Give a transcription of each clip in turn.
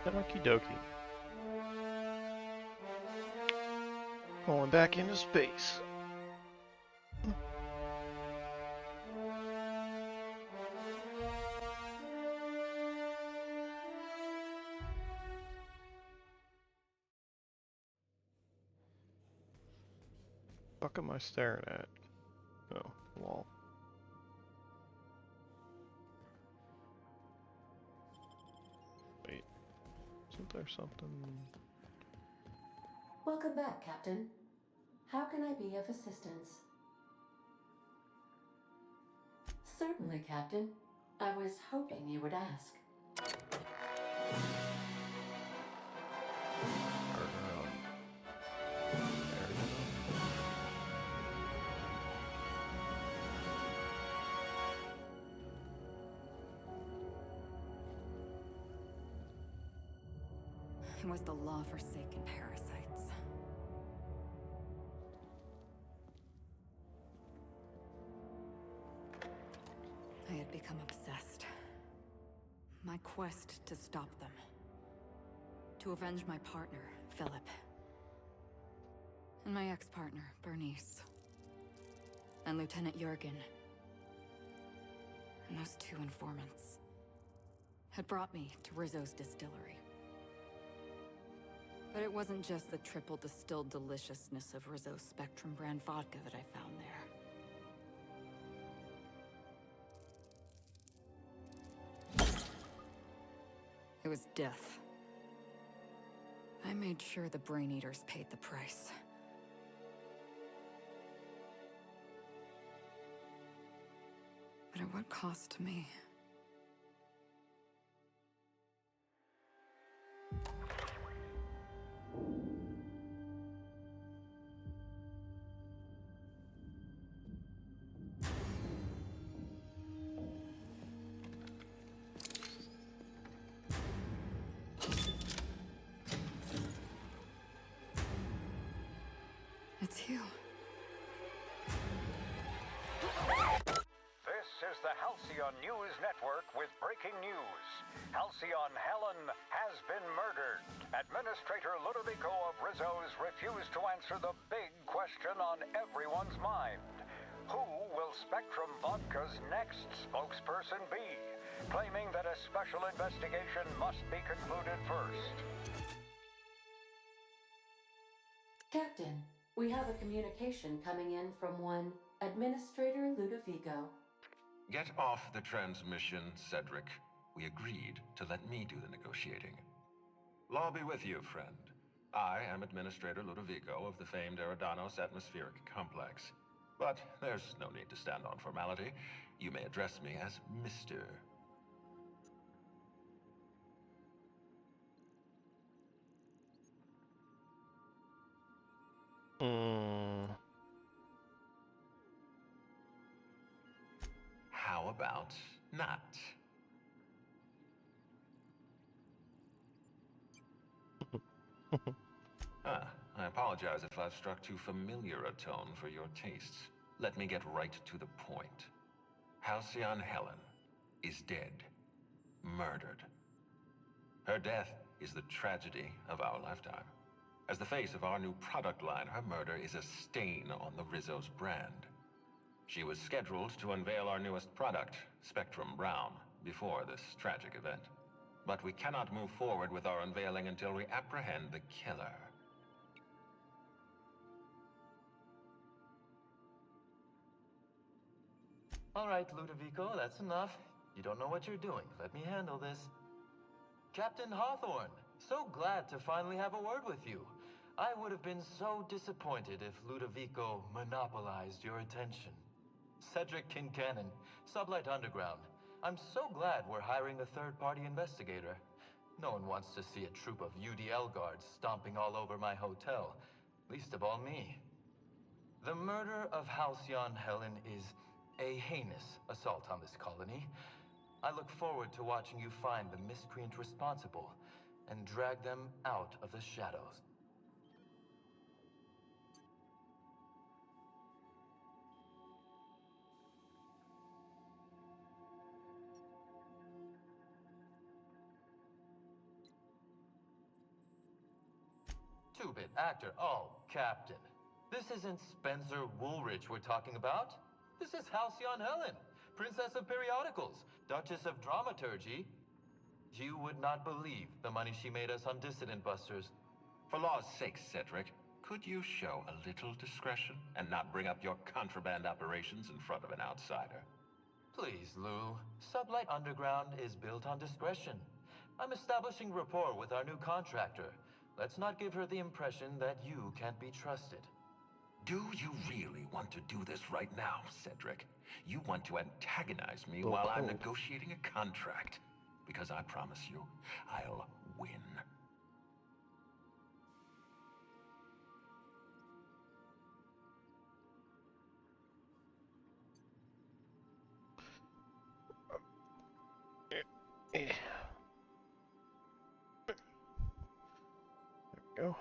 Okie dokie. Going back into space. Fuck am I staring at? Oh, wall. Wait, isn't there something? Welcome back, Captain. How can I be of assistance? Certainly, Captain. I was hoping you would ask. Partner on. There we go. It was the law-forsaken parasites. I had become obsessed. My quest to stop them. To avenge my partner, Philip. And my ex-partner, Bernice. And Lieutenant Jurgen. And those two informants had brought me to Rizzo's distillery. But it wasn't just the triple distilled deliciousness of Rizzo's Spectrum brand vodka that I found there. It was death. I made sure the Brain Eaters paid the price. But at what cost to me? It's you. This is the Halcyon News Network with breaking news. Halcyon Helen has been murdered. Administrator Ludovico of Rizzo's refused to answer the big question on everyone's mind. Who will Spectrum Vodka's next spokesperson be? Claiming that a special investigation must be concluded first. Captain, we have a communication coming in from one Administrator Ludovico. Get off the transmission, Cedric. We agreed to let me do the negotiating. Law be with you, friend. I am Administrator Ludovico of the famed Eridanos Atmospheric Complex. But there's no need to stand on formality. You may address me as Mr. How about not? I apologize if I've struck too familiar a tone for your tastes. Let me get right to the point. Halcyon Helen is dead. Murdered. Her death is the tragedy of our lifetime. As the face of our new product line, her murder is a stain on the Rizzo's brand. She was scheduled to unveil our newest product, Spectrum Brown, before this tragic event. But we cannot move forward with our unveiling until we apprehend the killer. All right, Ludovico, that's enough. You don't know what you're doing. Let me handle this. Captain Hawthorne, so glad to finally have a word with you. I would have been so disappointed if Ludovico monopolized your attention. Cedric Kincannon, Sublight Underground. I'm so glad we're hiring a third-party investigator. No one wants to see a troop of UDL guards stomping all over my hotel, least of all me. The murder of Halcyon Helen is a heinous assault on this colony. I look forward to watching you find the miscreant responsible and drag them out of the shadows. actor. Oh, Captain. This isn't Spencer Woolrich we're talking about. This is Halcyon Helen, Princess of Periodicals, Duchess of Dramaturgy. You would not believe the money she made us on Dissident Busters. For law's sake, Cedric, could you show a little discretion and not bring up your contraband operations in front of an outsider? Please, Lou. Sublight Underground is built on discretion. I'm establishing rapport with our new contractor. Let's not give her the impression that you can't be trusted. Do you really want to do this right now, Cedric? You want to antagonize me Oh, while I'm oh. negotiating a contract? Because I promise you, I'll win. There we go.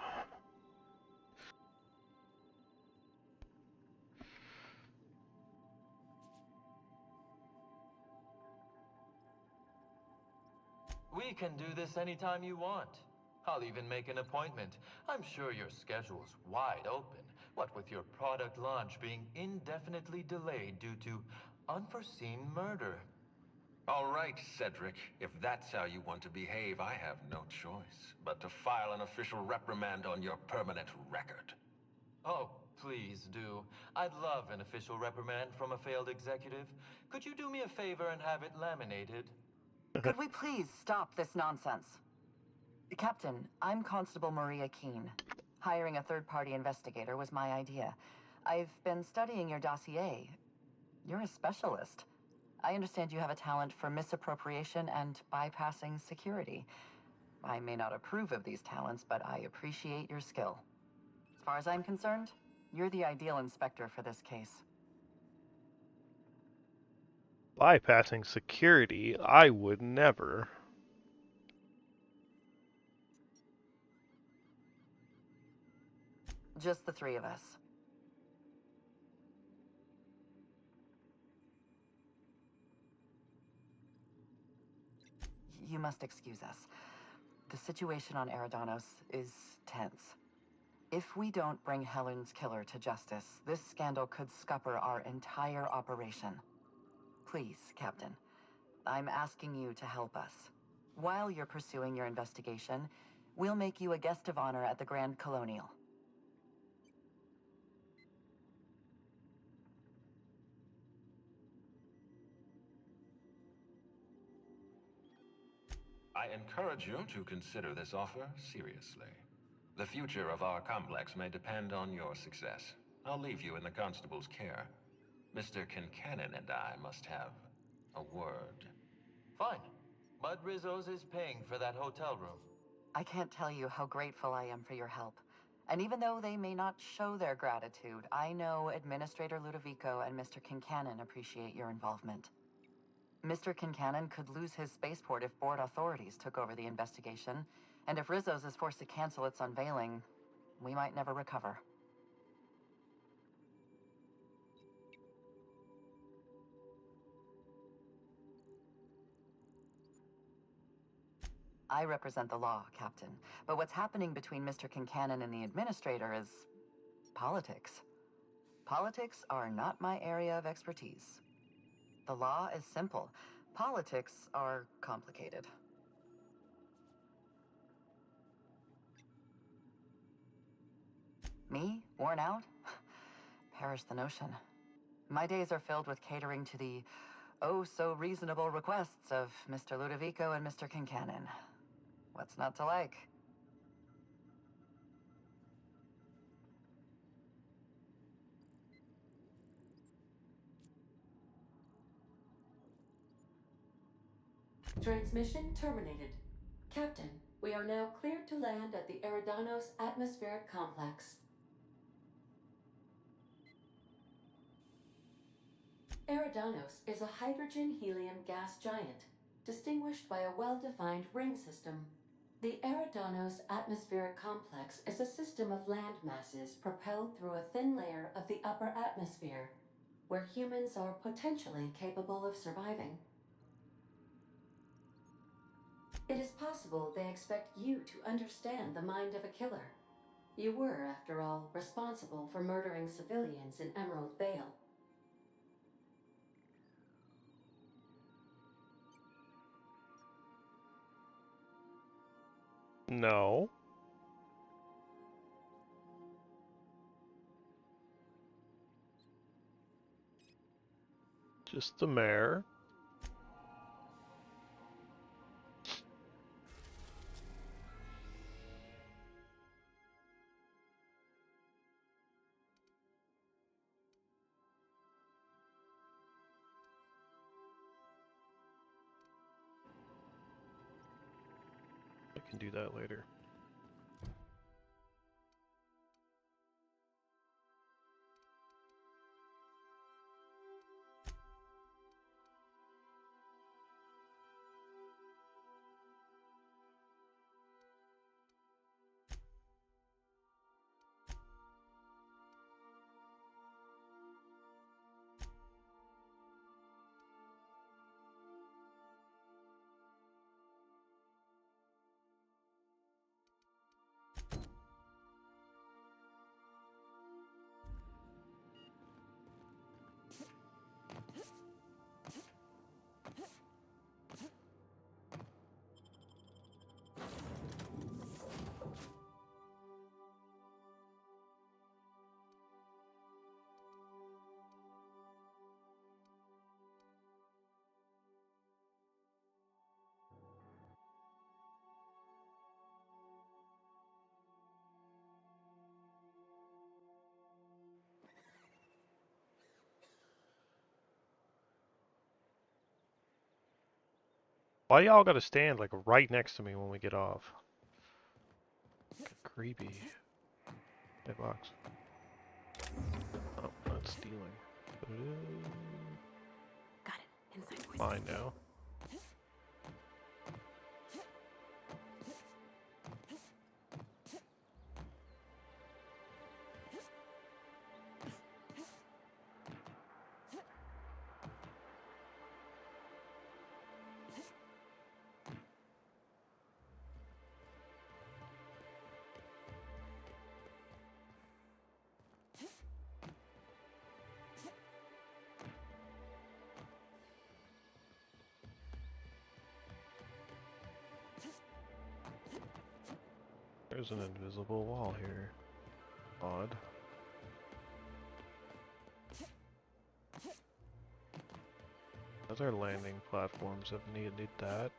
We can do this anytime you want. I'll even make an appointment. I'm sure your schedule's wide open. What with your product launch being indefinitely delayed due to unforeseen murder. All right, Cedric. If that's how you want to behave, I have no choice but to file an official reprimand on your permanent record. Oh, please do. I'd love an official reprimand from a failed executive. Could you do me a favor and have it laminated? Could we please stop this nonsense? Captain, I'm Constable Maria Keene. Hiring a third-party investigator was my idea. I've been studying your dossier. You're a specialist. I understand you have a talent for misappropriation and bypassing security. I may not approve of these talents, but I appreciate your skill. As far as I'm concerned, you're the ideal inspector for this case. Bypassing security, I would never. Just the three of us. You must excuse us. The situation on Eridanos is tense. If we don't bring Helen's killer to justice, this scandal could scupper our entire operation. Please, Captain, I'm asking you to help us. While you're pursuing your investigation, we'll make you a guest of honor at the Grand Colonial. I encourage you to consider this offer seriously. The future of our complex may depend on your success. I'll leave you in the constable's care. Mr. Kincannon and I must have a word. Fine. Bud Rizzo's is paying for that hotel room. I can't tell you how grateful I am for your help. And even though they may not show their gratitude, I know Administrator Ludovico and Mr. Kincannon appreciate your involvement. Mr. Kincannon could lose his spaceport if board authorities took over the investigation, and if Rizzo's is forced to cancel its unveiling, we might never recover. I represent the law, Captain, but what's happening between Mr. Kincannon and the Administrator is politics. Politics are not my area of expertise. The law is simple. Politics are complicated. Me? Worn out? Perish the notion. My days are filled with catering to the oh-so-reasonable requests of Mr. Ludovico and Mr. Kincannon. What's not to like? Transmission terminated. Captain, we are now cleared to land at the Eridanos Atmospheric Complex. Eridanos is a hydrogen-helium gas giant, distinguished by a well-defined ring system. The Eridanos Atmospheric Complex is a system of land masses propelled through a thin layer of the upper atmosphere, where humans are potentially capable of surviving. It is possible they expect you to understand the mind of a killer. You were, after all, responsible for murdering civilians in Emerald Vale. No. Just the mayor. I can do that later. Why y'all gotta stand like right next to me when we get off? Creepy. Hey, box. Oh, that's stealing. Got it. Inside voice. Fine now. There's an invisible wall here. Odd. Other landing platforms have needed that.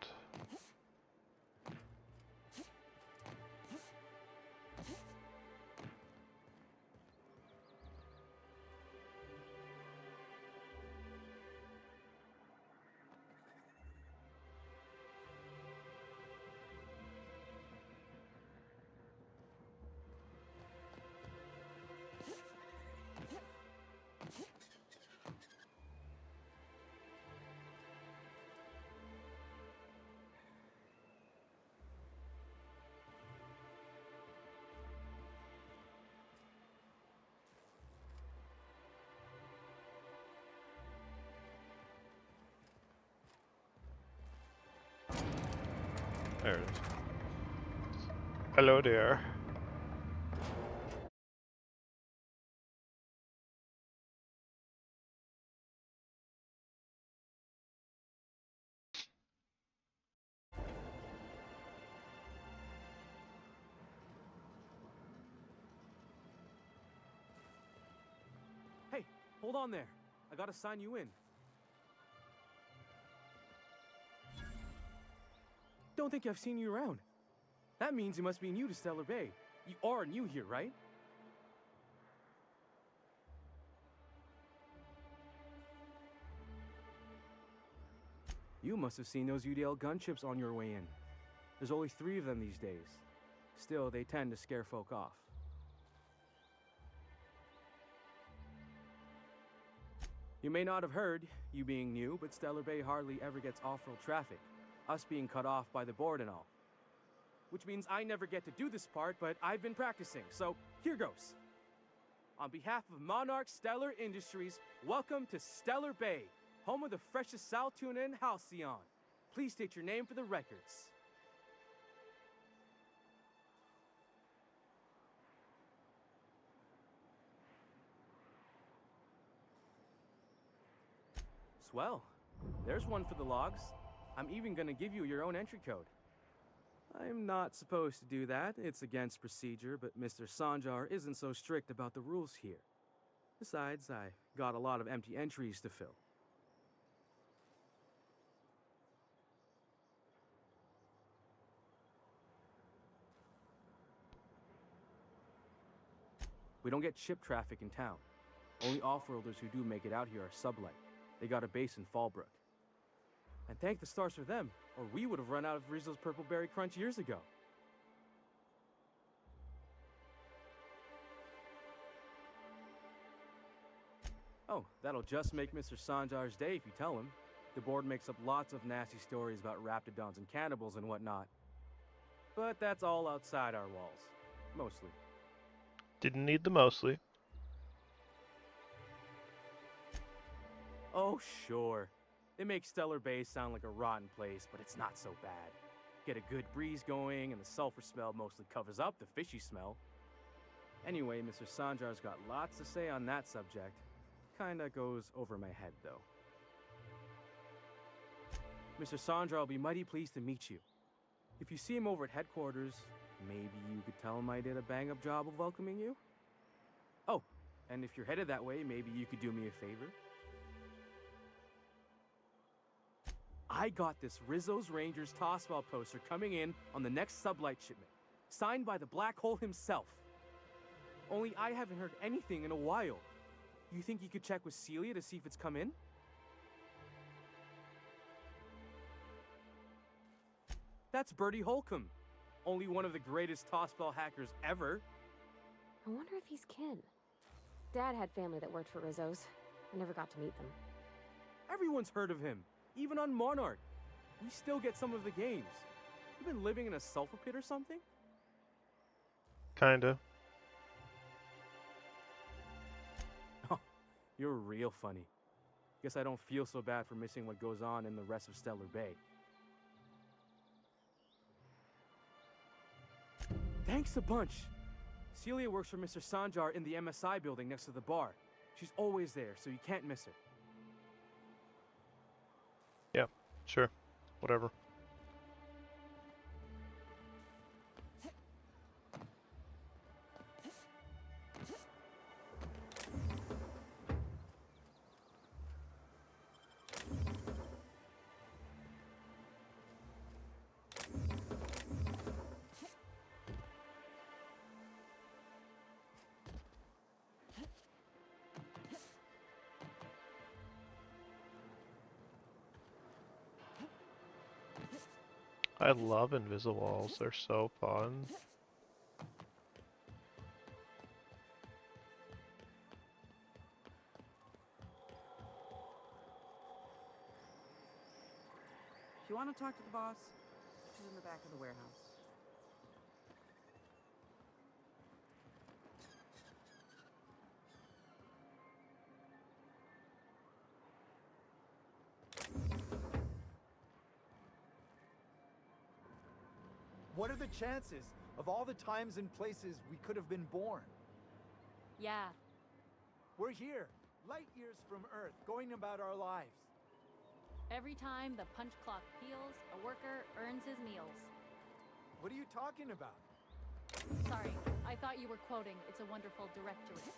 There it is. Hello there. Hey, hold on there. I gotta sign you in. Don't think I've seen you around. That means you must be new to Stellar Bay. You are new here, right? You must have seen those UDL gunships on your way in. There's only 3 of them these days. Still, they tend to scare folk off. You may not have heard, you being new, but Stellar Bay hardly ever gets off-road traffic. Us being cut off by the board and all. Which means I never get to do this part, but I've been practicing, so here goes. On behalf of Monarch Stellar Industries, welcome to Stellar Bay, home of the freshest sal tuna in Halcyon. Please state your name for the records. Swell. There's one for the logs. I'm even gonna give you your own entry code. I'm not supposed to do that. It's against procedure, but Mr. Sanjar isn't so strict about the rules here. Besides, I got a lot of empty entries to fill. We don't get ship traffic in town. Only off-worlders who do make it out here are sublight. They got a base in Fallbrook. And thank the stars for them, or we would have run out of Rizzo's Purple Berry Crunch years ago. Oh, that'll just make Mr. Sanjar's day if you tell him. The board makes up lots of nasty stories about raptidons and cannibals and whatnot. But that's all outside our walls. Mostly. Didn't need the mostly. Oh, sure. They make Stellar Bay sound like a rotten place, but it's not so bad. Get a good breeze going, and the sulfur smell mostly covers up the fishy smell. Anyway, Mr. Sanjar's got lots to say on that subject. Kinda goes over my head, though. Mr. Sanjar will be mighty pleased to meet you. If you see him over at headquarters, maybe you could tell him I did a bang-up job of welcoming you? Oh, and if you're headed that way, maybe you could do me a favor? I got this Rizzo's Rangers Tossball poster coming in on the next sublight shipment, signed by the Black Hole himself. Only I haven't heard anything in a while. You think you could check with Celia to see if it's come in? That's Bertie Holcomb, only one of the greatest tossball hackers ever. I wonder if he's kin. Dad had family that worked for Rizzo's. I never got to meet them. Everyone's heard of him, even on Monarch. We still get some of the games. You been living in a sulfur pit or something? Kinda. Oh, you're real funny. Guess I don't feel so bad for missing what goes on in the rest of Stellar Bay. Thanks a bunch. Celia works for Mr. Sanjar in the MSI building next to the bar. She's always there, so you can't miss her. Yeah, sure. Whatever. I love Invisilwalls, they're so fun. If you want to talk to the boss, she's in the back of the warehouse. What are the chances of all the times and places we could have been born? Yeah. We're here, light years from Earth, going about our lives. Every time the punch clock peals, a worker earns his meals. What are you talking about? Sorry, I thought you were quoting It's a Wonderful Directorate.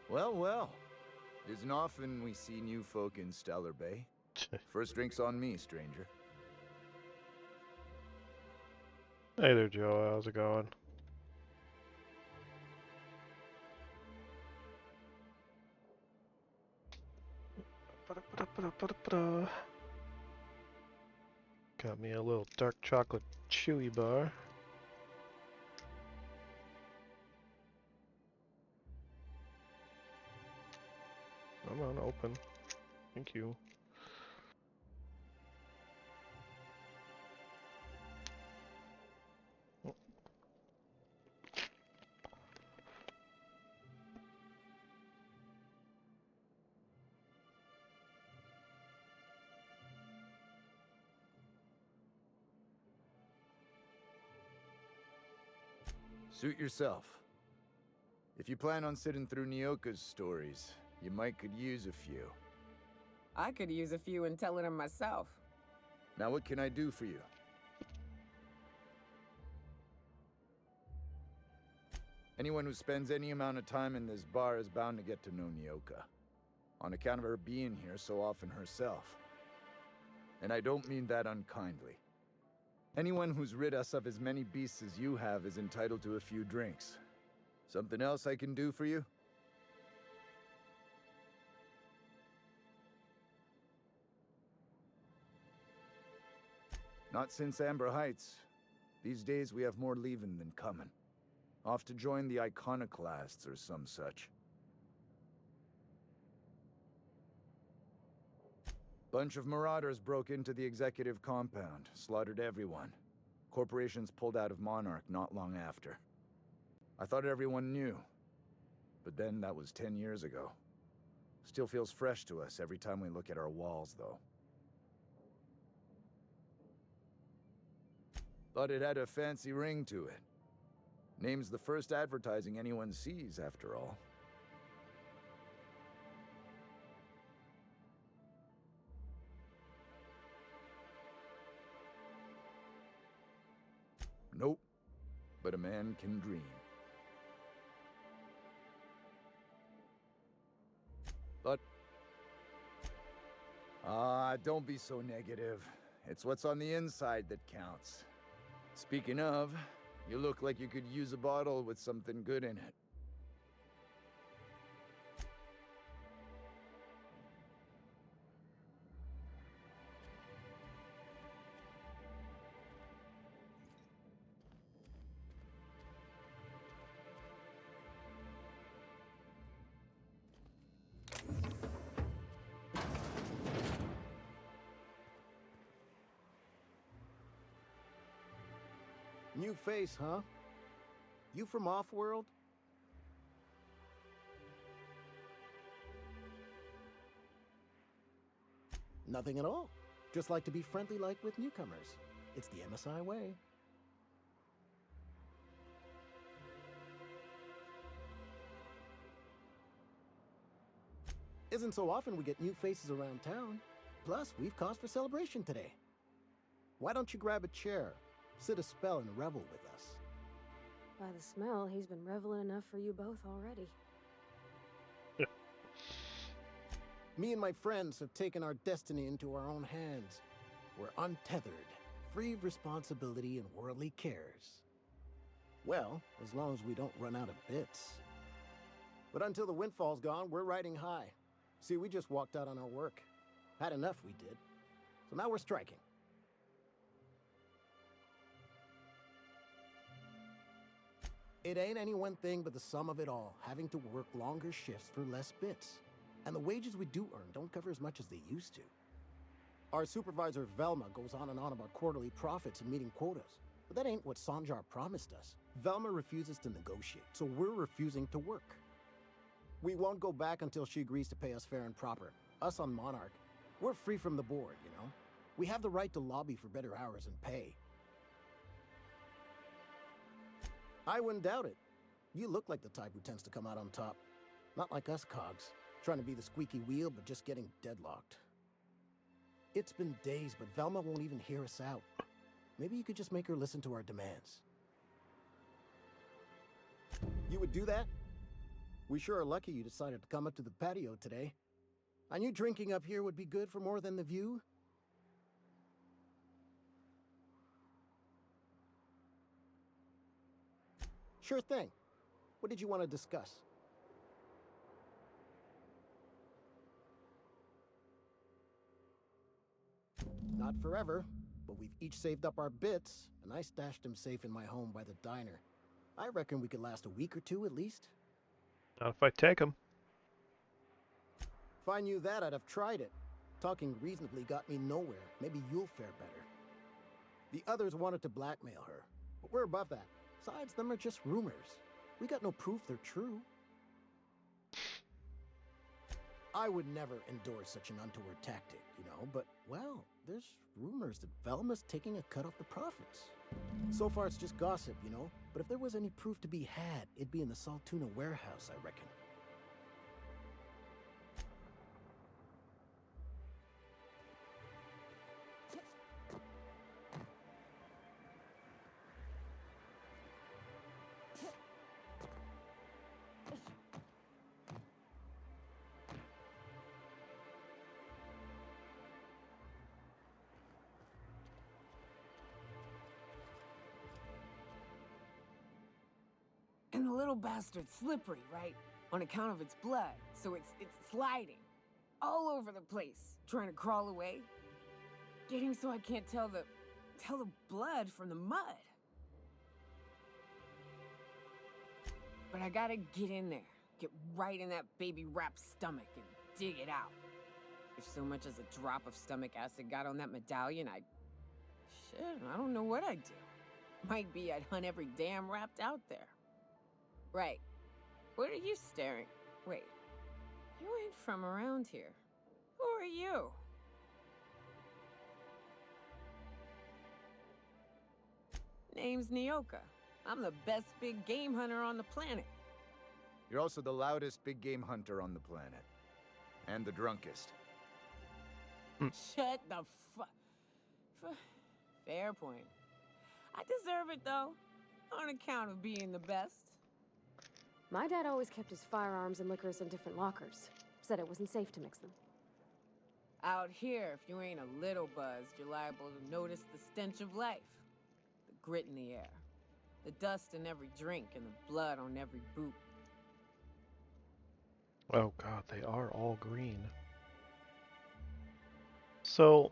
Well, well. Isn't often we see new folk in Stellar Bay. First drink's on me, stranger. Hey there, Joe. How's it going? Got me a little dark chocolate chewy bar. Come on, open. Thank you. Suit yourself. If you plan on sitting through Nyoka's stories, you might could use a few. I could use a few and telling them myself. Now what can I do for you? Anyone who spends any amount of time in this bar is bound to get to know Nyoka, on account of her being here so often herself. And I don't mean that unkindly. Anyone who's rid us of as many beasts as you have is entitled to a few drinks. Something else I can do for you? Not since Amber Heights. These days we have more leaving than coming. Off to join the Iconoclasts or some such. Bunch of marauders broke into the executive compound, slaughtered everyone. Corporations pulled out of Monarch not long after. I thought everyone knew. But then that was 10 years ago. Still feels fresh to us every time we look at our walls, though. But it had a fancy ring to it. Name's the first advertising anyone sees, after all. Nope. But a man can dream. But... don't be so negative. It's what's on the inside that counts. Speaking of, you look like you could use a bottle with something good in it. New face, huh? You from Off-World? Nothing at all. Just like to be friendly like with newcomers. It's the MSI way. Isn't so often we get new faces around town. Plus, we've cause for celebration today. Why don't you grab a chair? Sit a spell and revel with us. By the smell, he's been reveling enough for you both already. Me and my friends have taken our destiny into our own hands. We're untethered, free of responsibility and worldly cares. Well, as long as we don't run out of bits. But until the windfall's gone, we're riding high. See, we just walked out on our work. Had enough, we did. So now we're striking. It ain't any one thing but the sum of it all, having to work longer shifts for less bits. And the wages we do earn don't cover as much as they used to. Our supervisor Velma goes on and on about quarterly profits and meeting quotas. But that ain't what Sanjar promised us. Velma refuses to negotiate, so we're refusing to work. We won't go back until she agrees to pay us fair and proper. Us on Monarch, we're free from the board, you know? We have the right to lobby for better hours and pay. I wouldn't doubt it. You look like the type who tends to come out on top. Not like us cogs, trying to be the squeaky wheel but just getting deadlocked. It's been days, but Velma won't even hear us out. Maybe you could just make her listen to our demands. You would do that? We sure are lucky you decided to come up to the patio today. I knew drinking up here would be good for more than the view. Sure thing. What did you want to discuss? Not forever, but we've each saved up our bits, and I stashed them safe in my home by the diner. I reckon we could last a week or two at least. Not if I take them. If I knew that, I'd have tried it. Talking reasonably got me nowhere. Maybe you'll fare better. The others wanted to blackmail her, but we're above that. Besides, them are just rumors. We got no proof they're true. I would never endorse such an untoward tactic, you know, but, well, there's rumors that Velma's taking a cut off the profits. So far, it's just gossip, you know, but if there was any proof to be had, it'd be in the Saltuna warehouse, I reckon. And the little bastard's slippery, right? On account of its blood, so it's sliding. All over the place, trying to crawl away. Getting so I can't tell the blood from the mud. But I gotta get in there. Get right in that baby rap's stomach and dig it out. If so much as a drop of stomach acid got on that medallion, shit, I don't know what I'd do. Might be I'd hunt every damn rapt out there. Right. What are you staring? Wait. You ain't from around here. Who are you? Name's Nyoka. I'm the best big game hunter on the planet. You're also the loudest big game hunter on the planet. And the drunkest. Shut the Fair point. I deserve it, though. On account of being the best. My dad always kept his firearms and liquors in different lockers. Said it wasn't safe to mix them. Out here, if you ain't a little buzzed, you're liable to notice the stench of life. The grit in the air. The dust in every drink and the blood on every boot. Oh god, they are all green. So,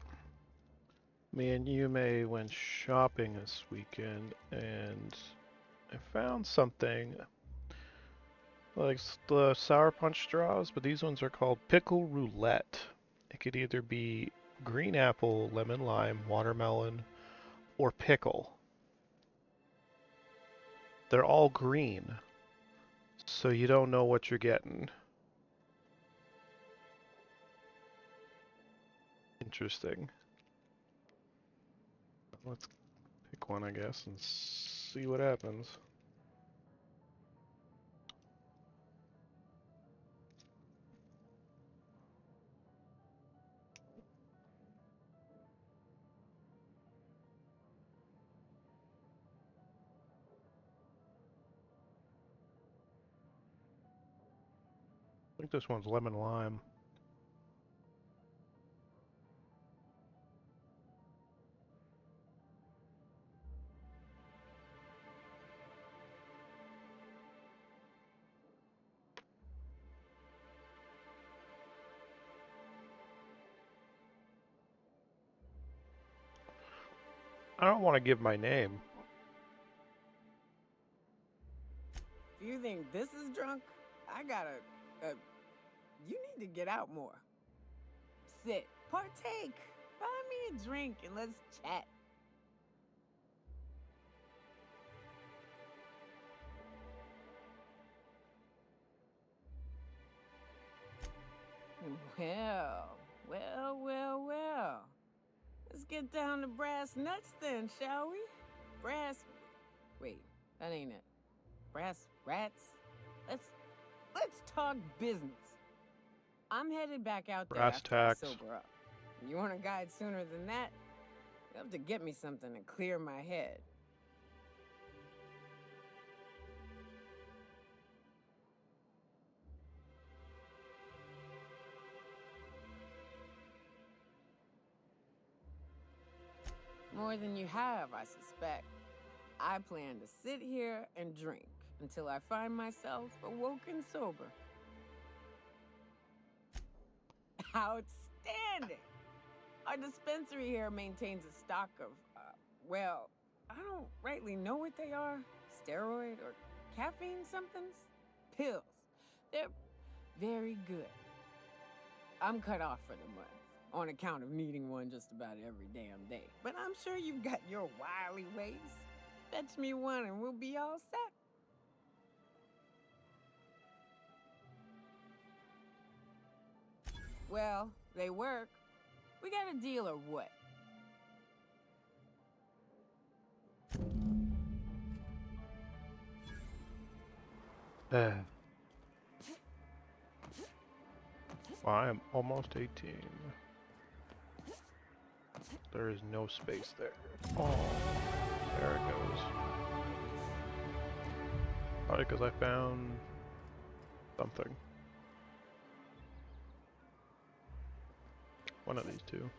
me and Yume went shopping this weekend, and I found something like the Sour Punch straws, but these ones are called Pickle Roulette. It could either be green apple, lemon lime, watermelon, or pickle. They're all green, so you don't know what you're getting. Interesting. Let's pick one, I guess, and see what happens. I think this one's lemon lime. I don't want to give my name. If you think this is drunk, I gotta, you need to get out more. Sit, partake, buy me a drink and let's chat. Well. Let's get down to brass nuts then, shall we? Wait, that ain't it. Brass rats? Let's talk business. I'm headed back out there Brass after I tacks. sober up. You want a guide sooner than that? You have to get me something to clear my head. More than you have, I suspect. I plan to sit here and drink, until I find myself awoke and sober. Outstanding! Our dispensary here maintains a stock of, well, I don't rightly know what they are. Steroid or caffeine somethings? Pills. They're very good. I'm cut off for the month, on account of needing one just about every damn day. But I'm sure you've got your wily ways. Fetch me one and we'll be all set. Well, they work. We got a deal or what? Well, I am almost 18. There is no space there. Oh, there it goes. Probably because I found something. One of these two.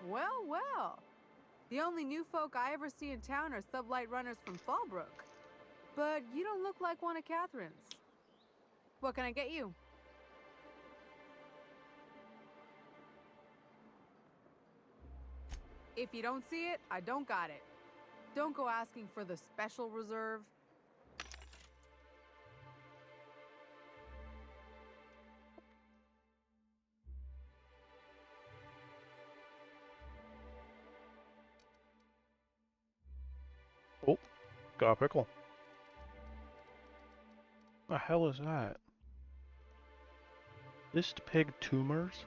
Well, well. The only new folk I ever see in town are sublight runners from Fallbrook. But you don't look like one of Catherine's. What can I get you? If you don't see it, I don't got it. Don't go asking for the special reserve. Oh, got a pickle. The hell is that? This pig tumors?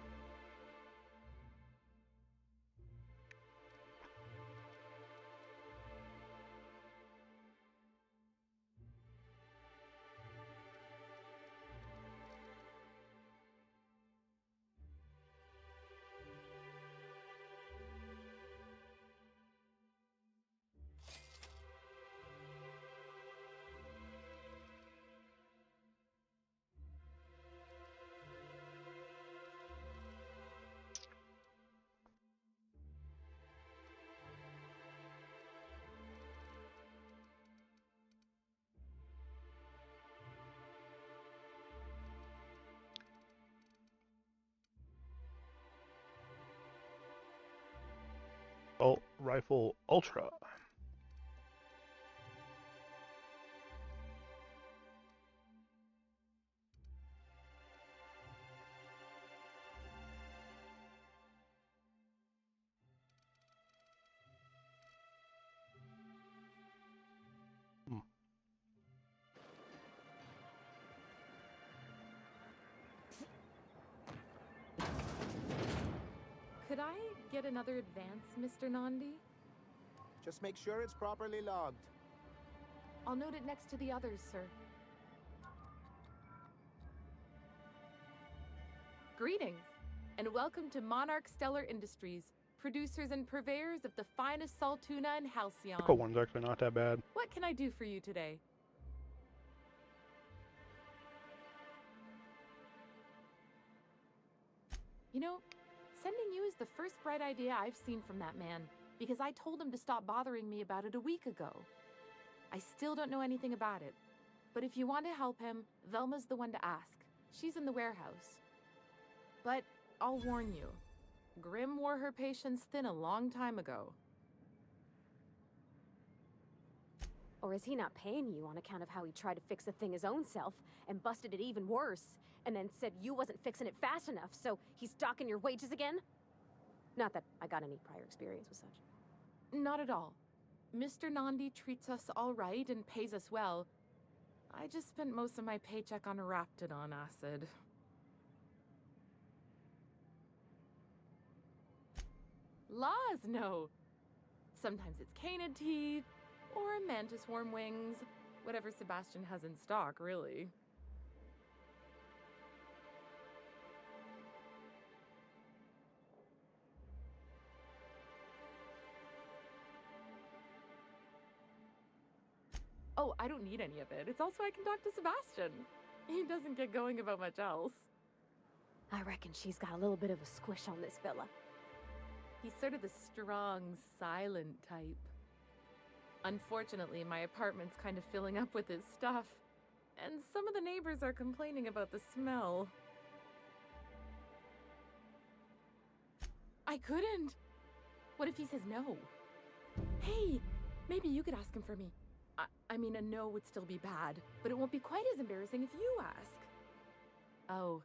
Oh, rifle ultra. Could I get another advance, Mr. Nandi? Just make sure it's properly logged. I'll note it next to the others, sir. Greetings, and welcome to Monarch Stellar Industries, producers and purveyors of the finest salt tuna in Halcyon. Pickle one's actually not that bad. What can I do for you today? You know, sending you is the first bright idea I've seen from that man, because I told him to stop bothering me about it a week ago. I still don't know anything about it, but if you want to help him, Velma's the one to ask. She's in the warehouse. But I'll warn you, Grim wore her patience thin a long time ago. Or is he not paying you on account of how he tried to fix the thing his own self and busted it even worse, and then said you wasn't fixing it fast enough, so he's docking your wages again? Not that I got any prior experience with such. Not at all. Mr. Nandi treats us all right and pays us well. I just spent most of my paycheck on Raptidon acid. Laws, no. Sometimes it's canid teeth, or mantis worm wings. Whatever Sebastian has in stock, really. Oh, I don't need any of it. It's also I can talk to Sebastian. He doesn't get going about much else. I reckon she's got a little bit of a squish on this fella. He's sort of the strong, silent type. Unfortunately, my apartment's kind of filling up with his stuff, and some of the neighbors are complaining about the smell. I couldn't. What if he says no? Hey, maybe you could ask him for me. I mean, a no would still be bad, but it won't be quite as embarrassing if you ask. Oh,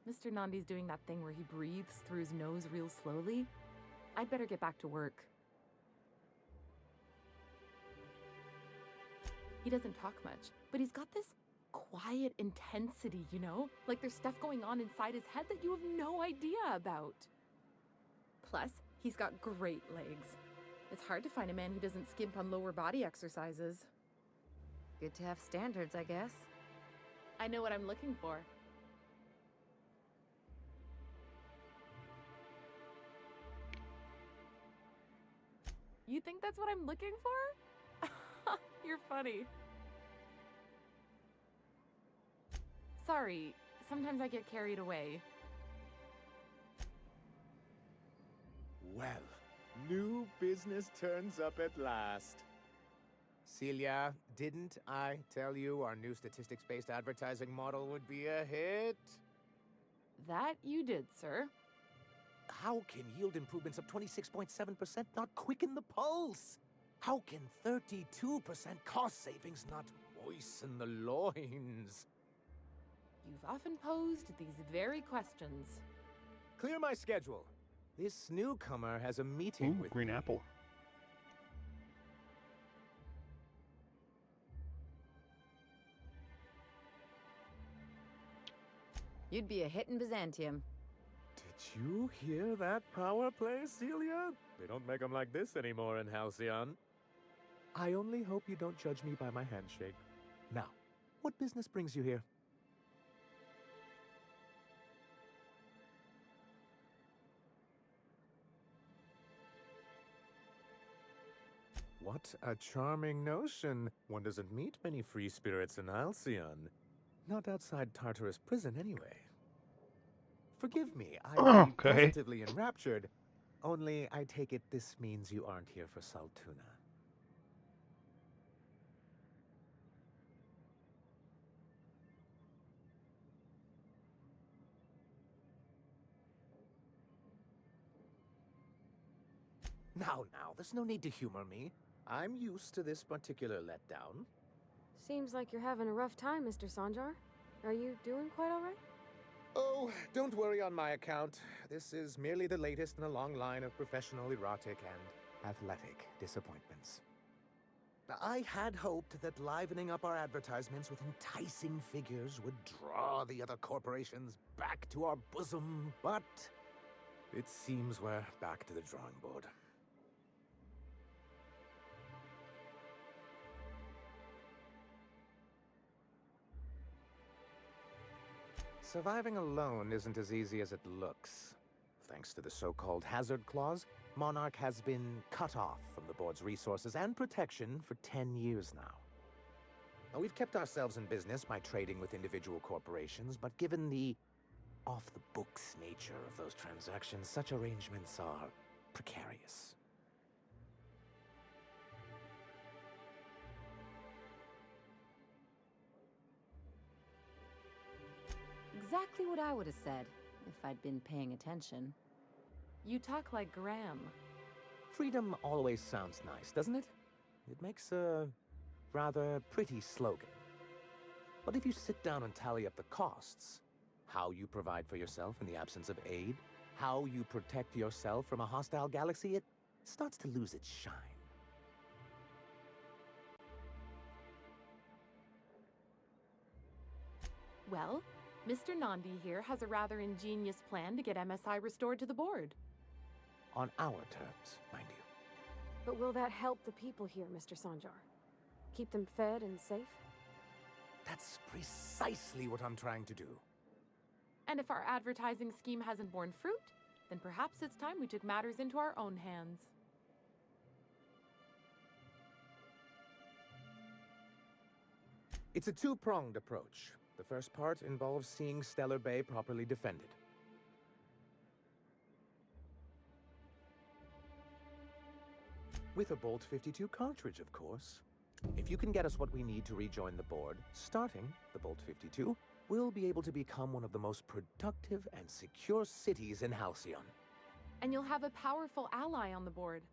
Mr. Nandi's doing that thing where he breathes through his nose real slowly. I'd better get back to work. He doesn't talk much, but he's got this quiet intensity, you know? Like there's stuff going on inside his head that you have no idea about. Plus, he's got great legs. It's hard to find a man who doesn't skimp on lower body exercises. Good to have standards, I guess. I know what I'm looking for. You think that's what I'm looking for? You're funny. Sorry, sometimes I get carried away. Well, new business turns up at last. Celia, didn't I tell you our new statistics-based advertising model would be a hit? That you did, sir. How can yield improvements of 26.7% not quicken the pulse? How can 32% cost savings not moisten the loins? You've often posed these very questions. Clear my schedule. This newcomer has a meeting with green apple. You'd be a hit in Byzantium. Did you hear that power play, Celia? They don't make them like this anymore in Halcyon. I only hope you don't judge me by my handshake. Now, what business brings you here? What a charming notion. One doesn't meet many free spirits in Halcyon. Not outside Tartarus prison, anyway. Forgive me, I'm positively enraptured. Only, I take it this means you aren't here for Saltuna. Now, there's no need to humor me. I'm used to this particular letdown. Seems like you're having a rough time, Mr. Sanjar. Are you doing quite all right? Oh, don't worry on my account. This is merely the latest in a long line of professional erotic and athletic disappointments. I had hoped that livening up our advertisements with enticing figures would draw the other corporations back to our bosom, but it seems we're back to the drawing board. Surviving alone isn't as easy as it looks. Thanks to the so-called hazard clause, Monarch has been cut off from the board's resources and protection for 10 years now. We've kept ourselves in business by trading with individual corporations, but given the off-the-books nature of those transactions, such arrangements are precarious. Exactly what I would have said, if I'd been paying attention. You talk like Graham. Freedom always sounds nice, doesn't it? It makes a rather pretty slogan. But if you sit down and tally up the costs, how you provide for yourself in the absence of aid, how you protect yourself from a hostile galaxy, it starts to lose its shine. Well, Mr. Nandi here has a rather ingenious plan to get MSI restored to the board. On our terms, mind you. But will that help the people here, Mr. Sanjar? Keep them fed and safe? That's precisely what I'm trying to do. And if our advertising scheme hasn't borne fruit, then perhaps it's time we took matters into our own hands. It's a two-pronged approach. The first part involves seeing Stellar Bay properly defended. With a Bolt 52 cartridge, of course. If you can get us what we need to rejoin the board, starting the Bolt 52, we'll be able to become one of the most productive and secure cities in Halcyon. And you'll have a powerful ally on the board.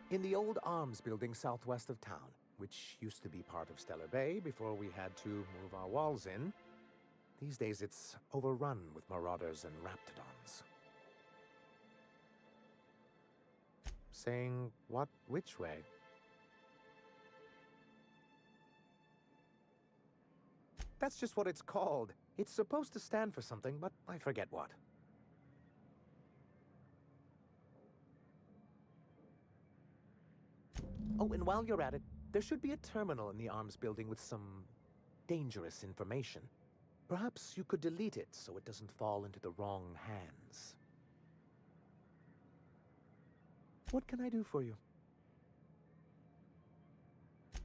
In the old arms building southwest of town, which used to be part of Stellar Bay before we had to move our walls in, these days it's overrun with marauders and raptidons. Saying what, which way? That's just what it's called. It's supposed to stand for something, but I forget what. Oh, and while you're at it, there should be a terminal in the arms building with some dangerous information. Perhaps you could delete it so it doesn't fall into the wrong hands. What can I do for you?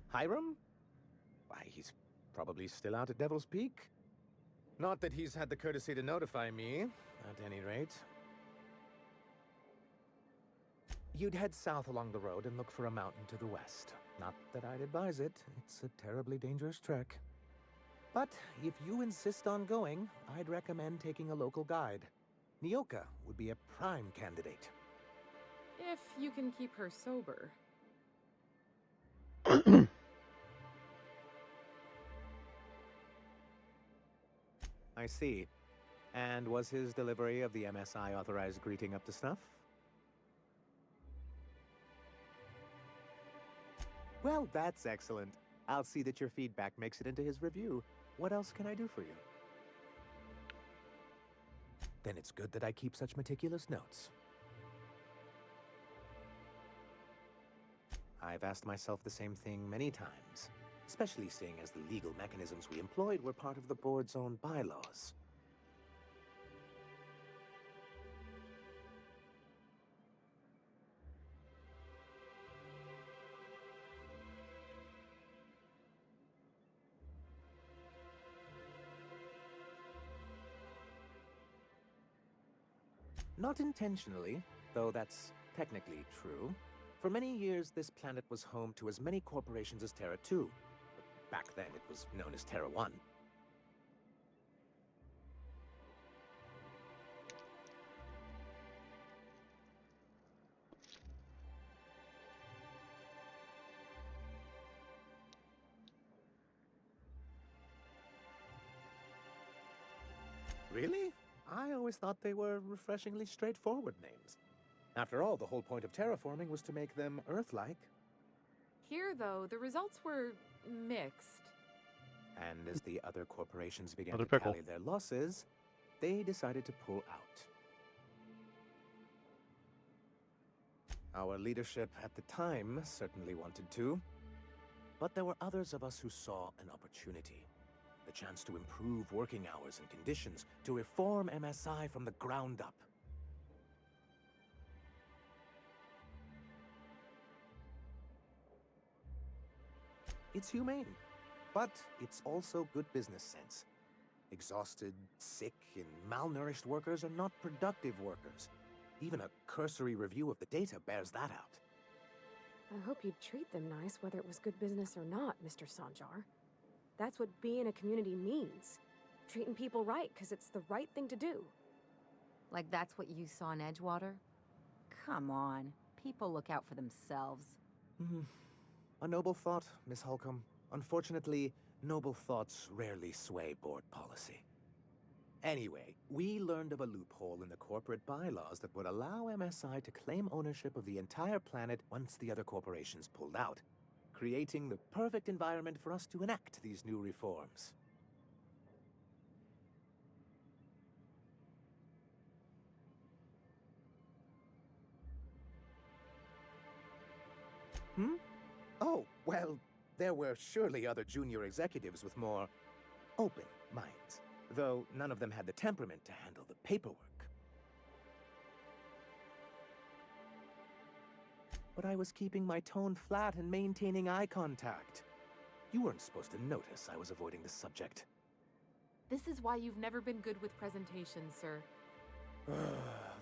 Hiram? Why, he's probably still out at Devil's Peak. Not that he's had the courtesy to notify me, at any rate. You'd head south along the road and look for a mountain to the west. Not that I'd advise it. It's a terribly dangerous trek. But if you insist on going, I'd recommend taking a local guide. Nyoka would be a prime candidate. If you can keep her sober. I see. And was his delivery of the MSI authorized greeting up to snuff? Well, that's excellent. I'll see that your feedback makes it into his review. What else can I do for you? Then it's good that I keep such meticulous notes. I've asked myself the same thing many times, especially seeing as the legal mechanisms we employed were part of the board's own bylaws. Not intentionally, though that's technically true. For many years, this planet was home to as many corporations as Terra 2. Back then, it was known as Terra 1. Really? I always thought they were refreshingly straightforward names. After all, the whole point of terraforming was to make them Earth-like. Here, though, the results were mixed. And as the other corporations began Another to pickle. tally their losses, they decided to pull out. Our leadership at the time certainly wanted to, but there were others of us who saw an opportunity. The chance to improve working hours and conditions, to reform MSI from the ground up. It's humane, but it's also good business sense. Exhausted, sick, and malnourished workers are not productive workers. Even a cursory review of the data bears that out. I hope you'd treat them nice, whether it was good business or not, Mr. Sanjar. That's what being a community means. Treating people right, because it's the right thing to do. Like that's what you saw in Edgewater? Come on. people look out for themselves. A noble thought, Miss Holcomb. Unfortunately, noble thoughts rarely sway board policy. Anyway, we learned of a loophole in the corporate bylaws that would allow MSI to claim ownership of the entire planet once the other corporations pulled out, creating the perfect environment for us to enact these new reforms. Oh, well, there were surely other junior executives with more open minds, though none of them had the temperament to handle the paperwork. But I was keeping my tone flat and maintaining eye contact. You weren't supposed to notice I was avoiding the subject. This is why you've never been good with presentations, sir.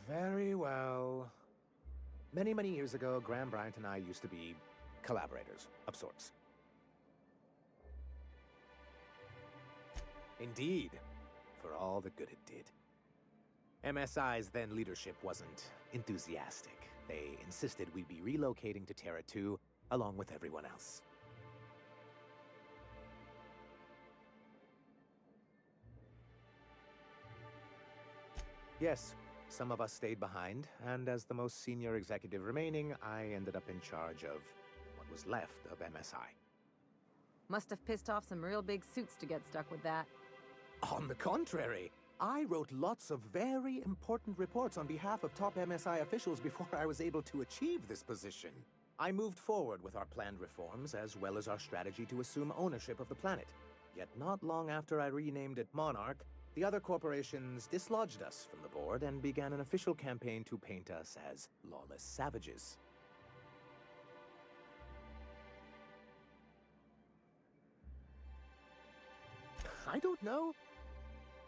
Very well. Many years ago, Graham Bryant and I used to be collaborators of sorts. Indeed, for all the good it did. MSI's then leadership wasn't enthusiastic. They insisted we'd be relocating to Terra 2 along with everyone else. Yes, some of us stayed behind, and as the most senior executive remaining, I ended up in charge of what was left of MSI. Must have pissed off some real big suits to get stuck with that. On the contrary, I wrote lots of very important reports on behalf of top MSI officials before I was able to achieve this position. I moved forward with our planned reforms, as well as our strategy to assume ownership of the planet. Yet not long after I renamed it Monarch, the other corporations dislodged us from the board and began an official campaign to paint us as lawless savages. I don't know.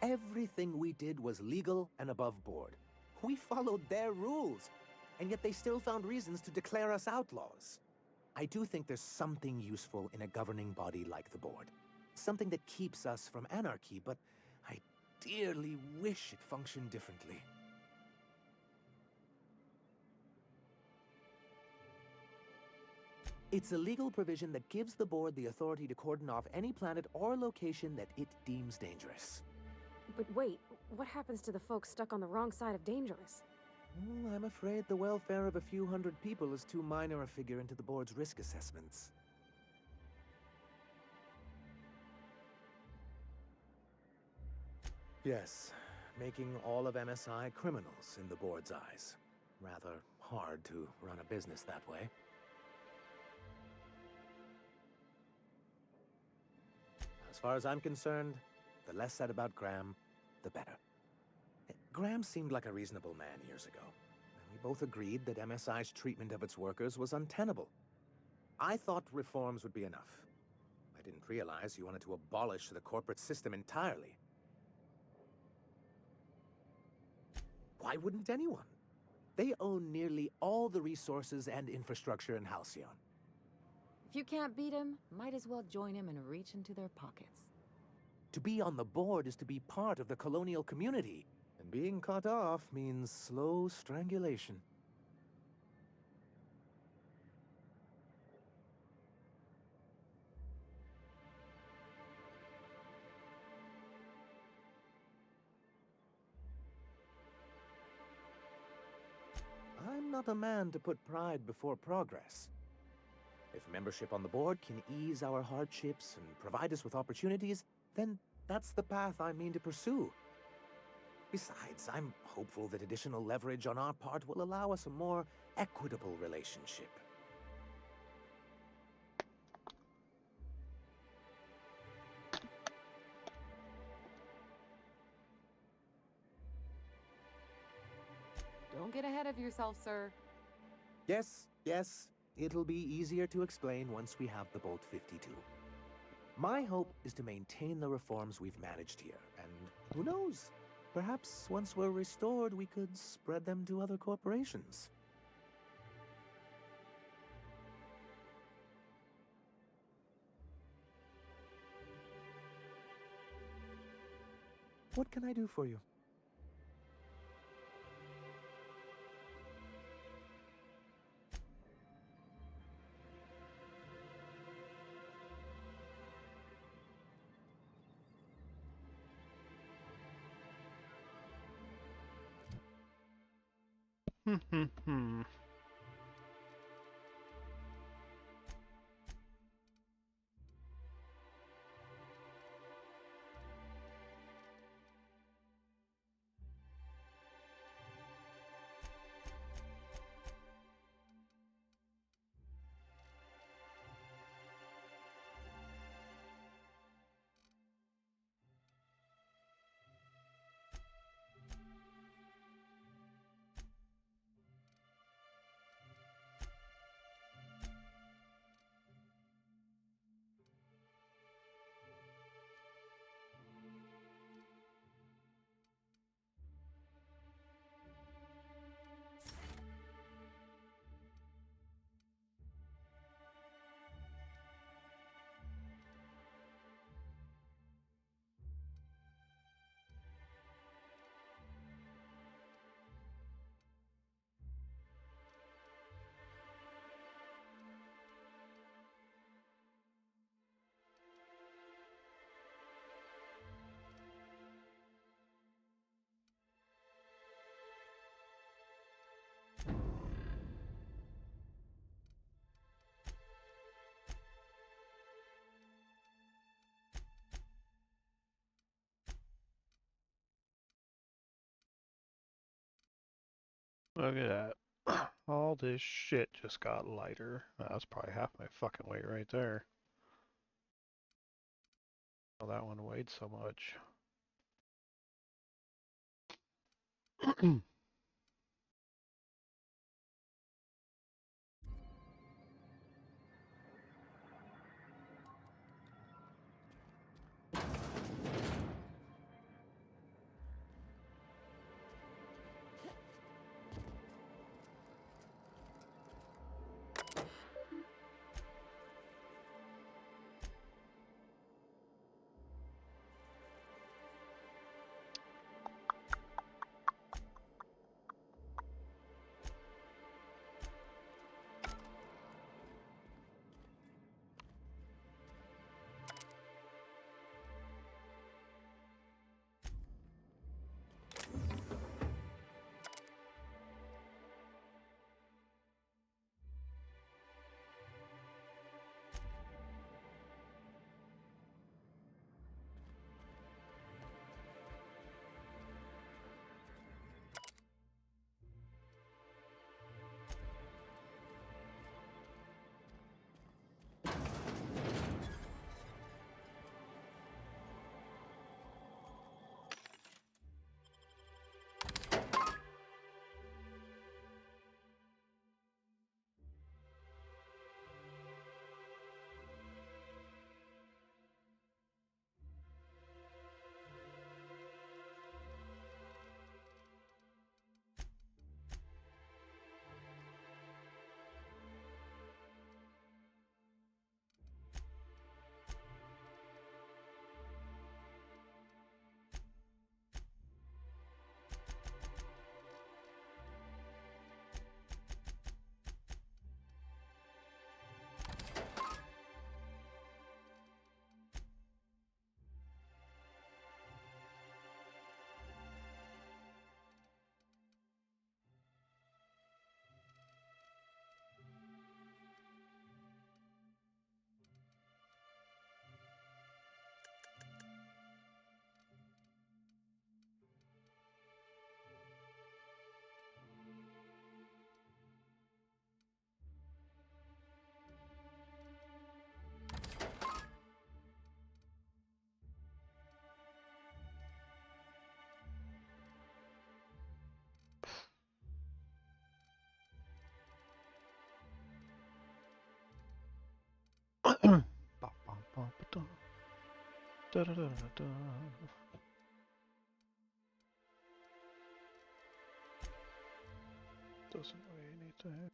Everything we did was legal and above board. We followed their rules, and yet they still found reasons to declare us outlaws. I do think there's something useful in a governing body like the board. Something that keeps us from anarchy, but I dearly wish it functioned differently. It's a legal provision that gives the board the authority to cordon off any planet or location that it deems dangerous. But wait, what happens to the folks stuck on the wrong side of dangerous? I'm afraid the welfare of a few hundred people is too minor a figure into the board's risk assessments. Yes, making all of MSI criminals in the board's eyes. Rather hard to run a business that way. As far as I'm concerned, the less said about Graham, the better. Graham seemed like a reasonable man years ago, and we both agreed that MSI's treatment of its workers was untenable. I thought reforms would be enough. I didn't realize you wanted to abolish the corporate system entirely. Why wouldn't anyone? They own nearly all the resources and infrastructure in Halcyon. If you can't beat him, might as well join him and reach into their pockets. To be on the board is to be part of the colonial community, and being cut off means slow strangulation. I'm not a man to put pride before progress. If membership on the board can ease our hardships and provide us with opportunities, then that's the path I mean to pursue. Besides, I'm hopeful that additional leverage on our part will allow us a more equitable relationship. Don't get ahead of yourself, sir. Yes, it'll be easier to explain once we have the Bolt 52. My hope is to maintain the reforms we've managed here, and who knows? Perhaps once we're restored, we could spread them to other corporations. What can I do for you? Hmm. Look at that. All this shit just got lighter. That's probably half my fucking weight right there. Oh, that one weighed so much. Doesn't weigh anything.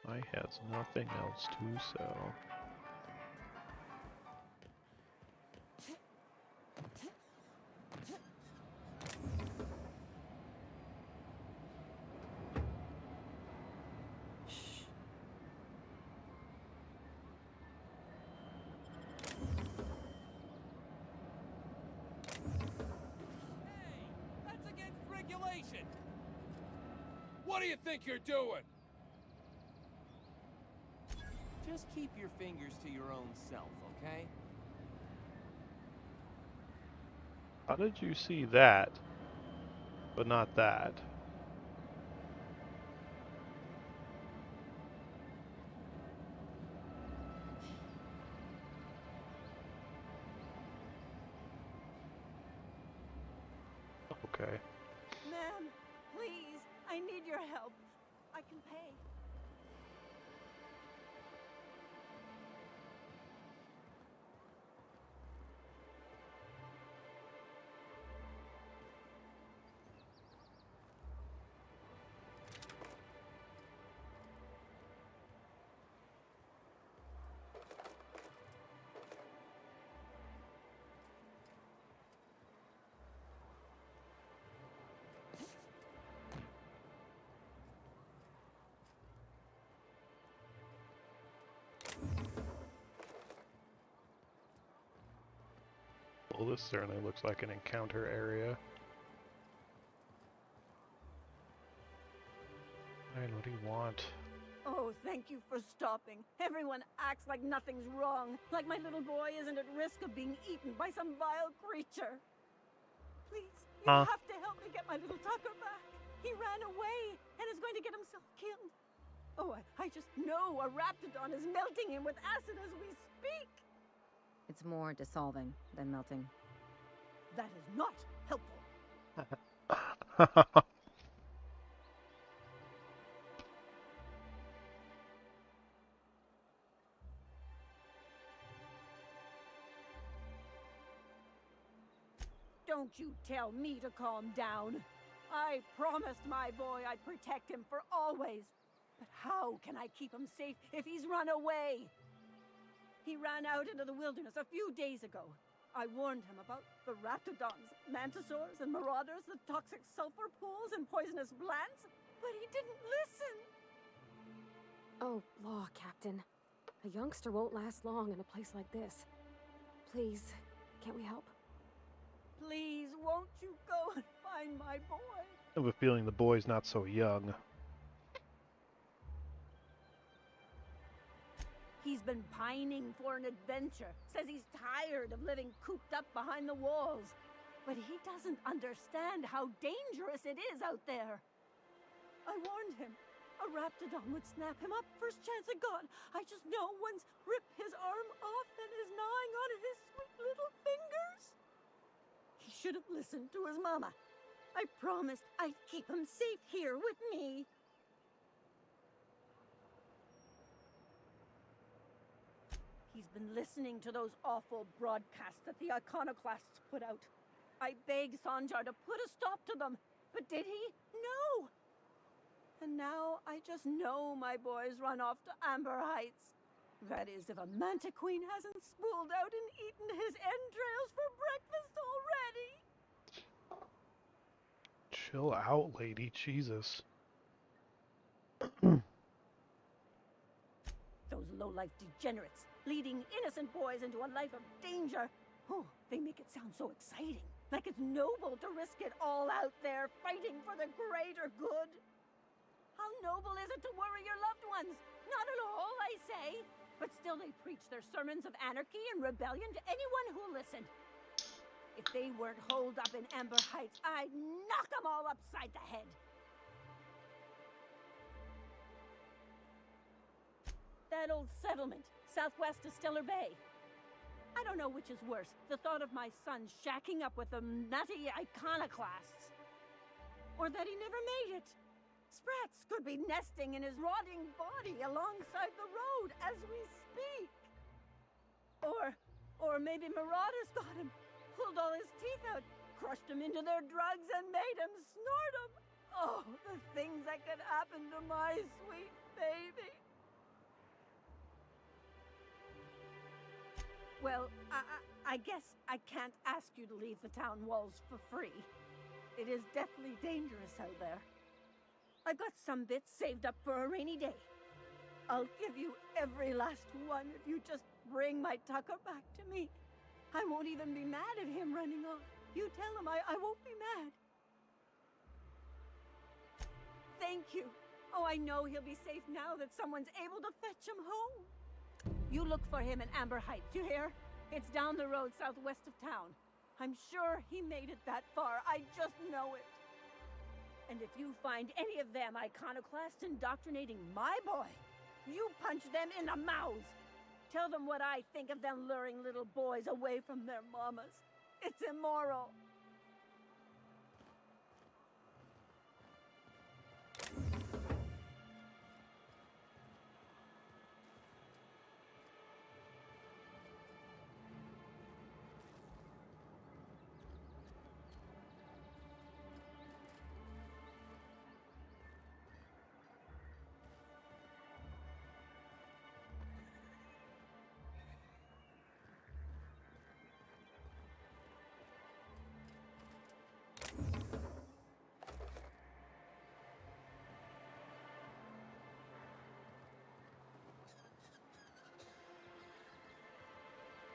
I has nothing else to sell. station! What do you think you're doing? Just keep your fingers to your own self, okay? How did you see that, but not that? Okay. Ma'am, please, I need your help. I can pay. Well, this certainly looks like an encounter area. Alright, what do you want? Oh, thank you for stopping. Everyone acts like nothing's wrong, like my little boy isn't at risk of being eaten by some vile creature. Please, you have to help me get my little Tucker back. He ran away and is going to get himself killed. Oh, I just know a Raptidon is melting him with acid as we speak. It's more dissolving than melting. That is not helpful. Don't you tell me to calm down. I promised my boy I'd protect him for always. But how can I keep him safe if he's run away? He ran out into the wilderness a few days ago. I warned him about the Raptidons, Mantisaurs, and Marauders, the toxic sulfur pools, and poisonous plants, but he didn't listen. Oh, law, Captain. A youngster won't last long in a place like this. Please, can't we help? Please, won't you go and find my boy? I have a feeling the boy's not so young. He's been pining for an adventure. Says he's tired of living cooped up behind the walls. But he doesn't understand how dangerous it is out there. I warned him. A Raptidon would snap him up first chance it got. I just know one's ripped his arm off and is gnawing on his sweet little fingers. He should have listened to his mama. I promised I'd keep him safe here with me. He's been listening to those awful broadcasts that the Iconoclasts put out. I begged Sanjar to put a stop to them, but did he? No! And now I just know my boy's run off to Amber Heights. That is, if a Mantiqueen hasn't spooled out and eaten his entrails for breakfast already. Chill out, lady. Jesus. Those low-life degenerates, leading innocent boys into a life of danger. Oh, they make it sound so exciting. Like it's noble to risk it all out there, fighting for the greater good. How noble is it to worry your loved ones? Not at all, I say. But still they preach their sermons of anarchy and rebellion to anyone who'll listen. If they weren't holed up in Amber Heights, I'd knock them all upside the head. That old settlement, southwest of Stellar Bay. I don't know which is worse, the thought of my son shacking up with the nutty Iconoclasts, or that he never made it. Sprats could be nesting in his rotting body alongside the road as we speak. Or maybe Marauders got him, pulled all his teeth out, crushed him into their drugs and made him snort them. Oh, the things that could happen to my sweet baby. Well, I guess I can't ask you to leave the town walls for free. It is deathly dangerous out there. I've got some bits saved up for a rainy day. I'll give you every last one if you just bring my Tucker back to me. I won't even be mad at him running off. You tell him I won't be mad. Thank you. Oh, I know he'll be safe now that someone's able to fetch him home. You look for him in Amber Heights, you hear? It's down the road southwest of town. I'm sure he made it that far. I just know it. And if you find any of them iconoclasts indoctrinating my boy, you punch them in the mouth. Tell them what I think of them luring little boys away from their mamas. It's immoral.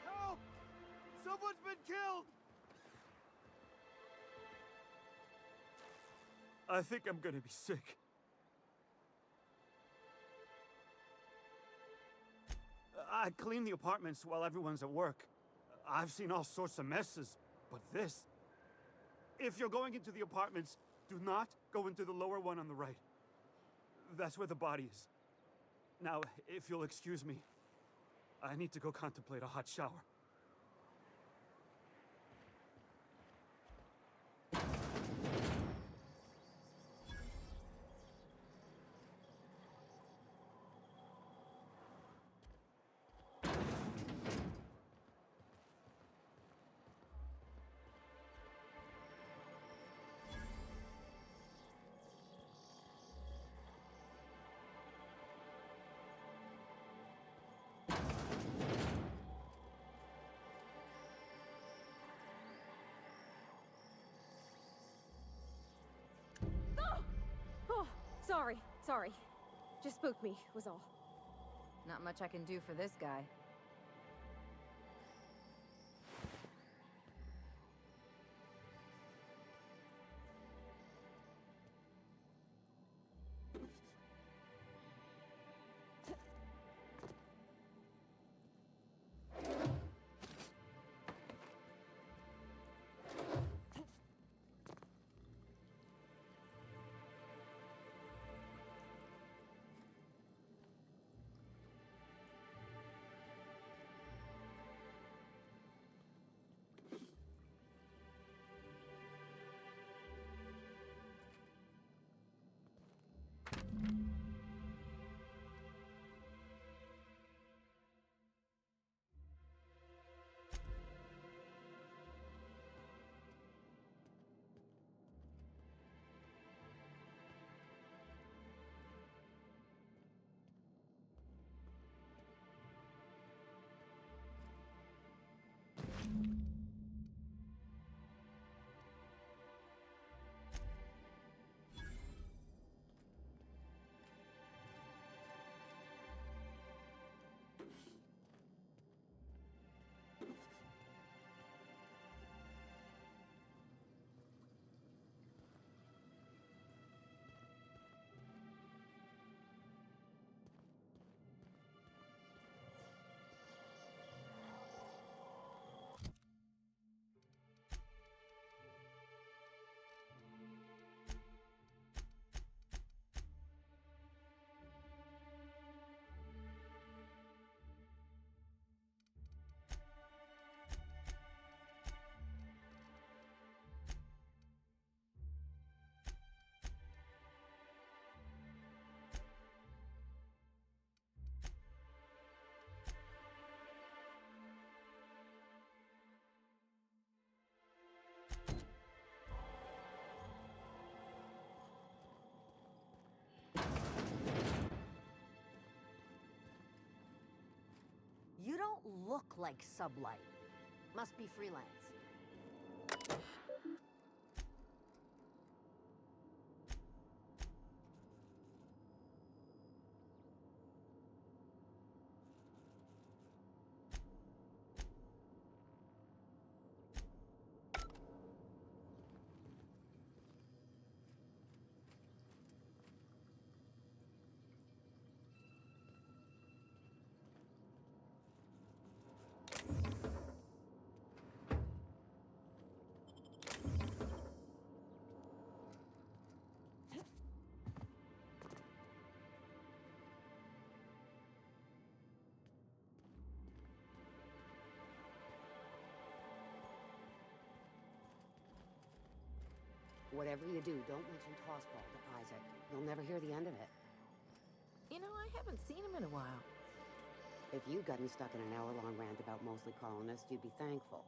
Help! Someone's been killed! I think I'm gonna be sick. I clean the apartments while everyone's at work. I've seen all sorts of messes, but this... If you're going into the apartments, do not go into the lower one on the right. That's where the body is. Now, if you'll excuse me, I need to go contemplate a hot shower. Sorry. Just spooked me, was all. Not much I can do for this guy. You don't look like Sublight. Must be freelance. Whatever you do, don't mention Tossball to Isaac. You'll never hear the end of it. You know, I haven't seen him in a while. If you'd gotten stuck in an hour-long rant about mostly colonists, you'd be thankful.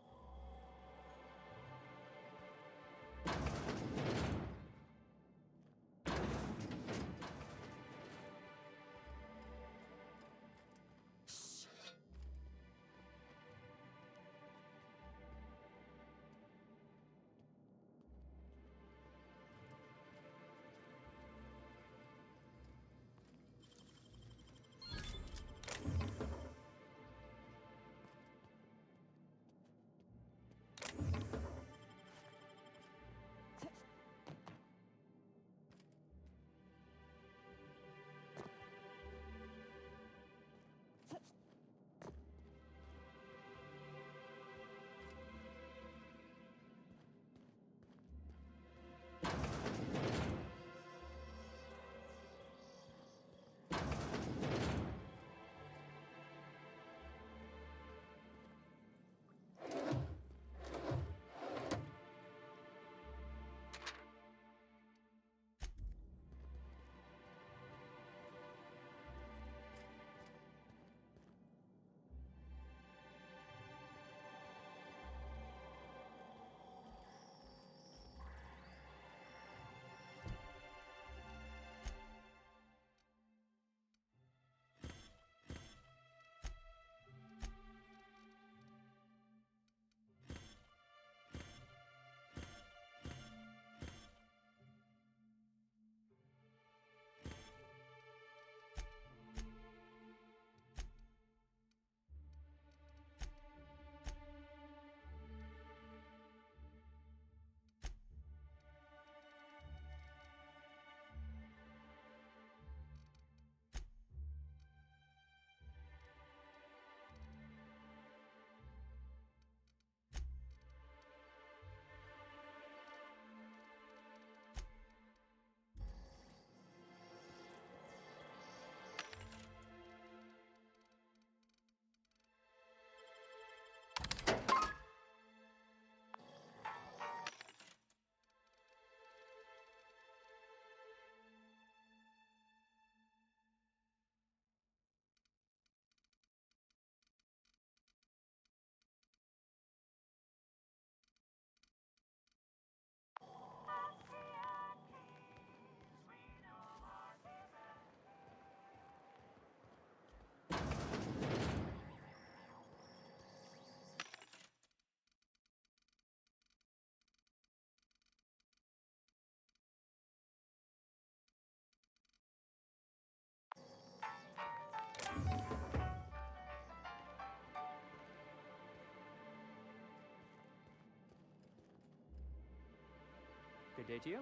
Good day to you.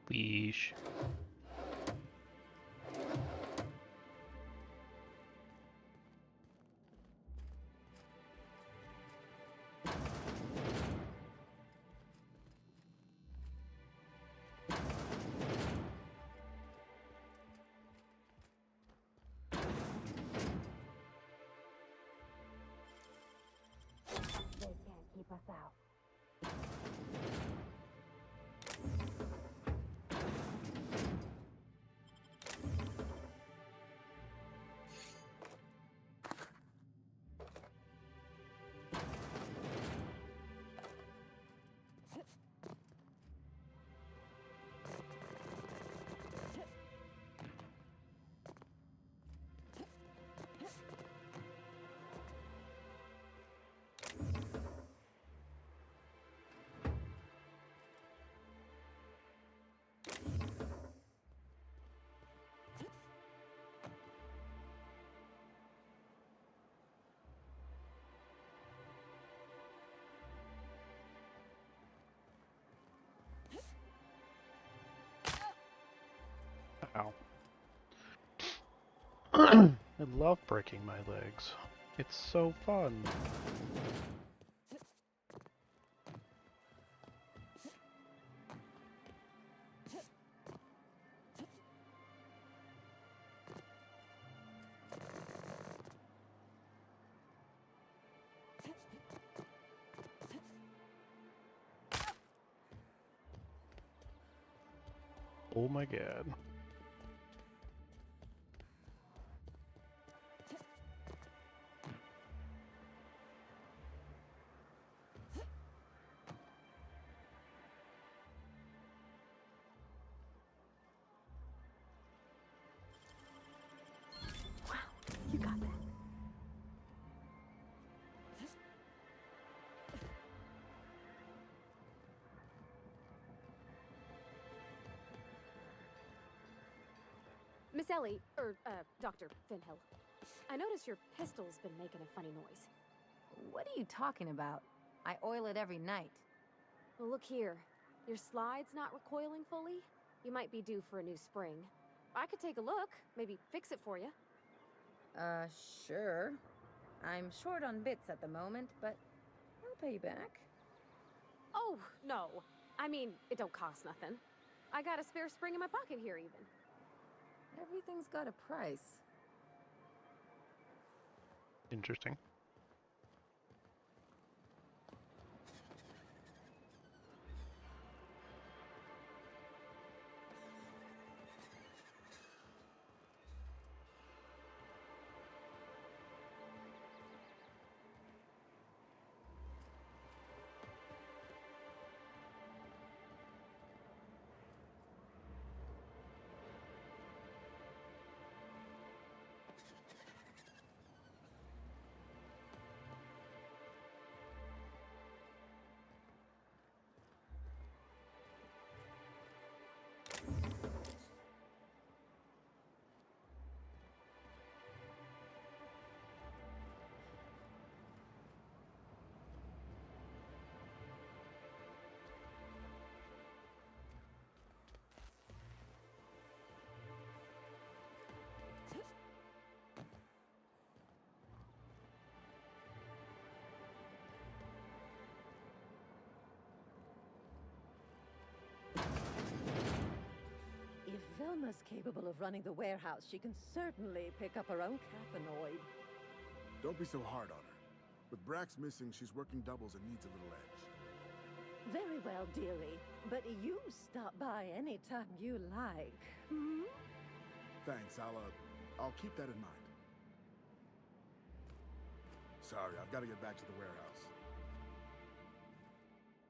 Leash. They can't keep us out. Ow. I love breaking my legs. It's so fun. Oh my god. You got that. Miss Ellie, Dr. Finhill. I notice your pistol's been making a funny noise. What are you talking about? I oil it every night. Well, look here. Your slide's not recoiling fully. You might be due for a new spring. I could take a look, maybe fix it for you. Sure. I'm short on bits at the moment, but I'll pay you back. Oh, no. I mean, it don't cost nothing. I got a spare spring in my pocket here, even. Everything's got a price. Interesting. If Velma's capable of running the warehouse, she can certainly pick up her own caffeinoid. Don't be so hard on her. With Brax missing, she's working doubles and needs a little edge. Very well, dearie. But you stop by anytime you like. Hmm? Thanks, I'll keep that in mind. Sorry, I've got to get back to the warehouse.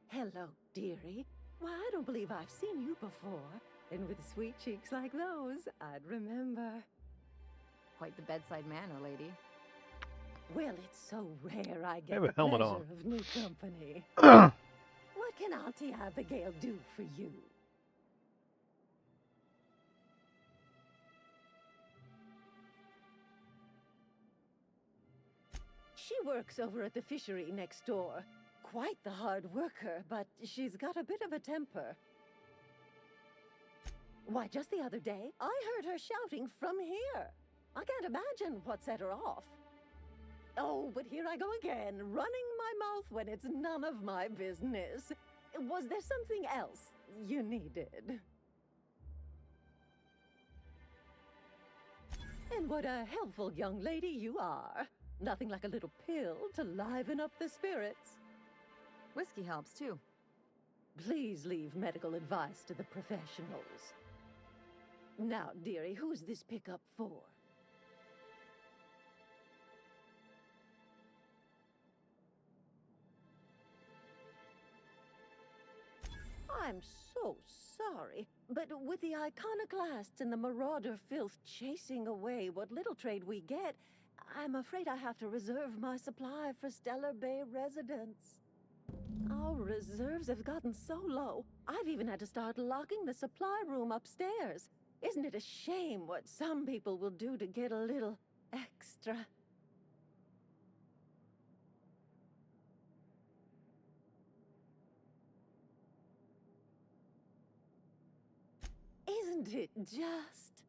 Hello, dearie. Why, I don't believe I've seen you before. And with sweet cheeks like those, I'd remember. Quite the bedside manner, lady. Well, it's so rare I I get have the a helmet pleasure on. of new company. What can Auntie Abigail do for you? She works over at the fishery next door. Quite the hard worker, but she's got a bit of a temper. Why, just the other day, I heard her shouting from here. I can't imagine what set her off. Oh, but here I go again, running my mouth when it's none of my business. Was there something else you needed? And what a helpful young lady you are. Nothing like a little pill to liven up the spirits. Whiskey helps, too. Please leave medical advice to the professionals. Now, dearie, who's this pickup for? I'm so sorry, but with the iconoclasts and the marauder filth chasing away what little trade we get, I'm afraid I have to reserve my supply for Stellar Bay residents. Our reserves have gotten so low, I've even had to start locking the supply room upstairs. Isn't it a shame what some people will do to get a little extra? Isn't it just?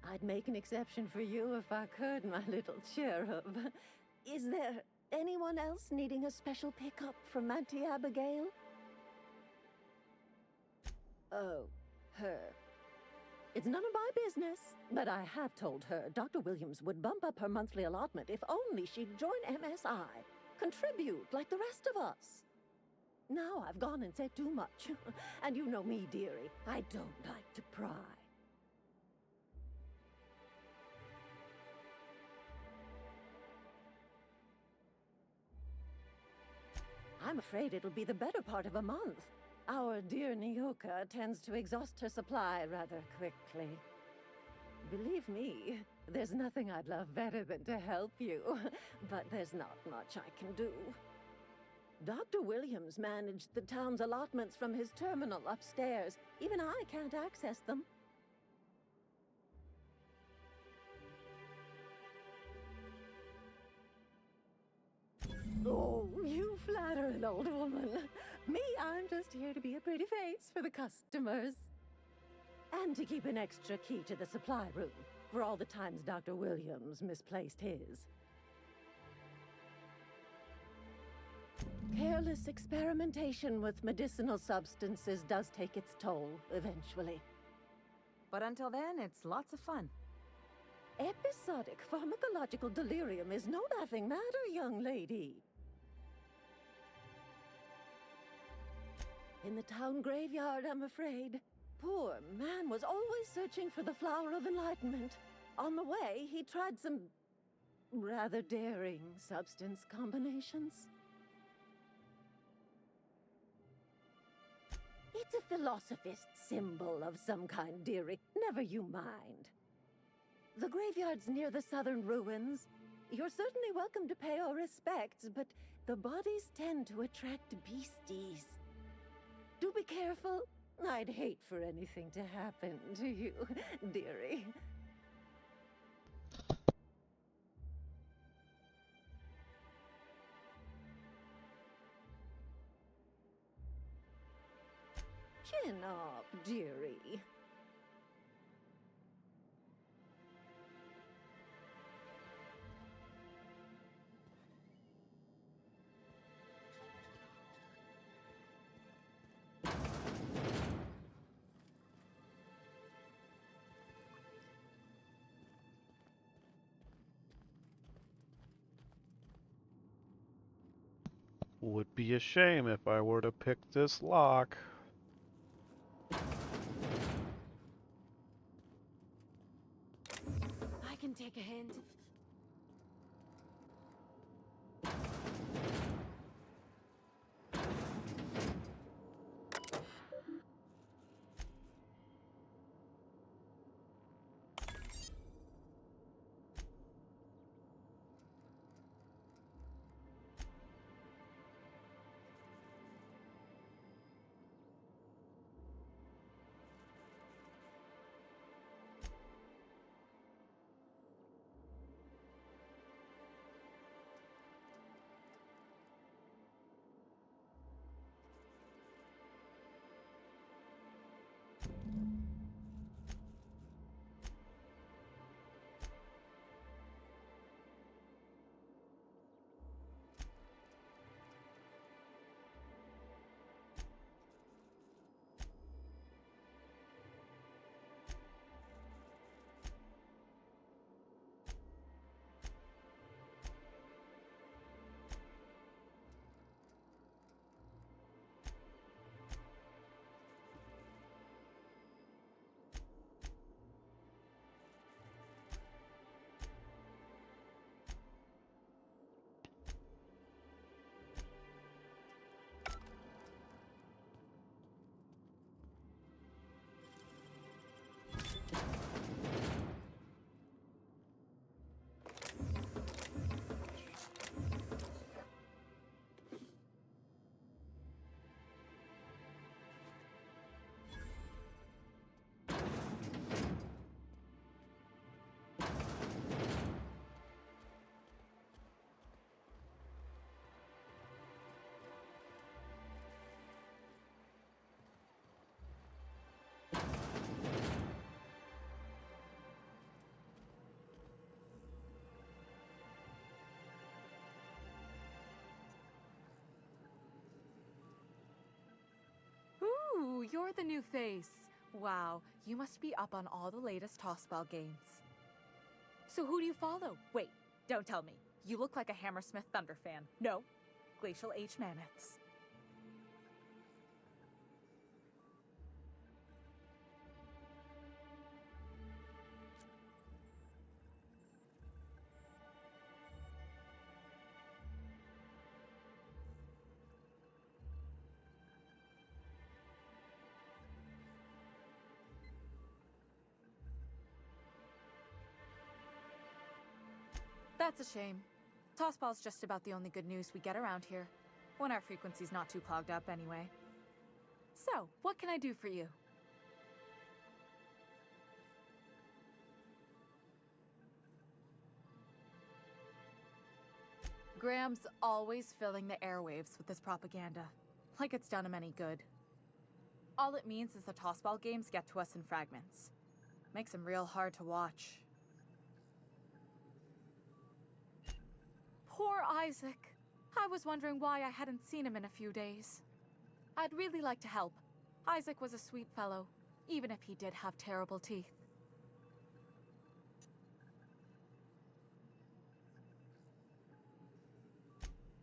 I'd make an exception for you if I could, my little cherub. Is there anyone else needing a special pickup from Auntie Abigail? Oh, her. It's none of my business, but I have told her Dr. Williams would bump up her monthly allotment if only she'd join MSI. Contribute like the rest of us. Now I've gone and said too much. And you know me, dearie. I don't like to pry. I'm afraid it'll be the better part of a month. Our dear Nyoka tends to exhaust her supply rather quickly. Believe me, there's nothing I'd love better than to help you, but there's not much I can do. Dr. Williams managed the town's allotments from his terminal upstairs. Even I can't access them. Oh, you flatter an old woman. Me, I'm just here to be a pretty face for the customers. And to keep an extra key to the supply room, for all the times Dr. Williams misplaced his. Careless experimentation with medicinal substances does take its toll, eventually. But until then, it's lots of fun. Episodic pharmacological delirium is no laughing matter, young lady. In the town graveyard, I'm afraid. Poor man was always searching for the flower of enlightenment. On the way, he tried some rather daring substance combinations. It's a philosophist's symbol of some kind, dearie. Never you mind. The graveyard's near the southern ruins. You're certainly welcome to pay our respects, but the bodies tend to attract beasties. Do be careful. I'd hate for anything to happen to you, dearie. Chin up, dearie. Would be a shame if I were to pick this lock. I can take a hint. Ooh, you're the new face. Wow, you must be up on all the latest Tossball games. So who do you follow? Wait, don't tell me. You look like a Hammersmith Thunder fan. No, Glacial H Mammoths. That's a shame. Tossball's just about the only good news we get around here, when our frequency's not too clogged up anyway. So, what can I do for you? Graham's always filling the airwaves with his propaganda, like it's done him any good. All it means is the Tossball games get to us in fragments. Makes them real hard to watch. Poor Isaac. I was wondering why I hadn't seen him in a few days. I'd really like to help. Isaac was a sweet fellow, even if he did have terrible teeth.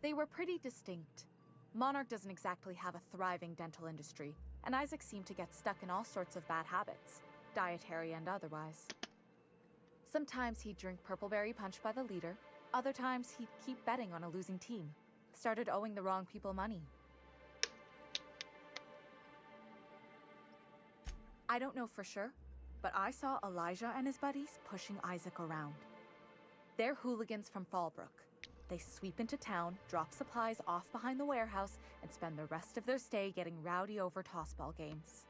They were pretty distinct. Monarch doesn't exactly have a thriving dental industry, and Isaac seemed to get stuck in all sorts of bad habits, dietary and otherwise. Sometimes he'd drink purpleberry punch by the liter, other times he'd keep betting on a losing team, started owing the wrong people money. I don't know for sure, but I saw Elijah and his buddies pushing Isaac around. They're hooligans from Fallbrook. They sweep into town, drop supplies off behind the warehouse, and spend the rest of their stay getting rowdy over tossball games.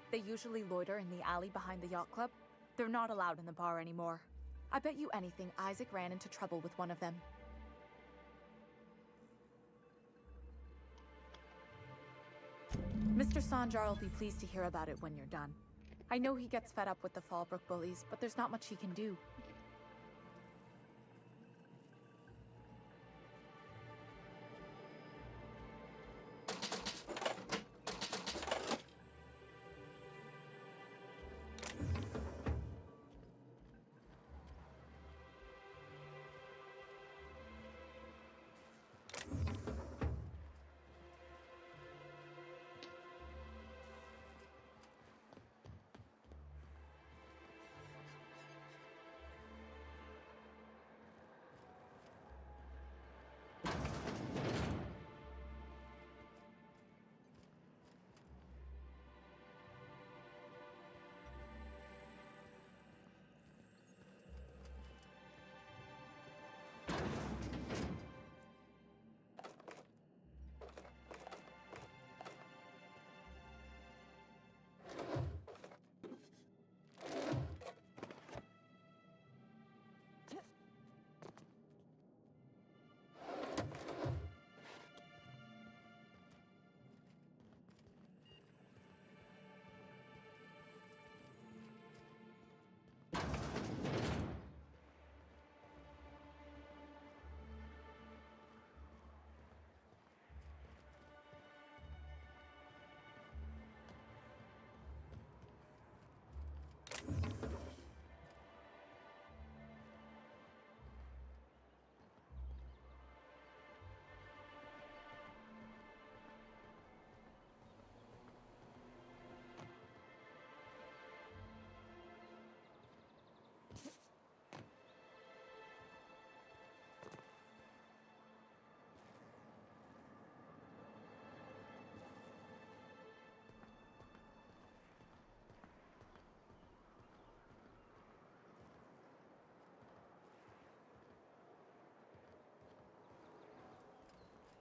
They usually loiter in the alley behind the yacht club. They're not allowed in the bar anymore. I bet you anything Isaac ran into trouble with one of them. Mr. Sanjar will be pleased to hear about it when you're done. I know he gets fed up with the Fallbrook bullies, but there's not much he can do.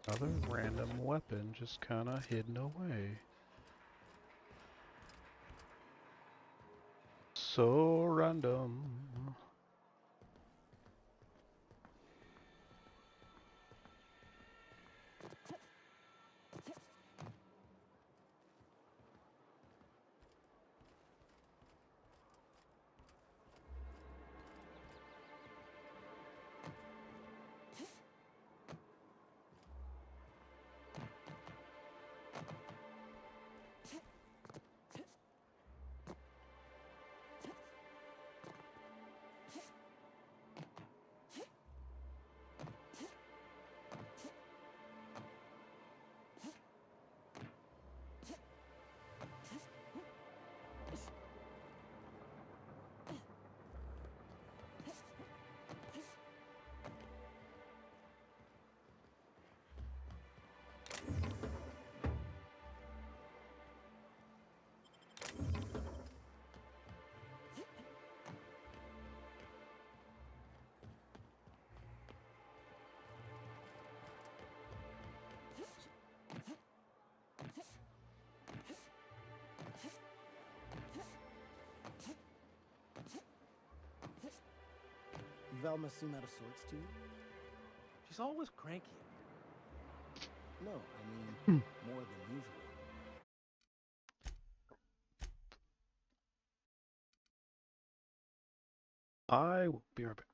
Another random weapon just kinda hidden away. So random. Velma seem out of sorts to you? She's always cranky. No, I mean more than usual. I will be right back.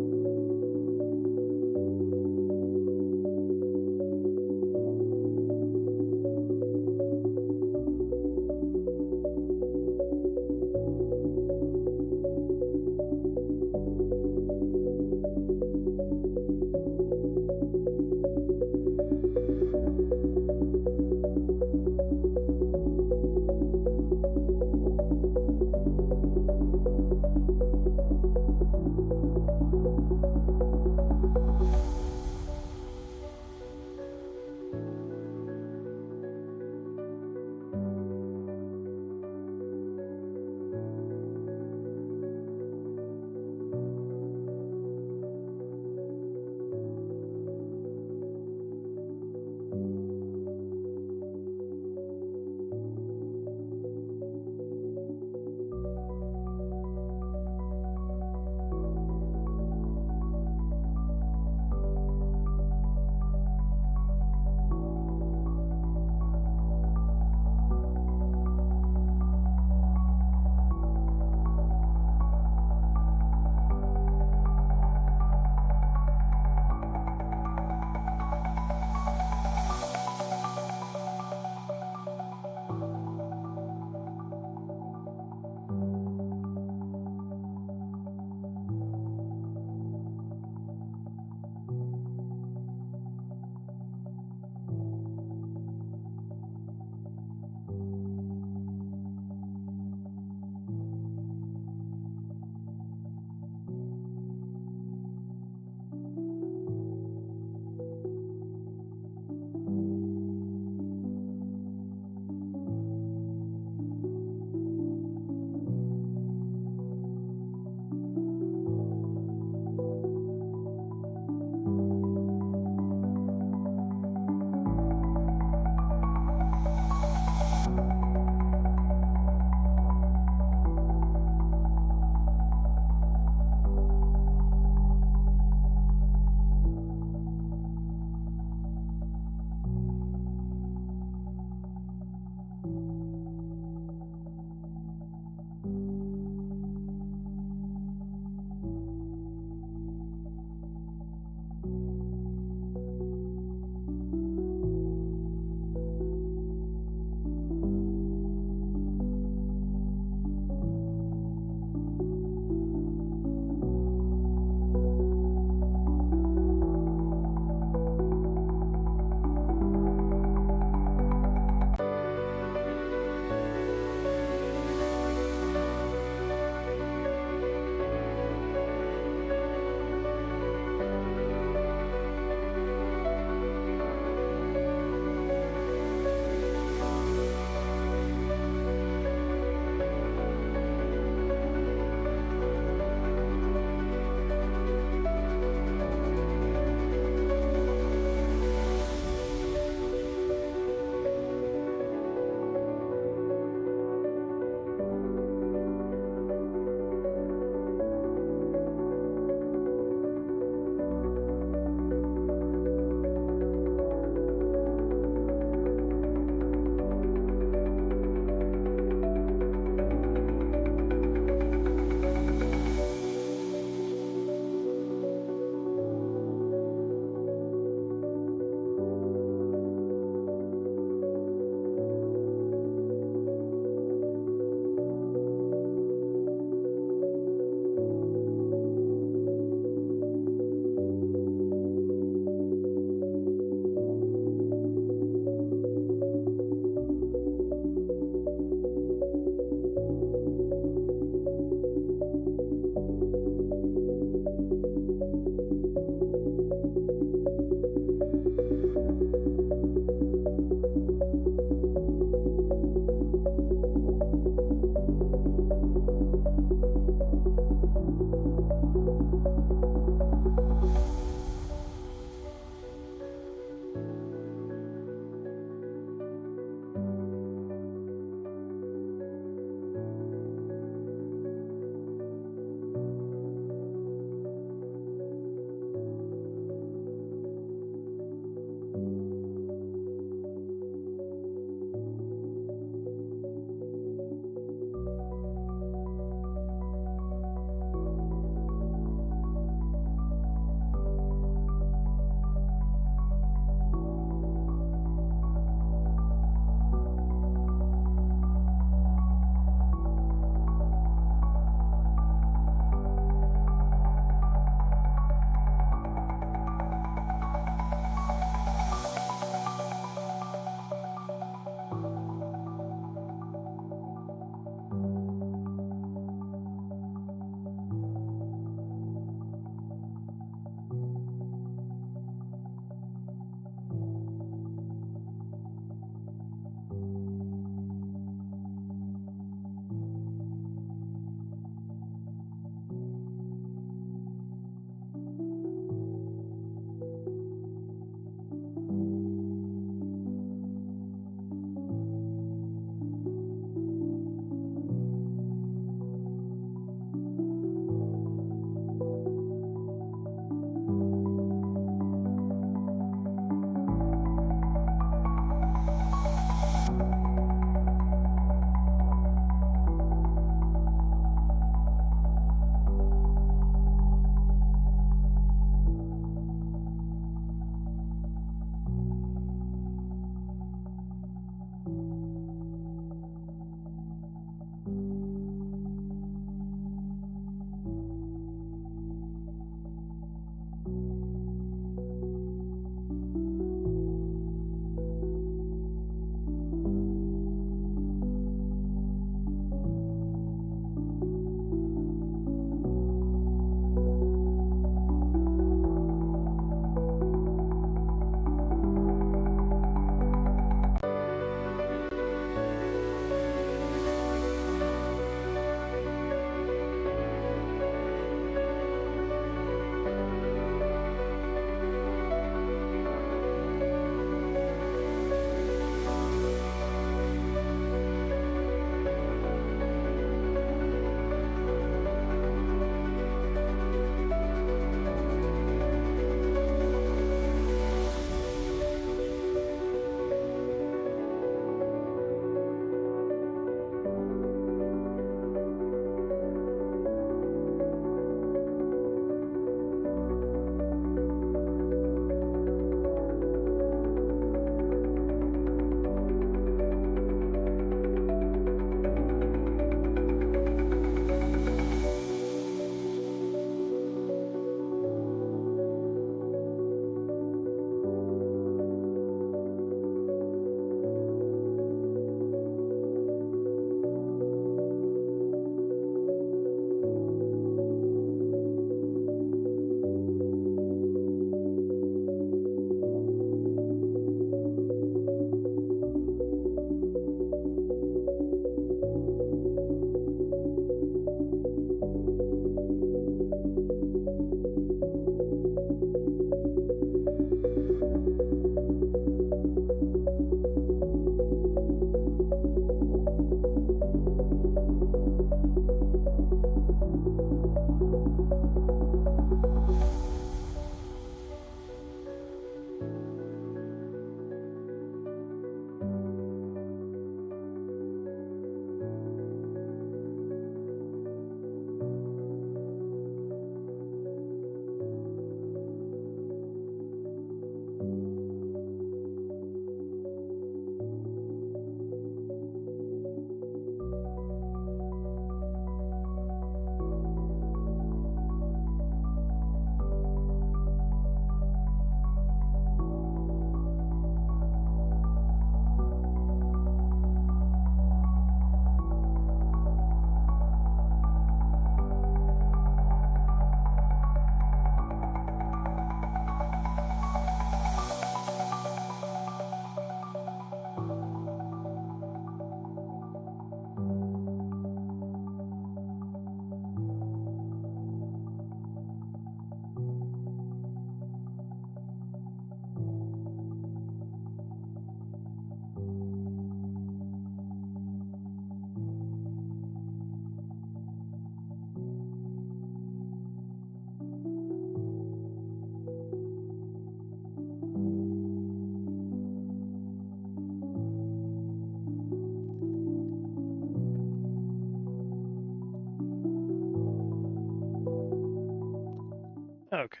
Okay.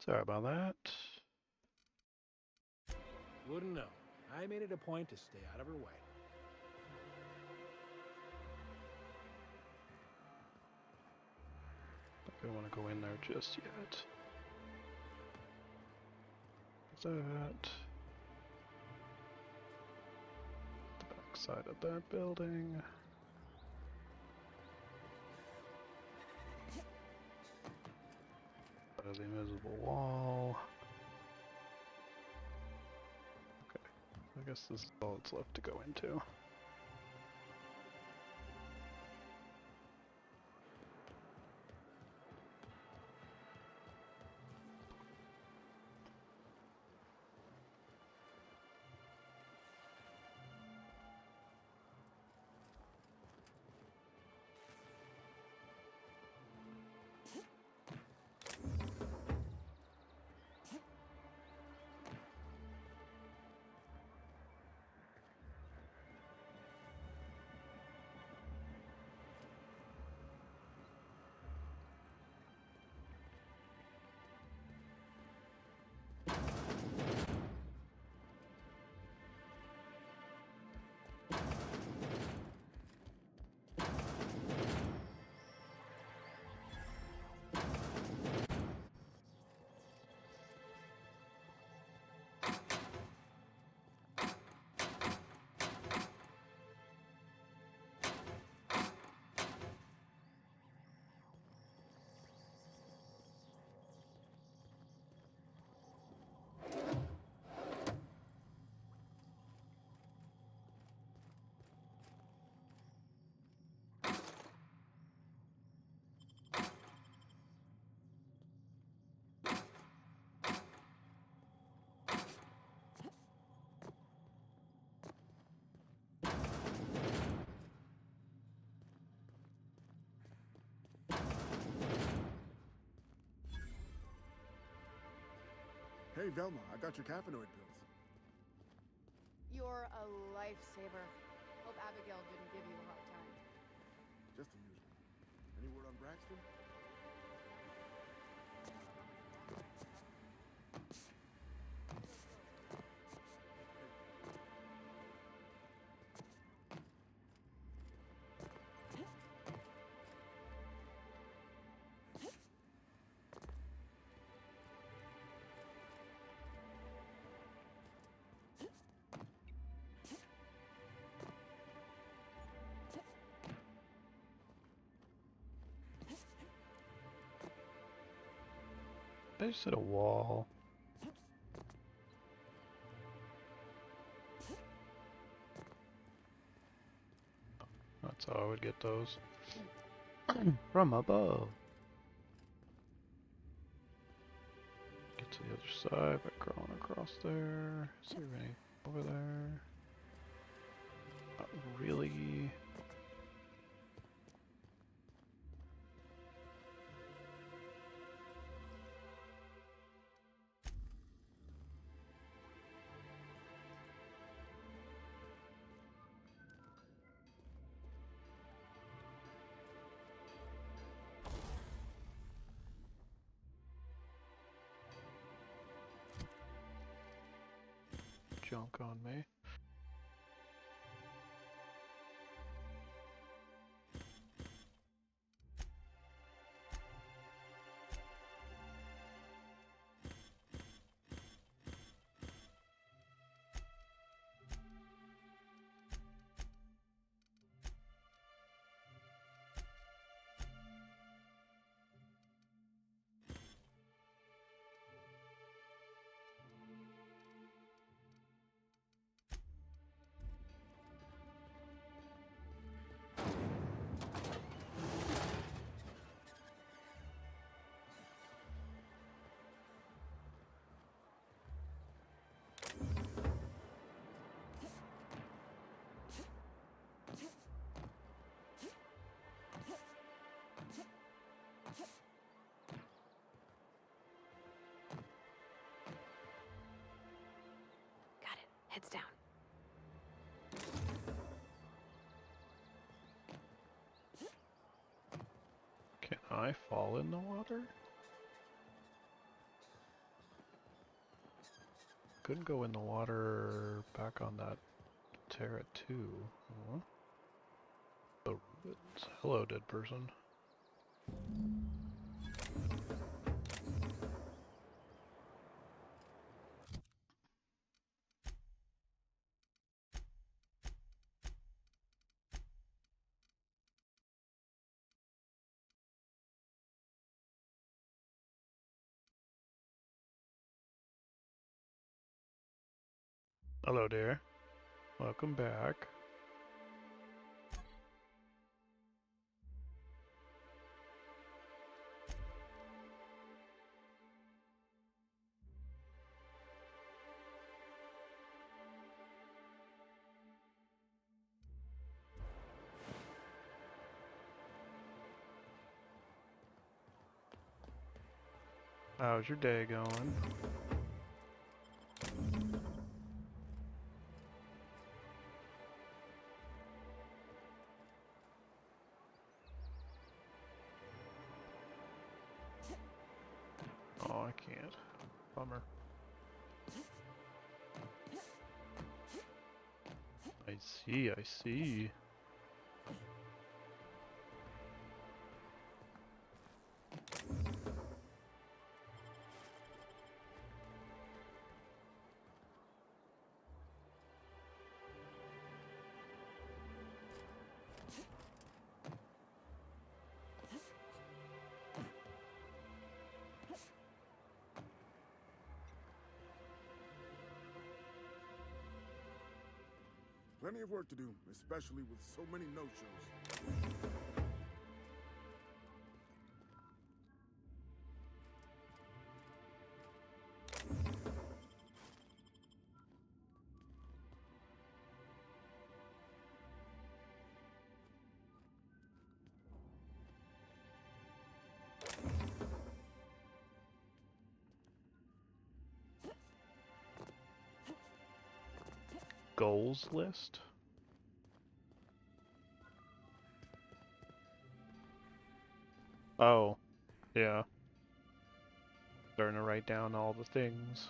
Sorry about that. Wouldn't know. I made it a point to stay out of her way. Don't want to go in there just yet. That. The back side of that building. Side of the invisible wall. Okay, I guess this is all that's left to go into. Hey, Velma, I got your caffeinoid pills. You're a lifesaver. Hope Abigail didn't give you a hard time. Just the usual. Any word on Braxton? I just hit a wall. That's how I would get those. From above. Get to the other side by crawling across there. Is there any over there? Not really. Junk on me. Heads down. Can I fall in the water? couldn't go in the water back on that Terra 2. Huh? The ruins. Hello, dead person. Hello there. Welcome back. How's your day going? Oh, I can't. Bummer. I see, I see. Plenty of work to do, especially with so many no-shows. Goals list? Oh, yeah. Starting to write down all the things.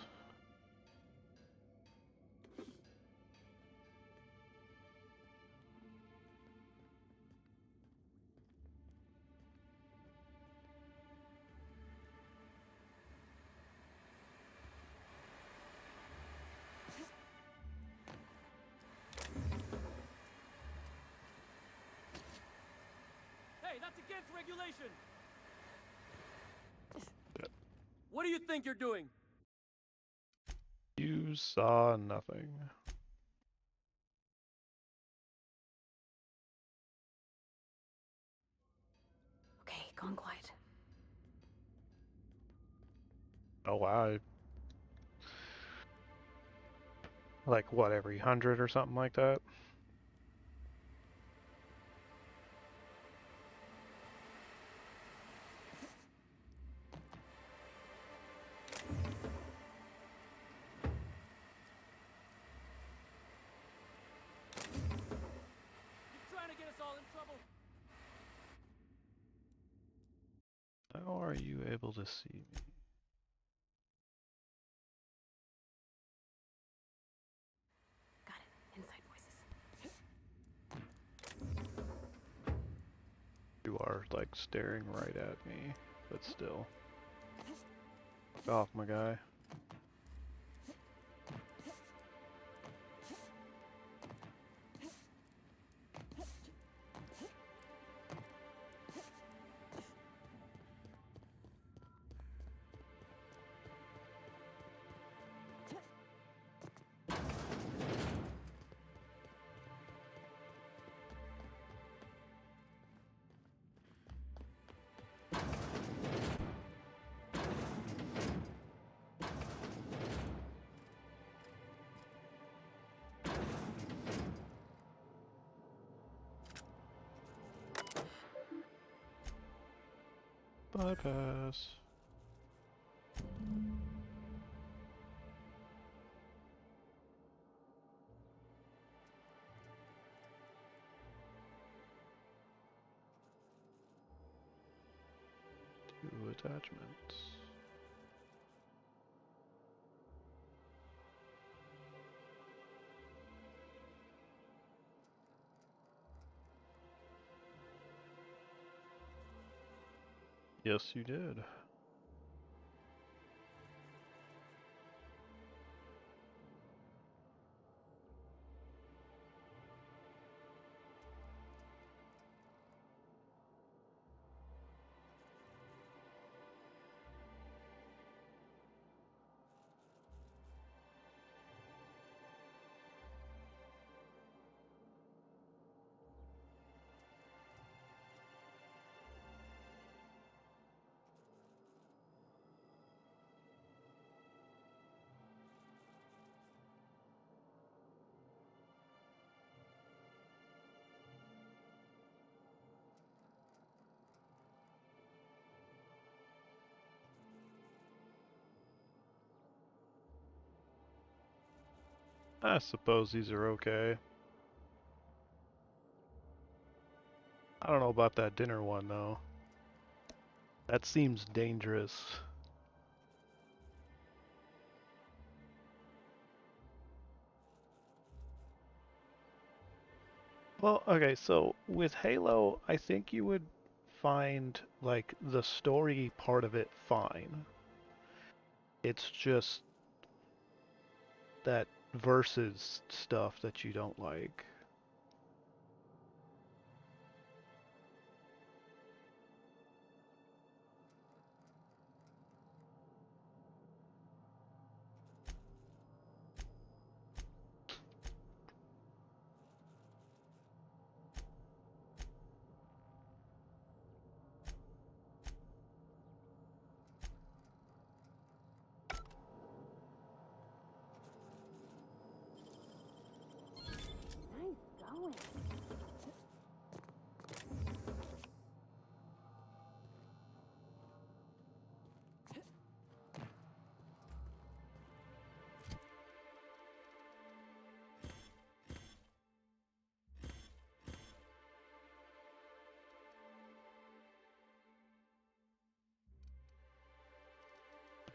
Hey, that's against regulation! What do you think you're doing? You saw nothing. Okay, gone quiet. Oh wow. Like what, every 100 or something like that? Trying to get us all in trouble. How are you able to see me? Got it. Inside voices. You are like staring right at me, but still. Fuck off, my guy. Bypass. Two attachments. Yes, you did. I suppose these are okay. I don't know about that dinner one, though. That seems dangerous. Well, okay, so with Halo, I think you would find, like, the story part of it fine. It's just that versus stuff that you don't like. Nice going.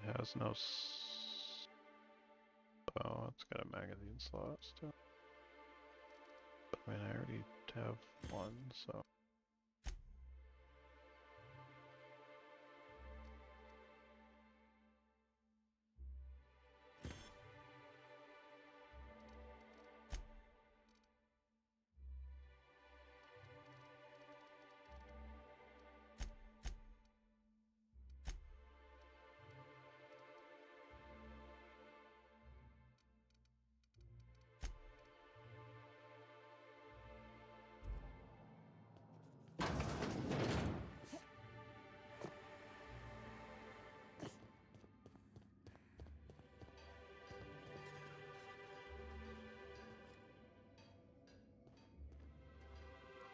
It has no oh, it's got a magazine slot still. I mean, I already have one, so.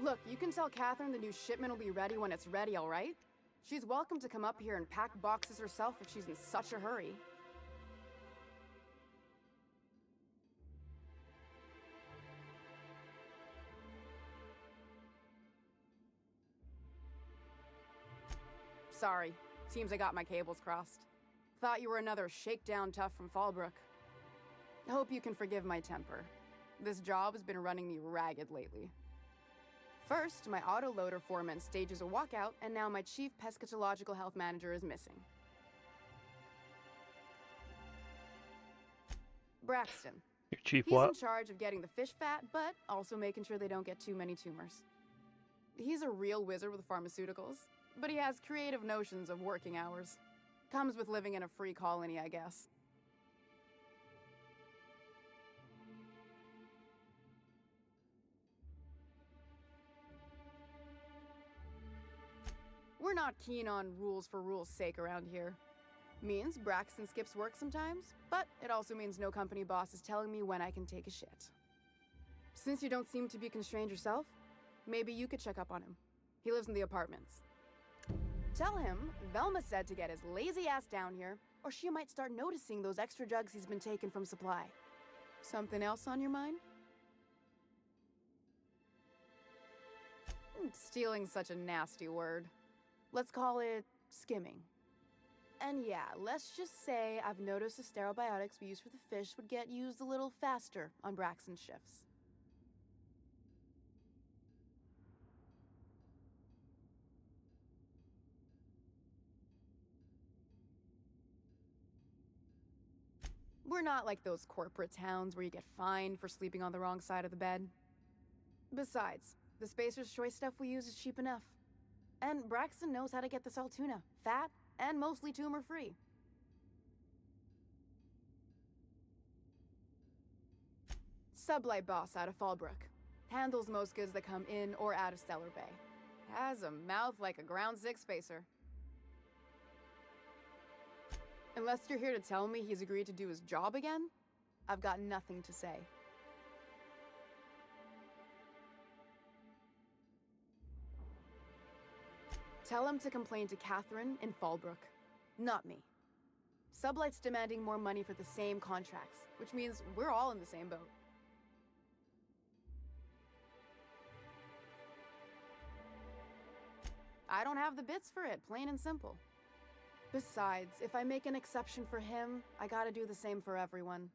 Look, you can tell Catherine the new shipment will be ready when it's ready, all right? She's welcome to come up here and pack boxes herself if she's in such a hurry. Sorry. Seems I got my cables crossed. Thought you were another shakedown tough from Fallbrook. Hope you can forgive my temper. This job has been running me ragged lately. First, my autoloader foreman stages a walkout, and now my chief pescatological health manager is missing. Braxton. Your chief He's what? in charge of getting the fish fat, but also making sure they don't get too many tumors. He's a real wizard with pharmaceuticals, but he has creative notions of working hours. Comes with living in a free colony, I guess. We're not keen on rules for rules' sake around here. Means Braxton skips work sometimes, but it also means no company boss is telling me when I can take a shit. Since you don't seem to be constrained yourself, maybe you could check up on him. He lives in the apartments. Tell him Velma said to get his lazy ass down here, or she might start noticing those extra drugs he's been taking from supply. Something else on your mind? Stealing's such a nasty word. Let's call it skimming. And yeah, let's just say I've noticed the sterile biotics we use for the fish would get used a little faster on Braxton's shifts. We're not like those corporate towns where you get fined for sleeping on the wrong side of the bed. Besides, the Spacer's Choice stuff we use is cheap enough. And Braxton knows how to get this Altoona, fat and mostly tumor-free. Sublight boss out of Fallbrook. Handles most goods that come in or out of Stellar Bay. Has a mouth like a Ground Six Spacer. Unless you're here to tell me he's agreed to do his job again, I've got nothing to say. Tell him to complain to Catherine in Fallbrook, not me. Sublight's demanding more money for the same contracts, which means we're all in the same boat. I don't have the bits for it, plain and simple. Besides, if I make an exception for him, I gotta do the same for everyone.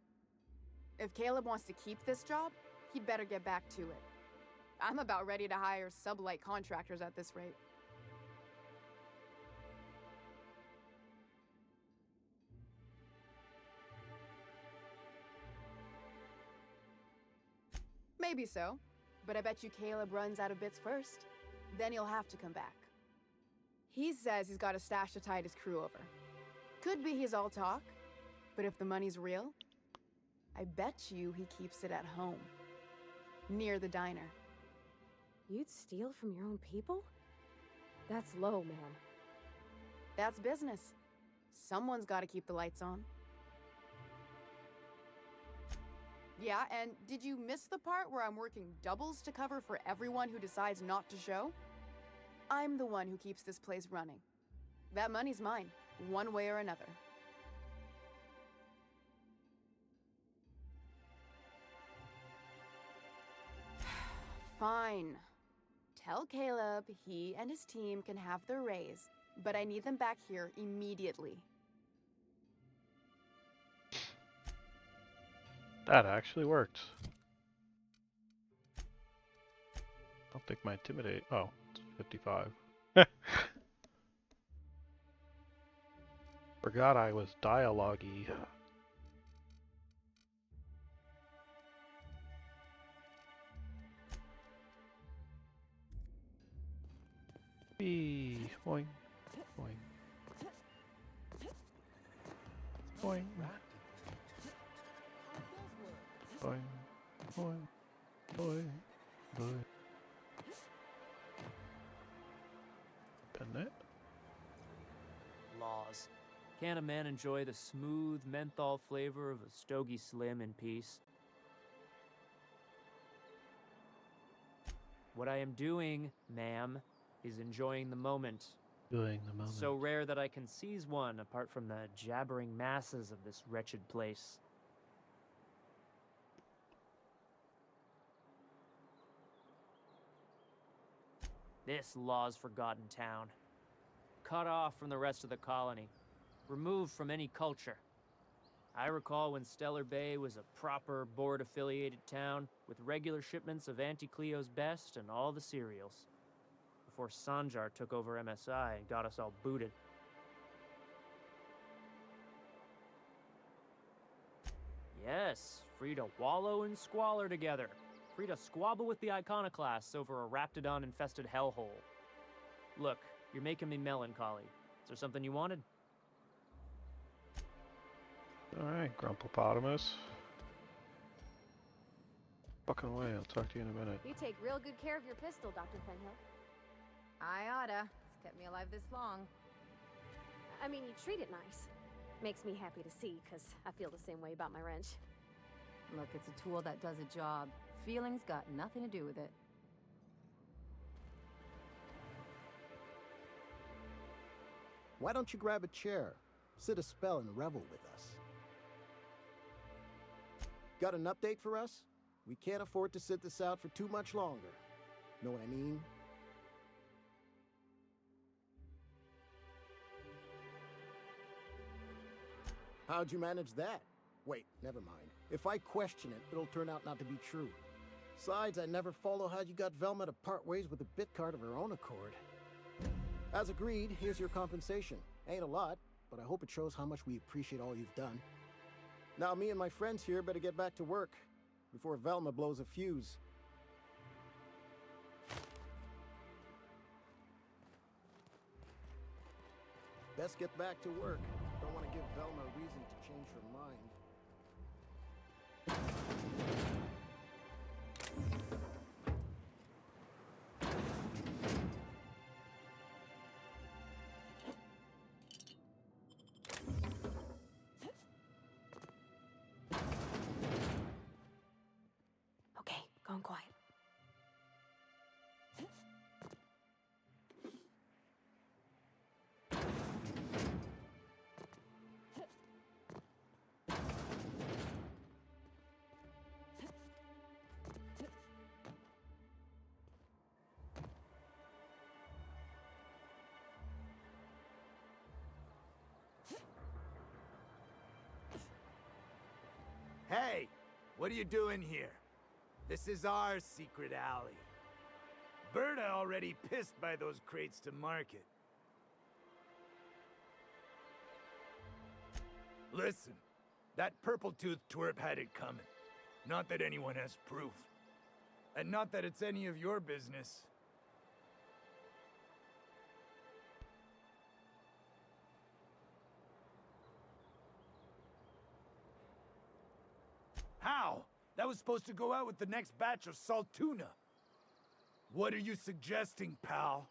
If Caleb wants to keep this job, he'd better get back to it. I'm about ready to hire Sublight contractors at this rate. Maybe so, but I bet you Caleb runs out of bits first. Then he'll have to come back. He says he's got a stash to tide his crew over. Could be he's all talk, but if the money's real, I bet you he keeps it at home, near the diner. You'd steal from your own people? That's low, man. That's business. Someone's got to keep the lights on. Yeah, and did you miss the part where I'm working doubles to cover for everyone who decides not to show? I'm the one who keeps this place running. That money's mine, one way or another. Fine. Tell Caleb he and his team can have their raise, but I need them back here immediately. That actually worked. Don't think my intimidate. Oh, it's 55. Forgot I was dialogue-y. Boing, boing, boing, boing, boing, boing, boing. Bennett? Laws. Can a man enjoy the smooth menthol flavor of a Stogie Slim in peace? What I am doing, ma'am, is enjoying the moment. Enjoying the moment. So rare that I can seize one apart from the jabbering masses of this wretched place. This law's forgotten town. Cut off from the rest of the colony. Removed from any culture. I recall when Stellar Bay was a proper board-affiliated town with regular shipments of Auntie Cleo's best and all the cereals. Before Sanjar took over MSI and got us all booted. Yes, free to wallow in squalor together. Free to squabble with the iconoclasts over a Raptidon-infested hellhole. Look, you're making me melancholy. Is there something you wanted? Alright, Grumplepotamus. Fucking away, I'll talk to you in a minute. You take real good care of your pistol, Dr. Fenhill. I oughta. It's kept me alive this long. I mean, you treat it nice. Makes me happy to see, because I feel the same way about my wrench. Look, it's a tool that does a job. Feelings got nothing to do with it. Why don't you grab a chair, sit a spell, and revel with us? Got an update for us? We can't afford to sit this out for too much longer. Know what I mean? How'd you manage that? Wait, never mind. If I question it, it'll turn out not to be true. Besides, I never follow how you got Velma to part ways with a bit card of her own accord. As agreed, here's your compensation. Ain't a lot, but I hope it shows how much we appreciate all you've done. Now me and my friends here better get back to work before Velma blows a fuse. Best get back to work. Don't want to give Velma a reason to change her mind. Okay, going quiet. Hey, what are you doing here? This is our secret alley. Berta already pissed by those crates to market. Listen, that purple-toothed twerp had it coming. Not that anyone has proof. And not that it's any of your business. How? That was supposed to go out with the next batch of salt tuna. What are you suggesting, pal?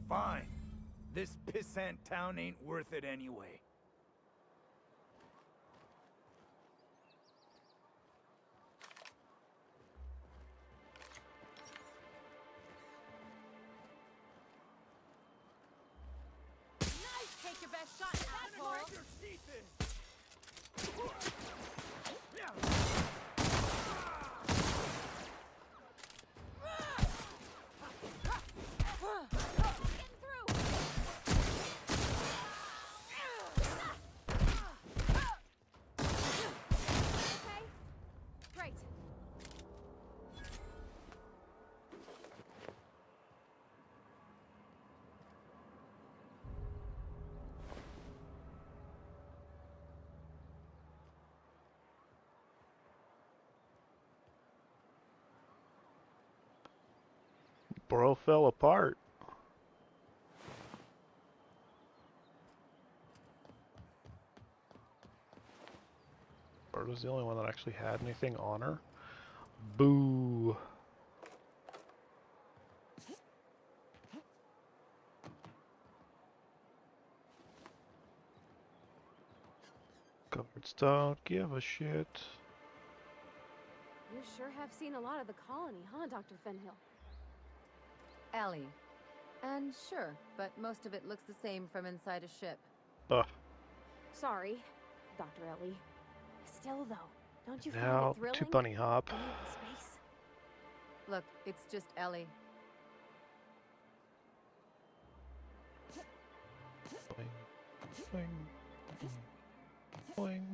Fine. This pissant town ain't worth it anyway. Take your best shot, asshole! Your teeth in. Great. Bro fell apart. Bird was the only one that actually had anything on her. Boo. Guards don't give a shit. You sure have seen a lot of the colony, huh, Dr. Fenhill? Ellie. And sure, but most of it looks the same from inside a ship. Ugh. Sorry, Dr. Ellie. Still, though, don't you find Now it thrilling? to bunny hop. Being in space? Look, it's just Ellie. Boing, boing, boing,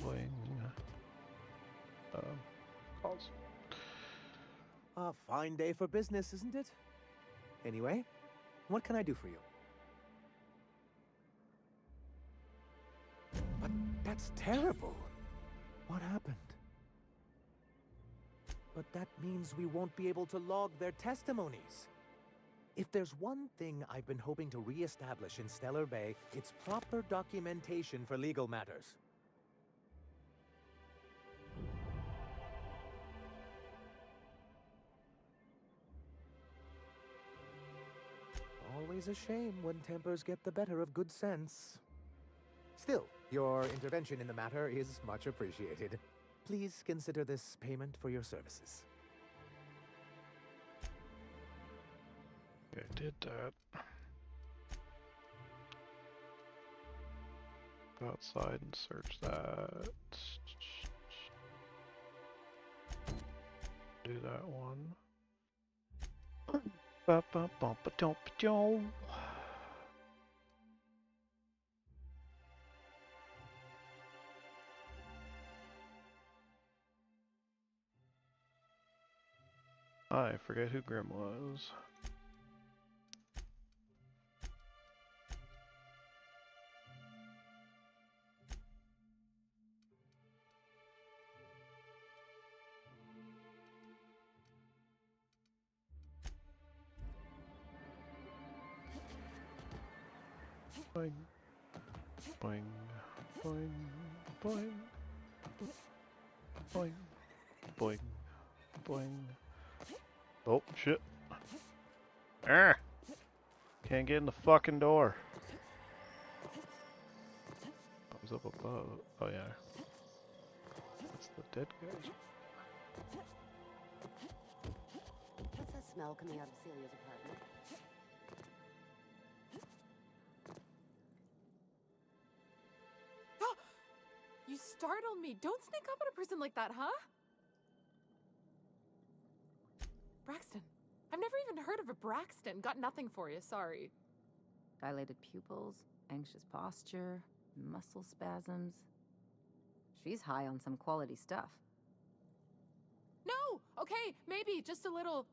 boing. Calls. A fine day for business, isn't it? Anyway, what can I do for you? But that's terrible. What happened? But that means we won't be able to log their testimonies. If there's one thing I've been hoping to re-establish in Stellar Bay, it's proper documentation for legal matters. Always a shame when tempers get the better of good sense. Still, your intervention in the matter is much appreciated. Please consider this payment for your services. I did that. Go outside and search that. Do that one. Ba ba bum ba dum ba dum. I forget who Grim was. Boing, boing, boing, boing, boing, boing, boing. Oh, shit. Ah! Can't get in the fucking door. I was up above. Oh, yeah. That's the dead guys. What's that smell coming out of Celia's apartment? You startled me. Don't sneak up on a person like that, huh? Braxton. I've never even heard of a Braxton. Got nothing for you, sorry. Dilated pupils, anxious posture, muscle spasms. She's high on some quality stuff. No! Okay, maybe just a little.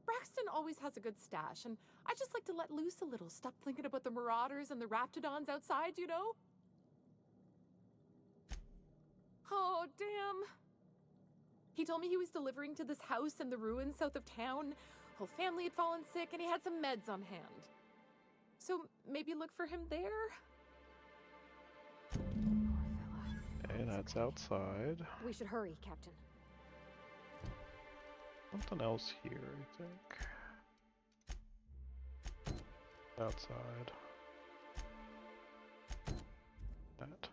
Braxton always has a good stash, and I just like to let loose a little. Stop thinking about the marauders and the raptidons outside, you know? Oh, damn. He told me he was delivering to this house in the ruins south of town. Whole family had fallen sick, and he had some meds on hand. So maybe look for him there? Poor fella. Okay, that's outside. We should hurry, Captain. Something else here, I think. Outside. That.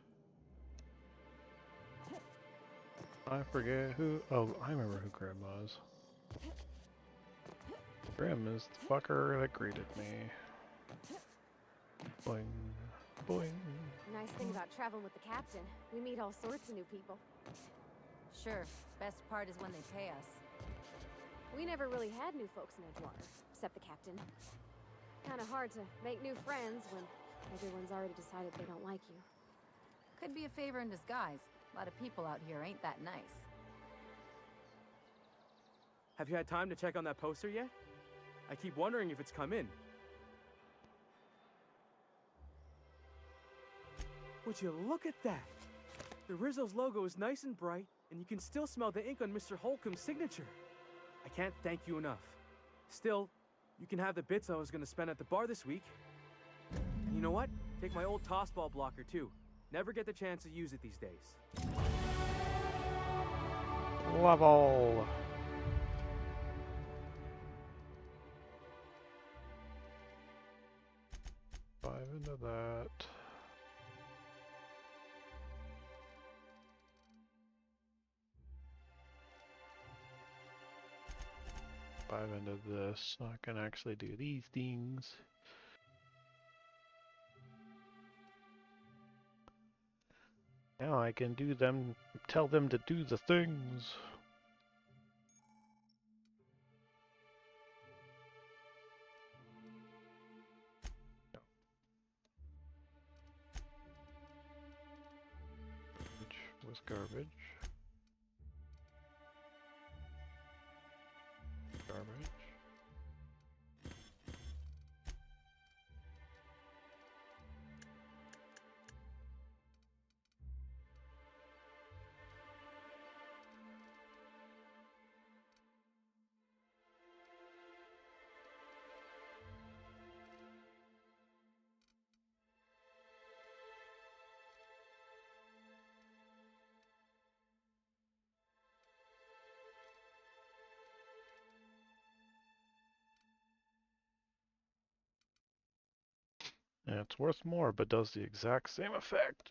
I forget who. Oh, I remember who Grim was. Grim is the fucker that greeted me. Boing, boing. Nice thing about traveling with the captain. We meet all sorts of new people. Sure, best part is when they pay us. We never really had new folks in Edgewater, except the captain. Kinda hard to make new friends when everyone's already decided they don't like you. Could be a favor in disguise. A lot of people out here ain't that nice. Have you had time to check on that poster yet? I keep wondering if it's come in. Would you look at that? The Rizzo's logo is nice and bright, and you can still smell the ink on Mr. Holcomb's signature. I can't thank you enough. Still, you can have the bits I was going to spend at the bar this week. And you know what? Take my old tossball blocker, too. Never get the chance to use it these days. Level. Dive into that. Dive into this so I can actually do these things. Now I can do them, tell them to do the things. Which was garbage. Garbage. And it's worth more, but does the exact same effect.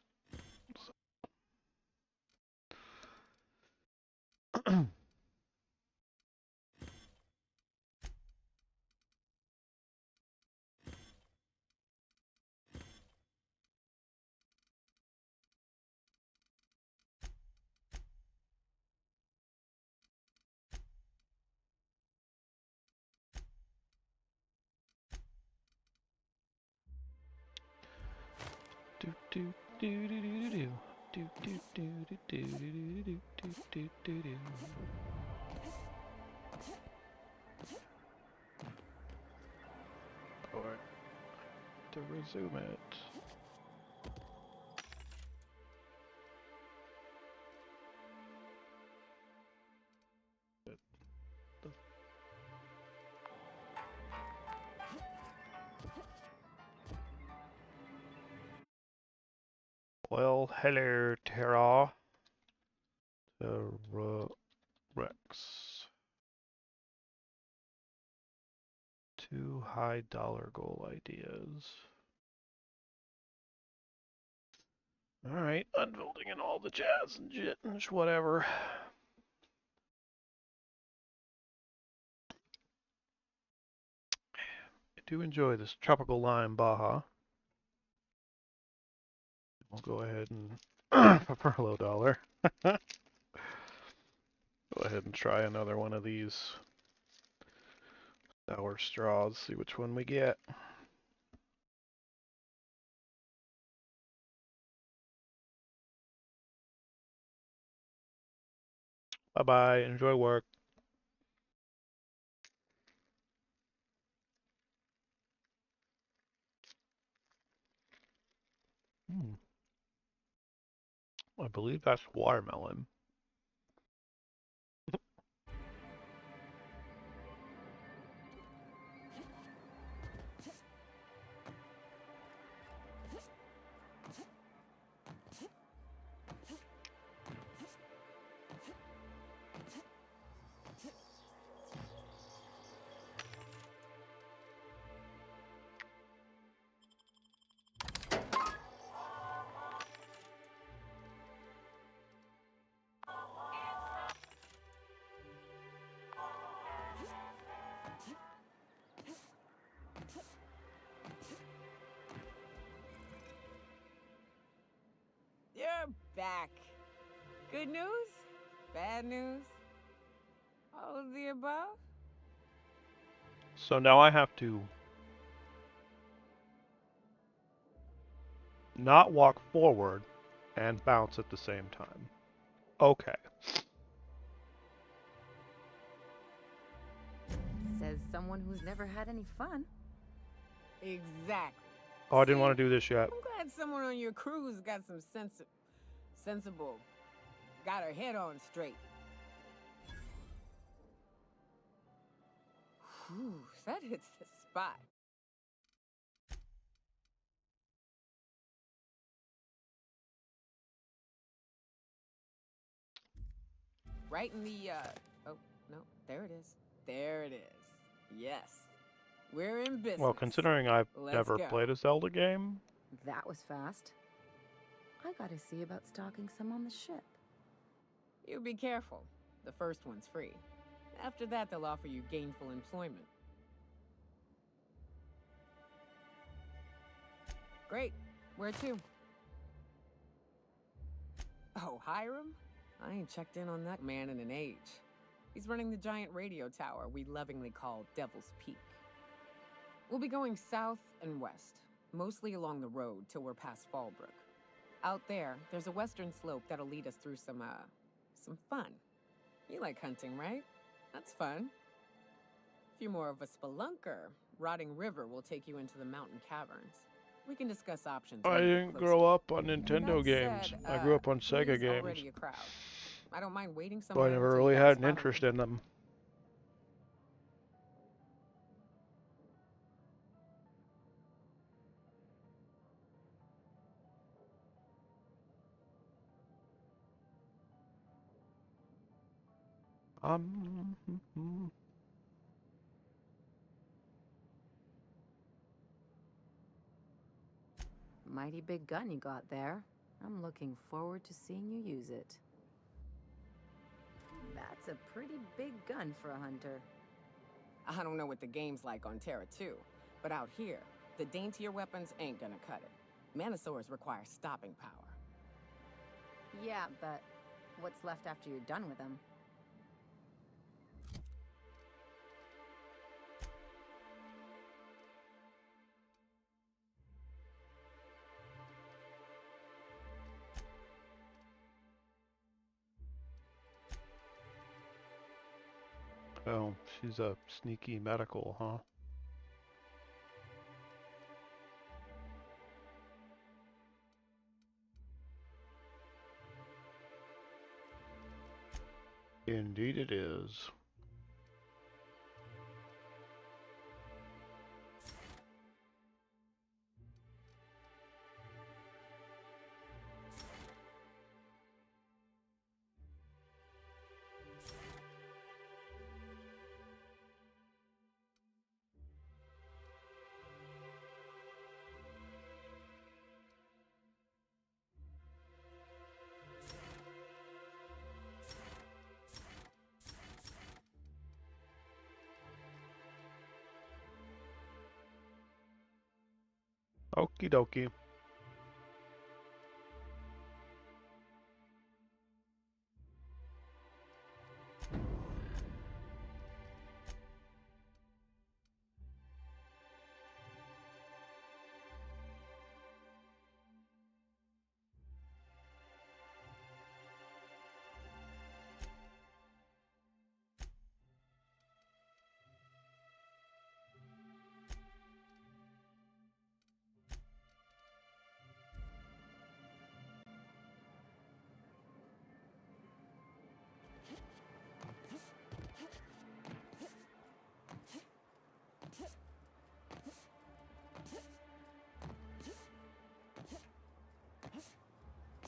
Do do do do do do do do do do do do do do do do. to resume it. Well, hello, Terra. Rex. 2 high dollar goal ideas. Alright, unfolding and all the jazz and jit and whatever. I do enjoy this tropical lime Baja. We'll go ahead and for a low dollar. Go ahead and try another one of these sour straws, see which one we get. Bye-bye, enjoy work. I believe that's watermelon. You're back. Good news? Bad news? All of the above? So now I have to not walk forward and bounce at the same time. Okay. Says someone who's never had any fun. Exactly. Oh, I didn't want to do this yet. I'm glad someone on your crew's got some sensible, got her head on straight. Whew, that hits the spot. Right in the, oh, no, there it is. There it is. Yes. We're in business. Well, considering I've Let's never go. played a Zelda game. That was fast. I gotta see about stocking some on the ship. You be careful. The first one's free. After that, they'll offer you gainful employment. Great. Where to? Oh, Hiram? I ain't checked in on that man in an age. He's running the giant radio tower we lovingly call Devil's Peak. We'll be going south and west, mostly along the road till we're past Fallbrook. Out there, there's a western slope that'll lead us through some fun. You like hunting, right? That's fun. If you're more of a spelunker, Rotting River will take you into the mountain caverns. We can discuss options. I didn't grow up on Nintendo games. I grew up on Sega games. Already a crowd. I don't mind waiting But somewhere. I never really had an interest in them. Mighty big gun you got there. I'm looking forward to seeing you use it. That's a pretty big gun for a hunter. I don't know what the game's like on Terra 2, but out here, the daintier weapons ain't gonna cut it. Manosaurs require stopping power. Yeah, but what's left after you're done with them? Oh, she's a sneaky medical, huh? Indeed it is. Okie dokie.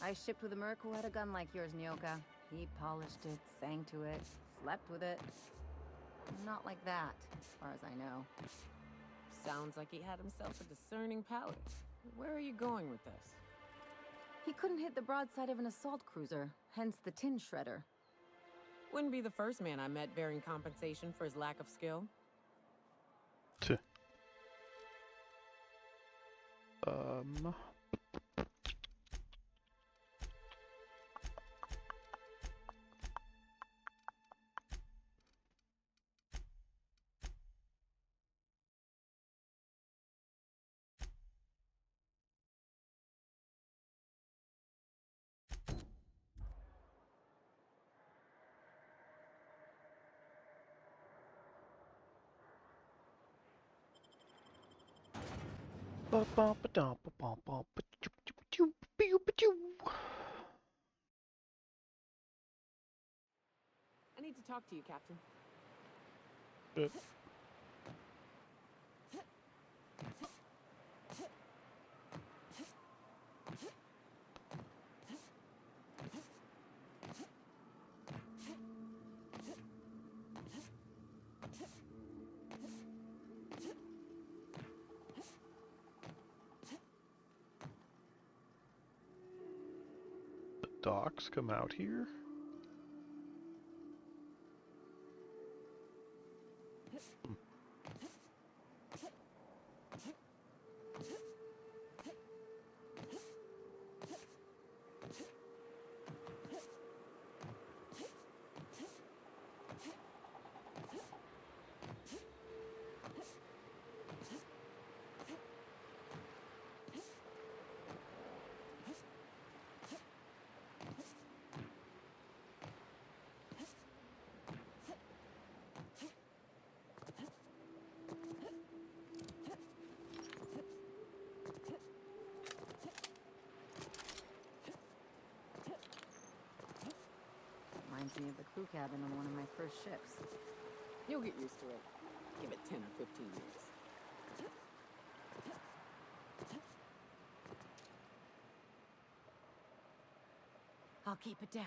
I shipped with a merc who had a gun like yours, Nyoka. He polished it, sang to it, slept with it. Not like that, as far as I know. Sounds like he had himself a discerning palate. Where are you going with this? He couldn't hit the broadside of an assault cruiser, hence the tin shredder. Wouldn't be the first man I met bearing compensation for his lack of skill. Um... I need to talk to you, Captain. The docks come out here? Reminds me of the crew cabin on one of my first ships. You'll get used to it. Give it 10 or 15 years. I'll keep it down.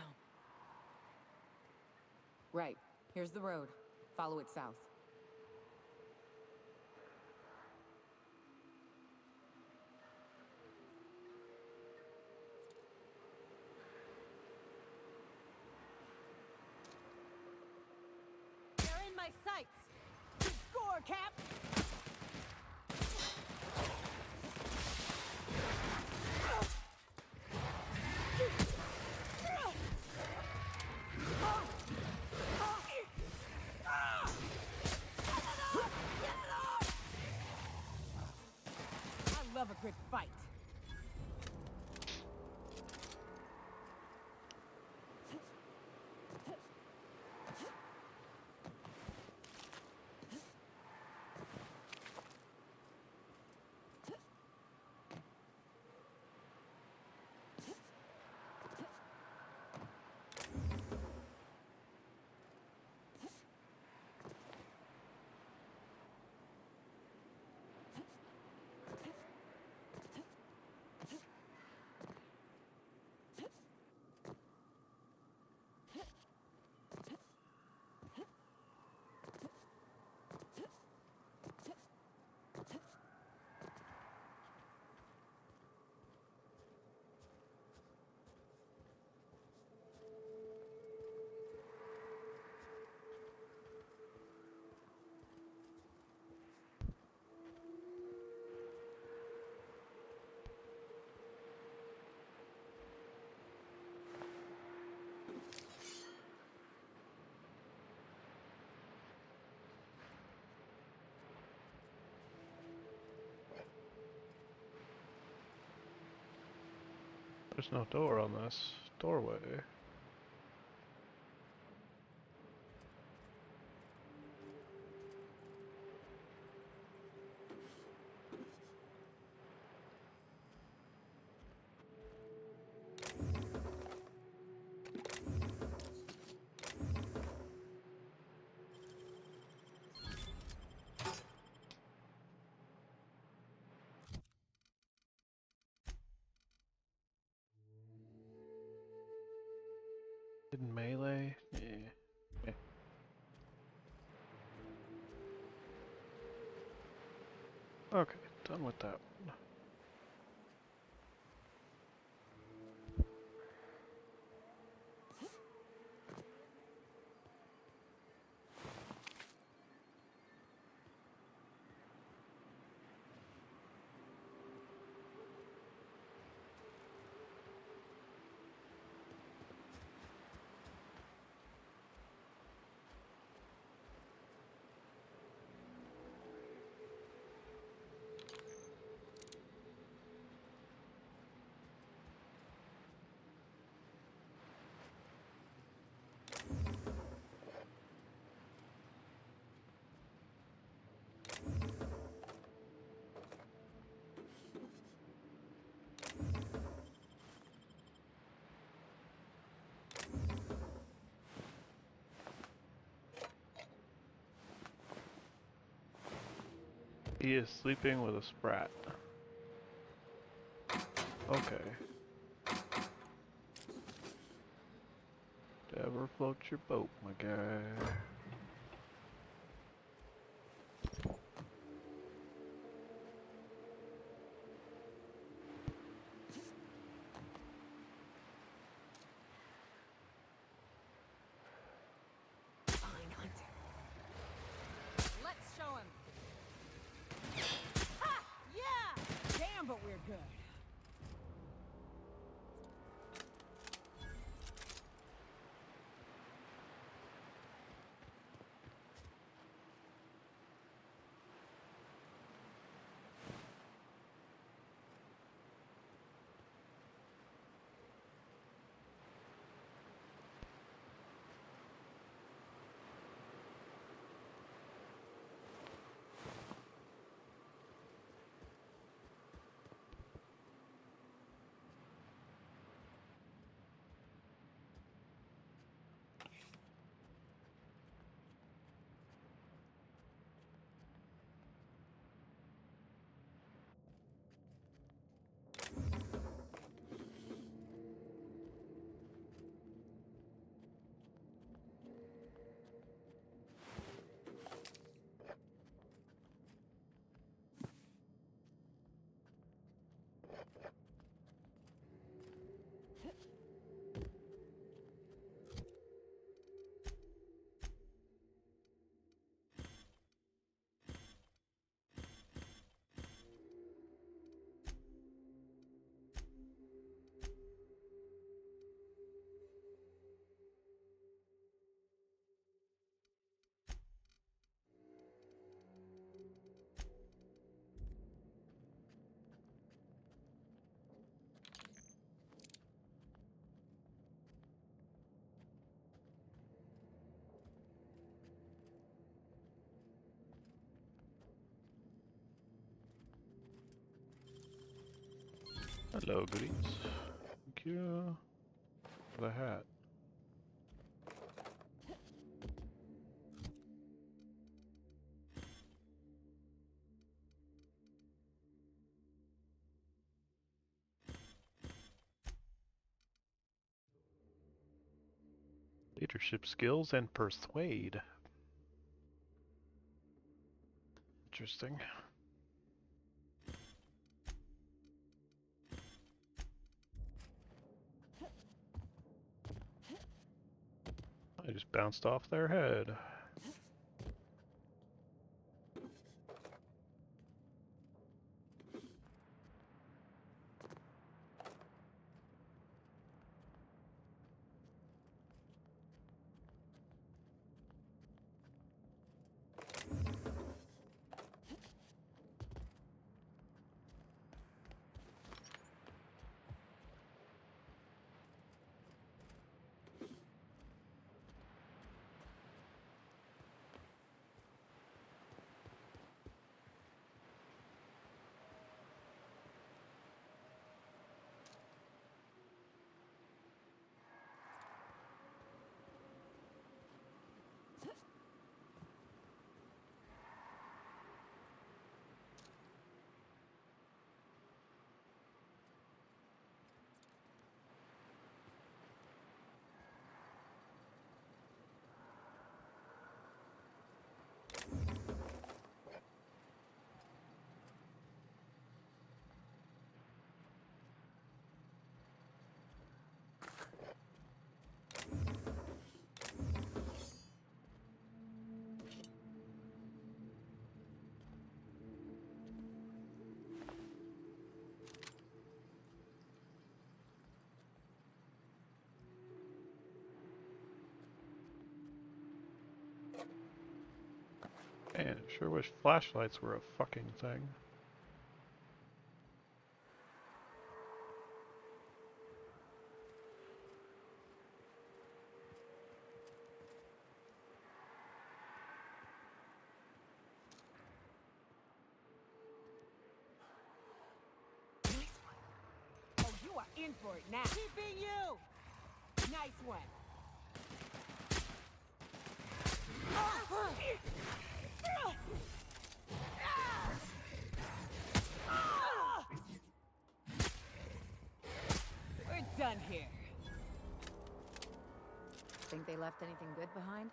Right. Here's the road. Follow it south. They're in my sights. Good score, Cap. I love a good fight. There's no door on this doorway. Hidden melee? Yeah. Okay. Okay, done with that one. He is sleeping with a sprat. Okay. Never float your boat, my guy. Let's show him. Ha! Yeah! Damn, but we're good. Hello, goodies. Thank you for the hat. Leadership skills and persuade. Interesting. I just bounced off their head. Man, sure wish flashlights were a fucking thing. Oh, you are in for it now. Keeping you. Nice one. We're done here. Think they left anything good behind?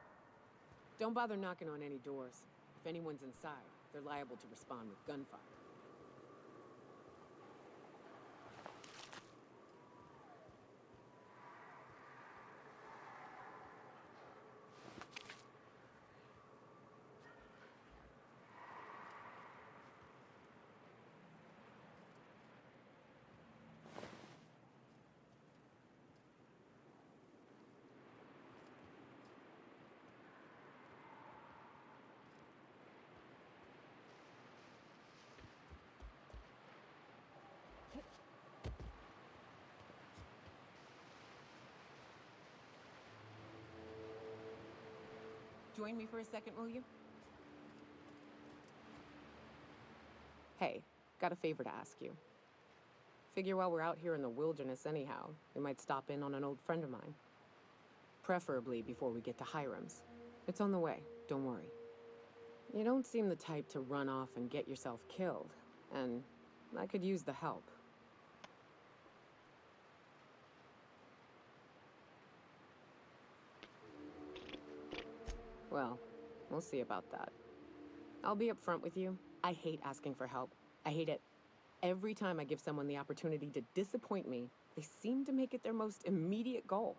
Don't bother knocking on any doors. If anyone's inside, they're liable to respond with gunfire. Join me for a second, will you? Hey, got a favor to ask you. Figure while we're out here in the wilderness anyhow, we might stop in on an old friend of mine. Preferably before we get to Hiram's. It's on the way, don't worry. You don't seem the type to run off and get yourself killed, and I could use the help. Well, we'll see about that. I'll be upfront with you. I hate asking for help. I hate it. Every time I give someone the opportunity to disappoint me, they seem to make it their most immediate goal.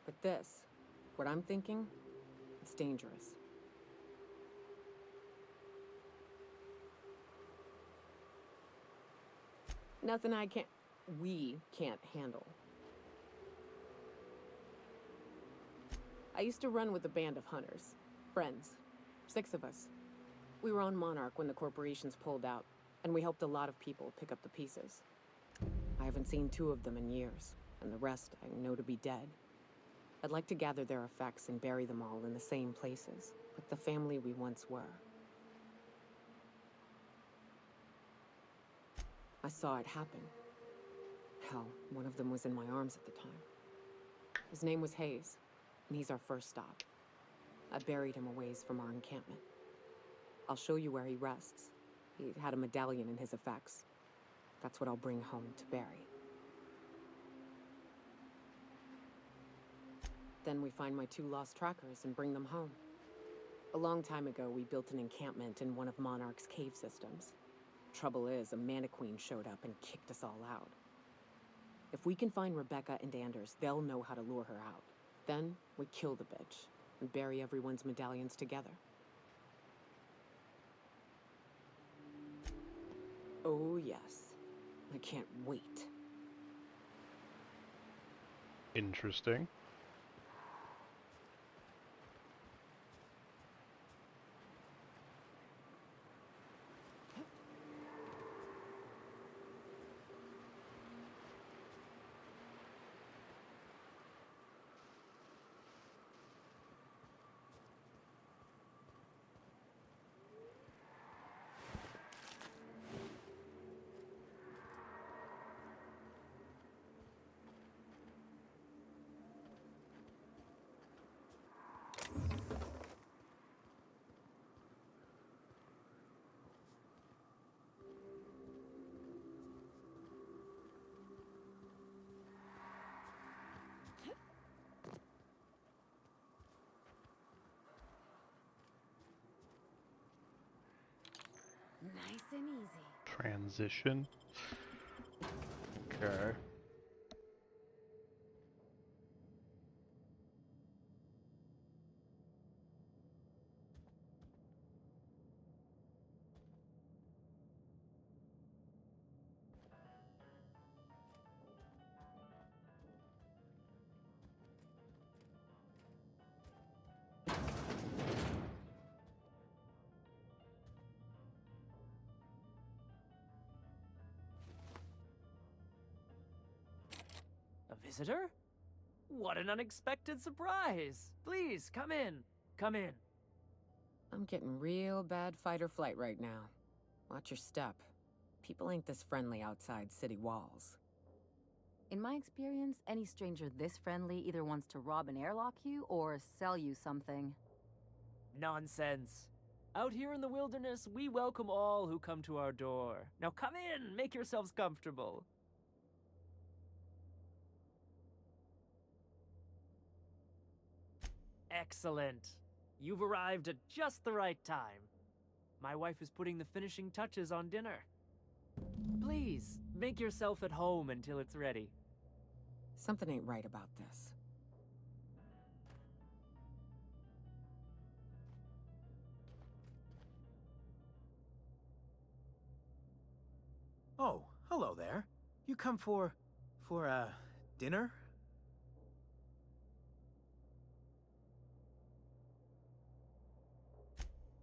But this, what I'm thinking, it's dangerous. Nothing we can't handle. I used to run with a band of hunters. Friends. 6 of us. We were on Monarch when the corporations pulled out, and we helped a lot of people pick up the pieces. I haven't seen 2 of them in years, and the rest I know to be dead. I'd like to gather their effects and bury them all in the same places, like the family we once were. I saw it happen. Hell, one of them was in my arms at the time. His name was Hayes. And he's our first stop. I buried him a ways from our encampment. I'll show you where he rests. He had a medallion in his effects. That's what I'll bring home to bury. Then we find my 2 lost trackers and bring them home. A long time ago, we built an encampment in one of Monarch's cave systems. Trouble is, a Mantiqueen showed up and kicked us all out. If we can find Rebecca and Anders, they'll know how to lure her out. Then, we kill the bitch, and bury everyone's medallions together. Oh yes. I can't wait. Interesting. Nice and easy. Transition. Okay. visitor? What an unexpected surprise! Please, come in. Come in. I'm getting real bad fight or flight right now. Watch your step. People ain't this friendly outside city walls. In my experience, any stranger this friendly either wants to rob and airlock you or sell you something. Nonsense. Out here in the wilderness, we welcome all who come to our door. Now come in, make yourselves comfortable. Excellent. You've arrived at just the right time. My wife is putting the finishing touches on dinner. Please, make yourself at home until it's ready. Something ain't right about this. Oh, hello there. You come for dinner?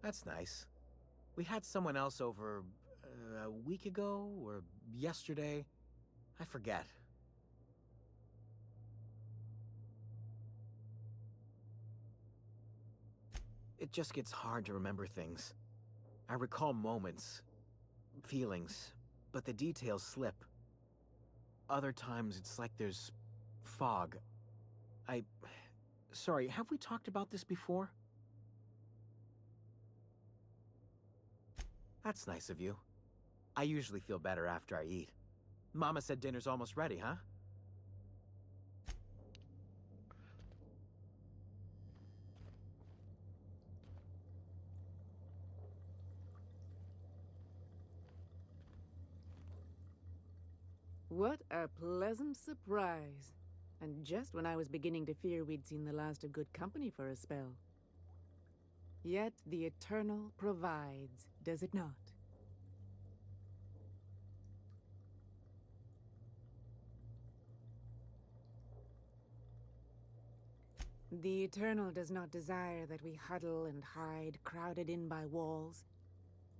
That's nice. We had someone else over a week ago or yesterday. I forget. It just gets hard to remember things. I recall moments, feelings, but the details slip. Other times it's like there's fog. Sorry, have we talked about this before? That's nice of you. I usually feel better after I eat. Mama said dinner's almost ready, huh? What a pleasant surprise. And just when I was beginning to fear we'd seen the last of good company for a spell. Yet the Eternal provides, does it not? The Eternal does not desire that we huddle and hide, crowded in by walls.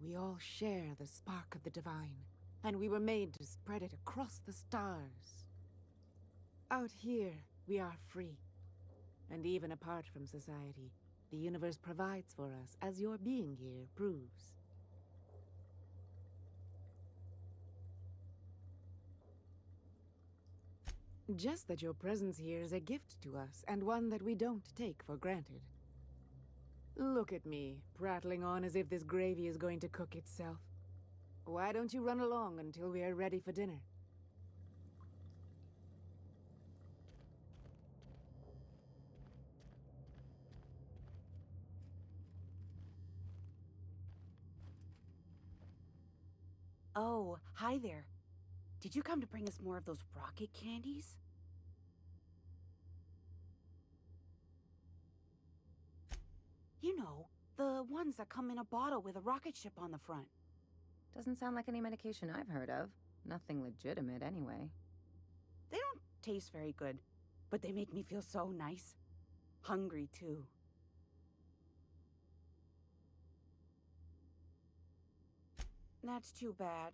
We all share the spark of the divine, and we were made to spread it across the stars. Out here, we are free. And even apart from society, the universe provides for us, as your being here proves. Just that your presence here is a gift to us, and one that we don't take for granted. Look at me, prattling on as if this gravy is going to cook itself. Why don't you run along until we are ready for dinner? Oh, hi there. Did you come to bring us more of those rocket candies? You know, the ones that come in a bottle with a rocket ship on the front. Doesn't sound like any medication I've heard of. Nothing legitimate, anyway. They don't taste very good, but they make me feel so nice. Hungry, too. That's too bad.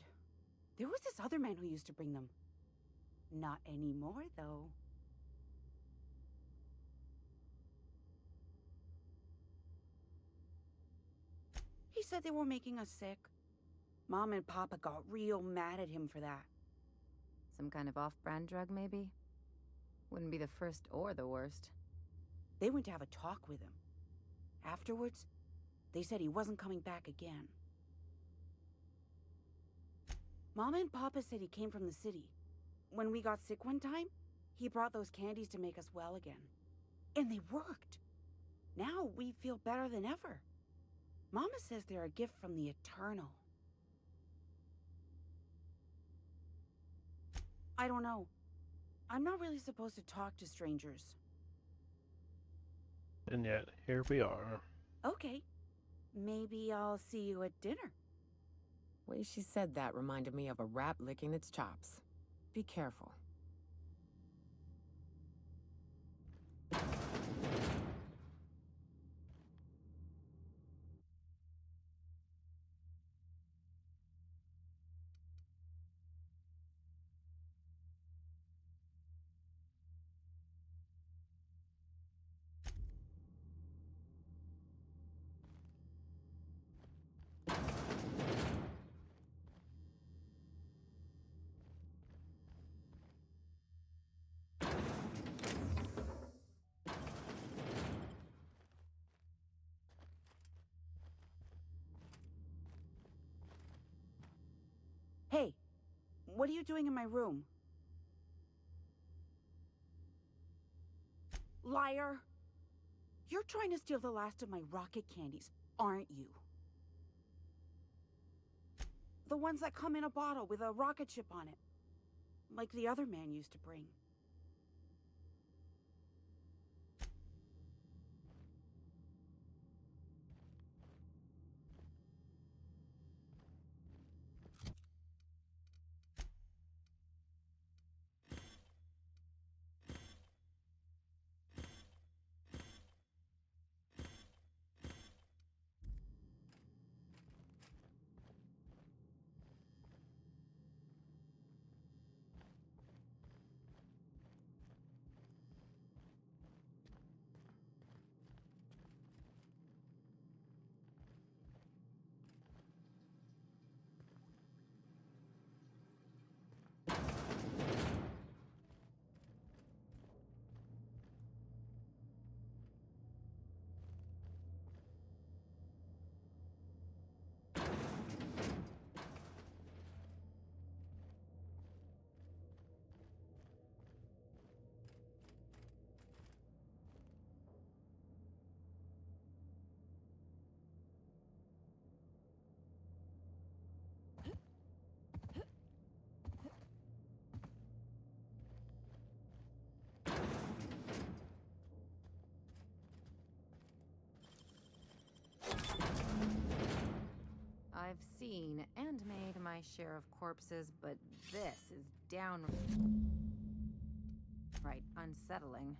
There was this other man who used to bring them. Not anymore, though. He said they were making us sick. Mom and Papa got real mad at him for that. Some kind of off-brand drug, maybe? Wouldn't be the first or the worst. They went to have a talk with him. Afterwards, they said he wasn't coming back again. Mama and Papa said he came from the city. When we got sick one time, he brought those candies to make us well again. And they worked. Now we feel better than ever. Mama says they're a gift from the Eternal. I don't know. I'm not really supposed to talk to strangers. And yet, here we are. Okay. Maybe I'll see you at dinner. Way she said that reminded me of a rat licking its chops. Be careful. What are you doing in my room? Liar! You're trying to steal the last of my rocket candies, aren't you? The ones that come in a bottle with a rocket ship on it. Like the other man used to bring. I've seen and made my share of corpses, but this is downright unsettling.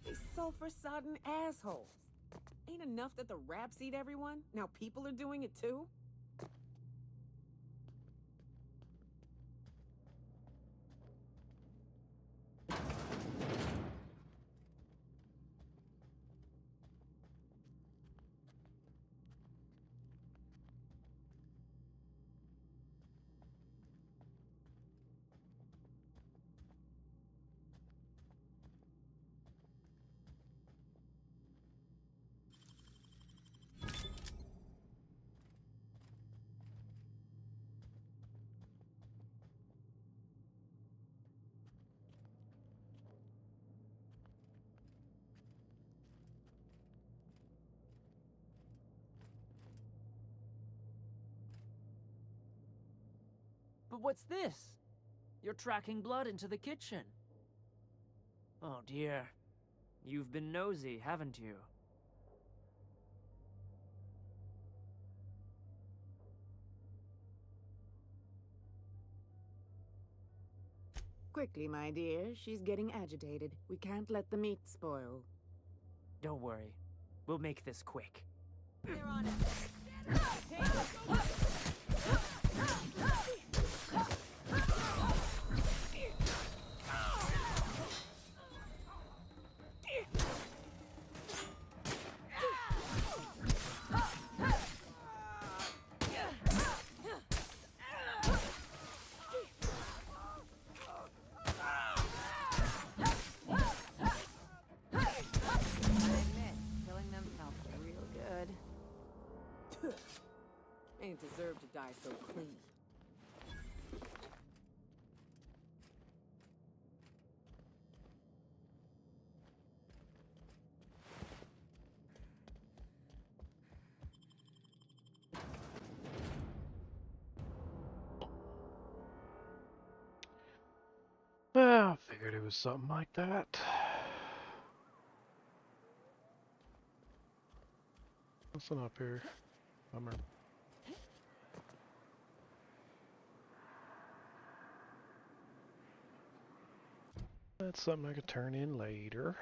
These sulfur-sodden assholes. Ain't enough that the raps eat everyone? Now people are doing it too? But what's this? You're tracking blood into the kitchen. Oh dear. You've been nosy, haven't you? Quickly, my dear. She's getting agitated. We can't let the meat spoil. Don't worry. We'll make this quick. They're on it. Ain't deserve to die so clean. Well, I figured it was something like that. Nothing up here. Bummer. That's something I could turn in later.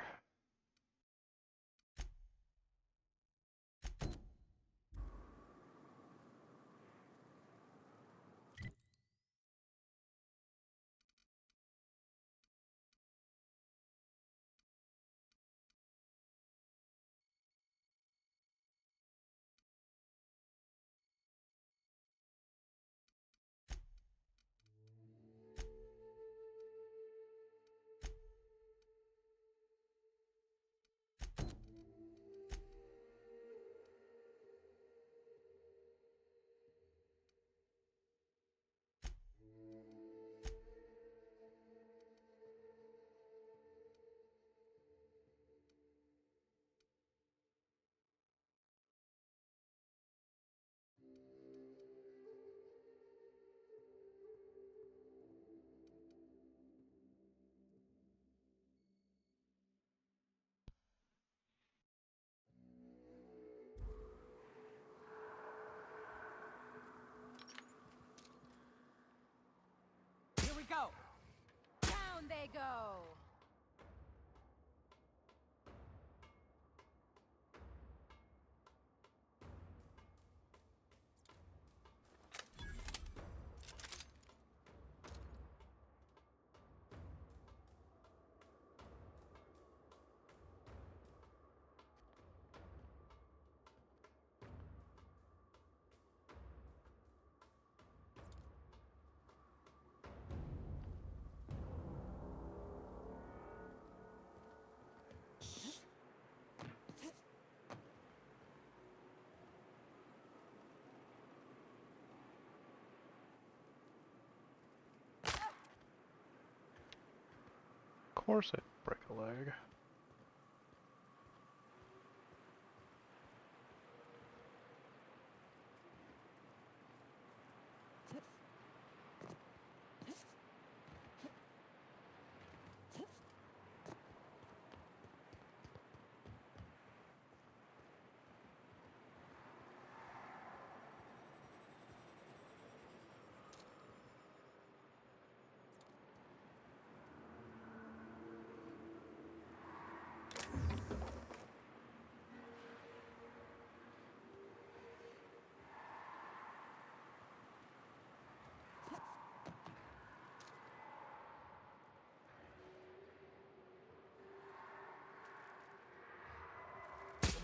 course I'd break a leg.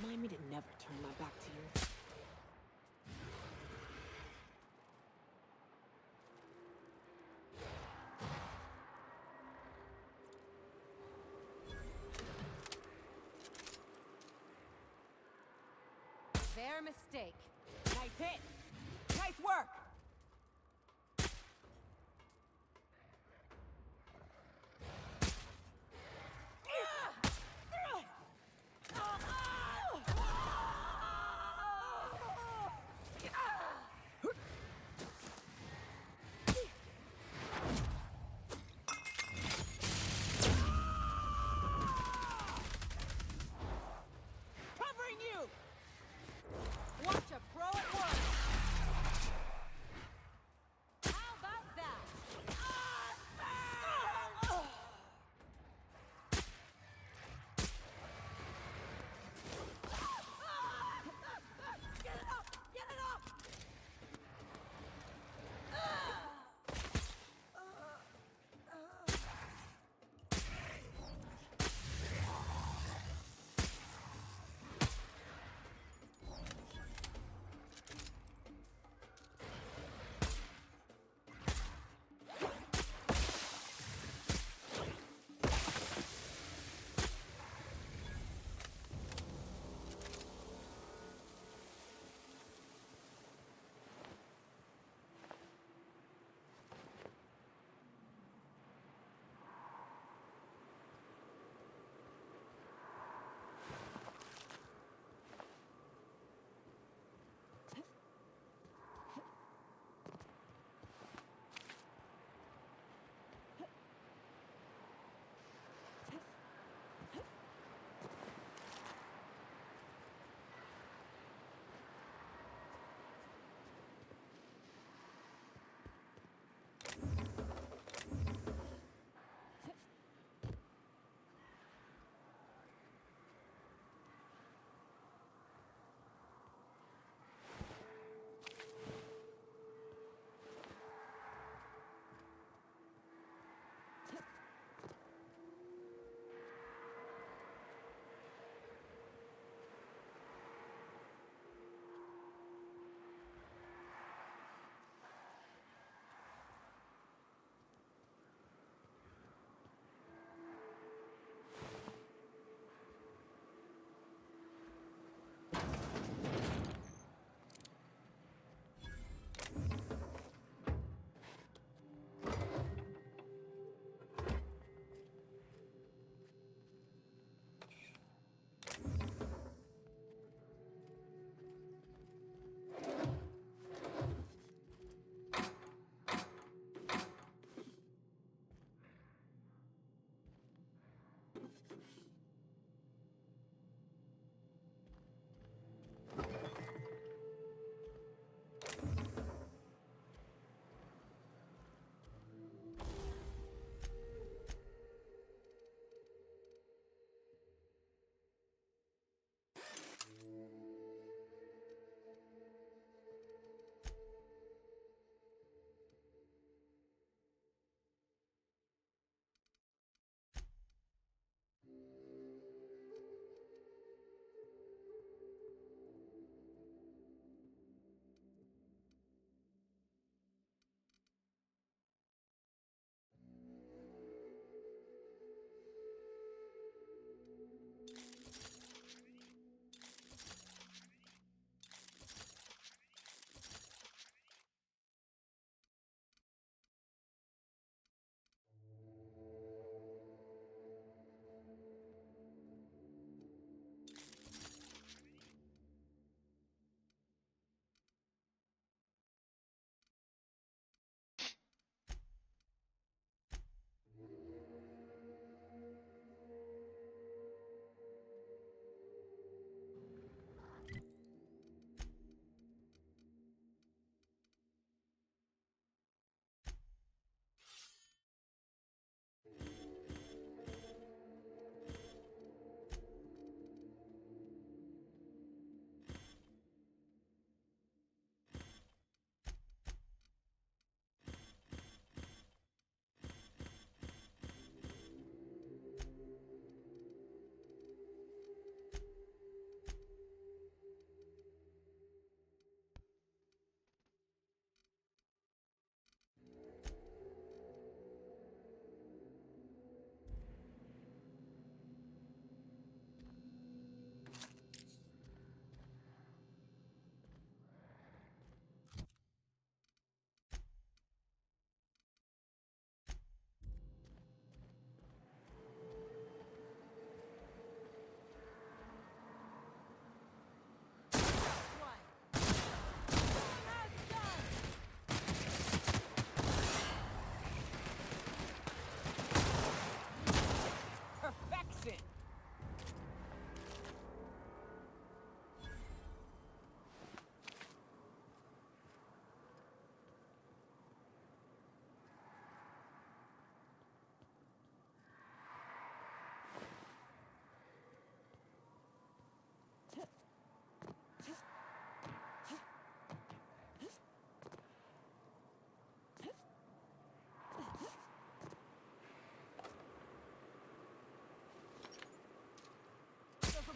Remind me to never turn my back to you. Their mistake. Nice hit! Nice work! Covering you! Watch a pro at work!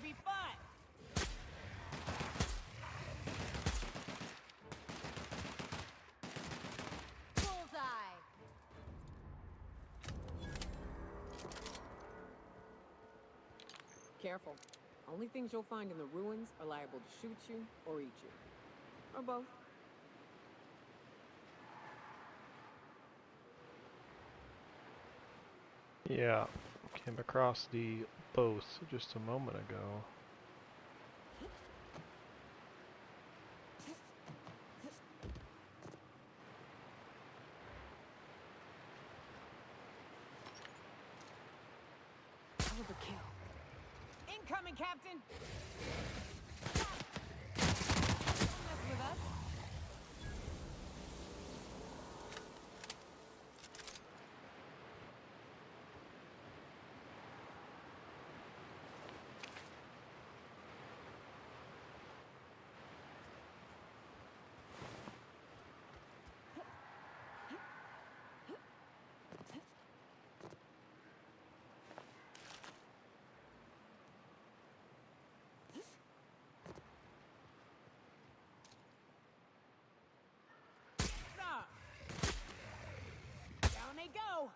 be fun! Bullseye! Careful. Only things you'll find in the ruins are liable to shoot you or eat you. Or both. Yeah, came across the both just a moment ago. Overkill. Incoming, Captain! Don't mess with us. Down they go!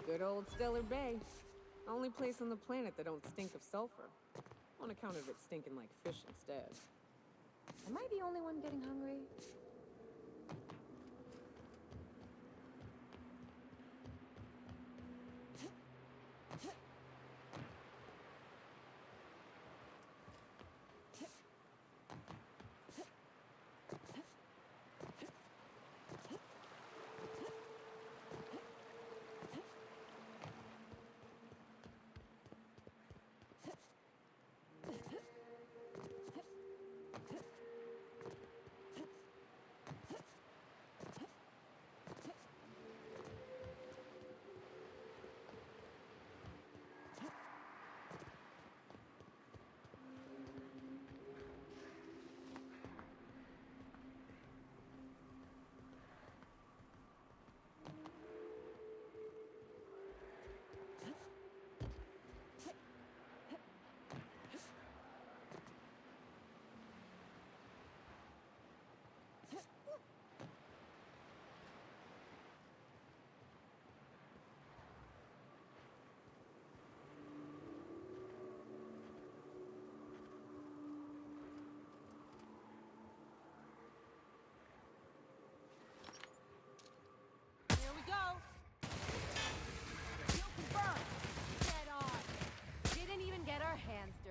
Good old Stellar Bay. Only place on the planet that don't stink of sulfur. On account of it stinking like fish instead. Am I the only one getting hungry?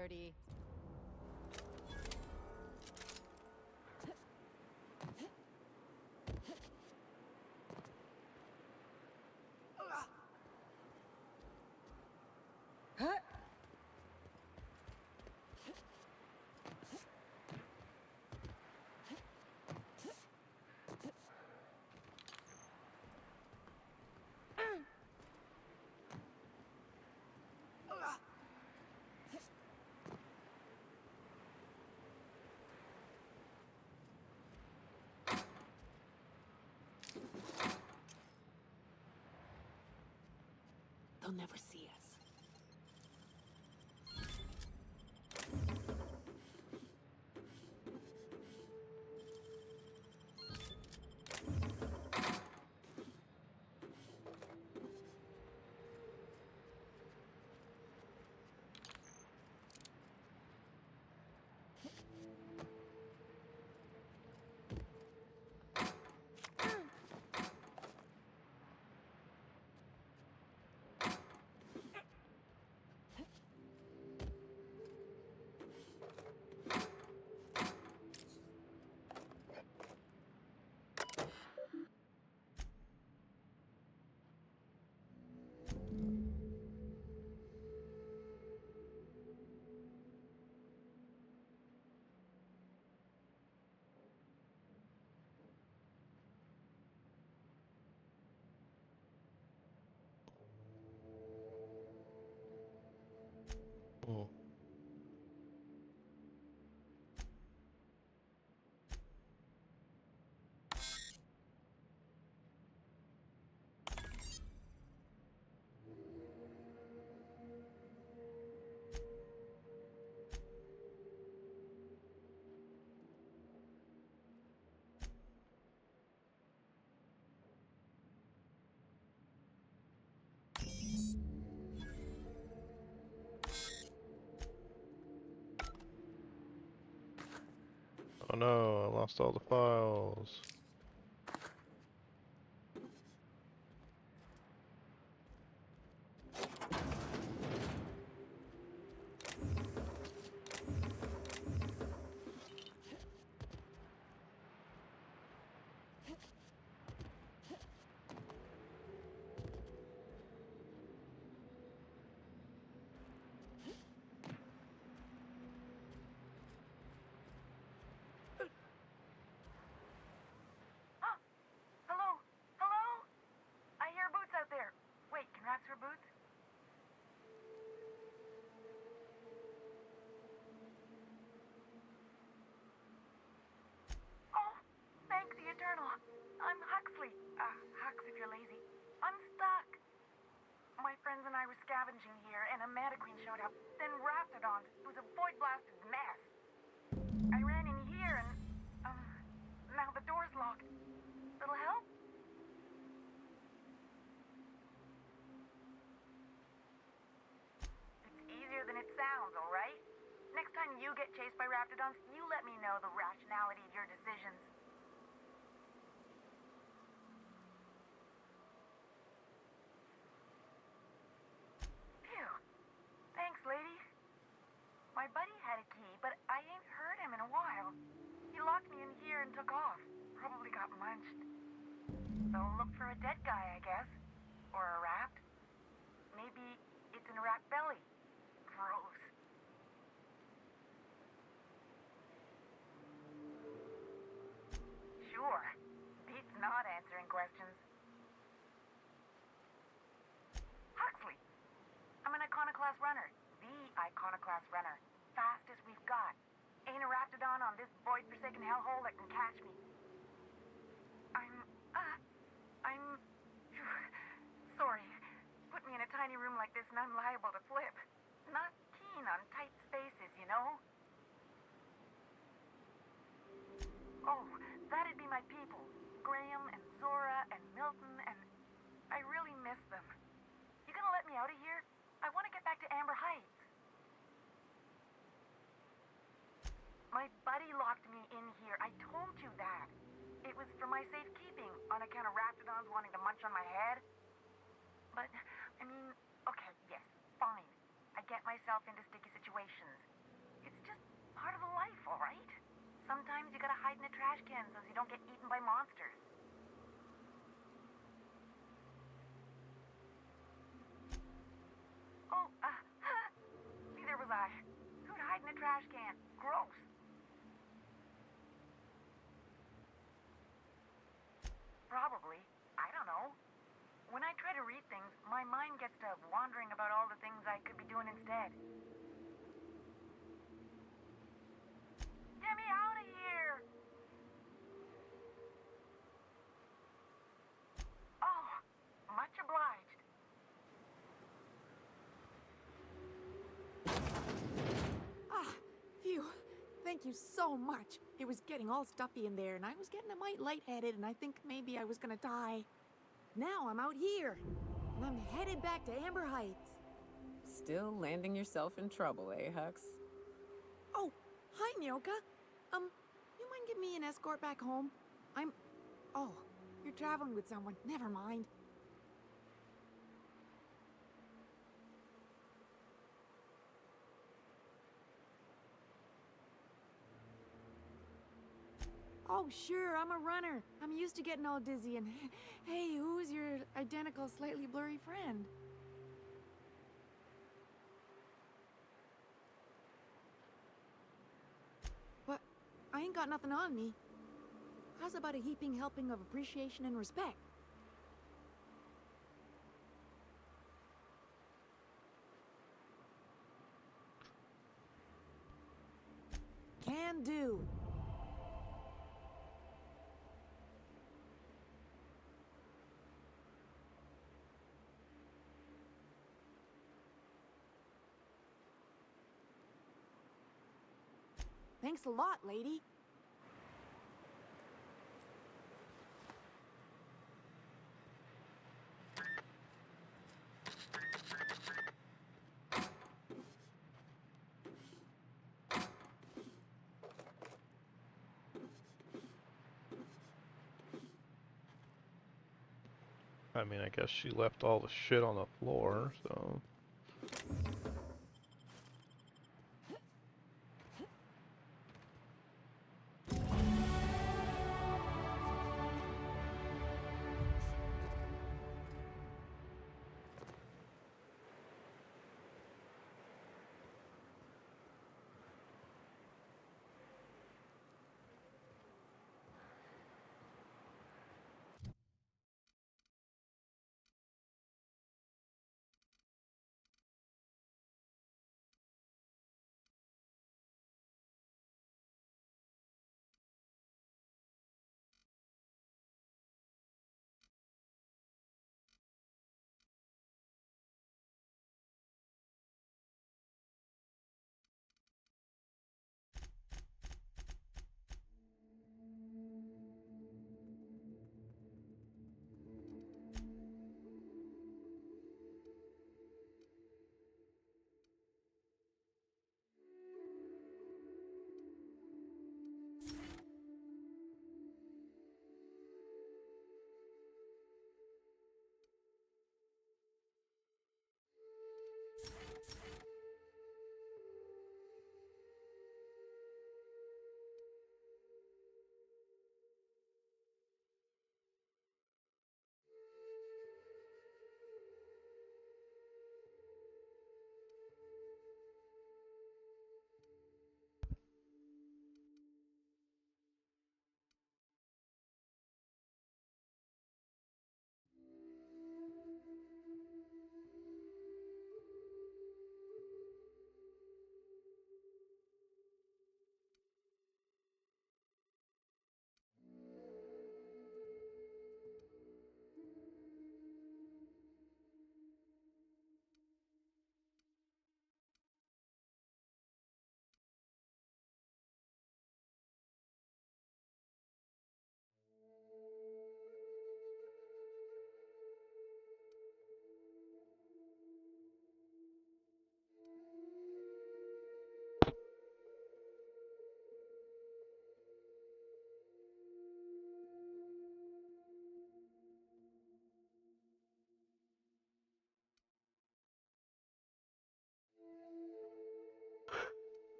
dirty. He'll never see us. Oh. Oh no, I lost all the files. Hello? Hello? I hear Boots out there. Wait, can Raps hear Boots? Oh, thank the Eternal. I'm Huxley. Hux if you're lazy. I'm stuck. My friends and I were scavenging here, and a Manta Queen showed up. Then Raptidons. It was a void-blasted mess. I ran in here, and, now the door's locked. Little help? It's easier than it sounds, alright? Next time you get chased by Raptidons, you let me know the rationality of your decisions. Phew. Thanks, lady. My buddy had a key, but I ain't heard him in a while. He locked me in here and took off. Probably got munched. So look for a dead guy, I guess. Or a rat. Maybe it's in a rat belly. Gross. Sure. Beats not answering questions. Huxley. I'm an Iconoclast runner. The Iconoclast runner. Fastest we've got. Ain't a Raptidon on this void-forsaken hellhole that can catch me. I'm... Sorry. Put me in a tiny room like this and I'm liable to flip. Not keen on tight spaces, you know? Oh, that'd be my people. Graham and Zora and Milton and... I really miss them. You gonna let me out of here? I want to get back to Amber Heights. My buddy locked me in here. I told you that. It was for my safekeeping, on account of Raptidons wanting to munch on my head. But, I mean, okay, yes, fine. I get myself into sticky situations. It's just part of the life, alright? Sometimes you gotta hide in a trash can so you don't get eaten by monsters. Oh, neither was I. Who'd hide in a trash can? Gross. Probably. I don't know. When I try to read things, my mind gets to wandering about all the things I could be doing instead. Get me out of here! Oh, much obliged. thank you so much. It was getting all stuffy in there, and I was getting a mite lightheaded, and I think maybe I was gonna die. Now I'm out here, and I'm headed back to Amber Heights. Still landing yourself in trouble, eh, Hux? Oh, hi, Nyoka. You mind giving me an escort back home? Oh, you're traveling with someone. Never mind. Oh, sure, I'm a runner. I'm used to getting all dizzy and... Hey, who's your identical, slightly blurry friend? But I ain't got nothing on me. How's about a heaping helping of appreciation and respect? Can do. Thanks a lot, lady. I mean, I guess she left all the shit on the floor, so...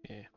Yeah.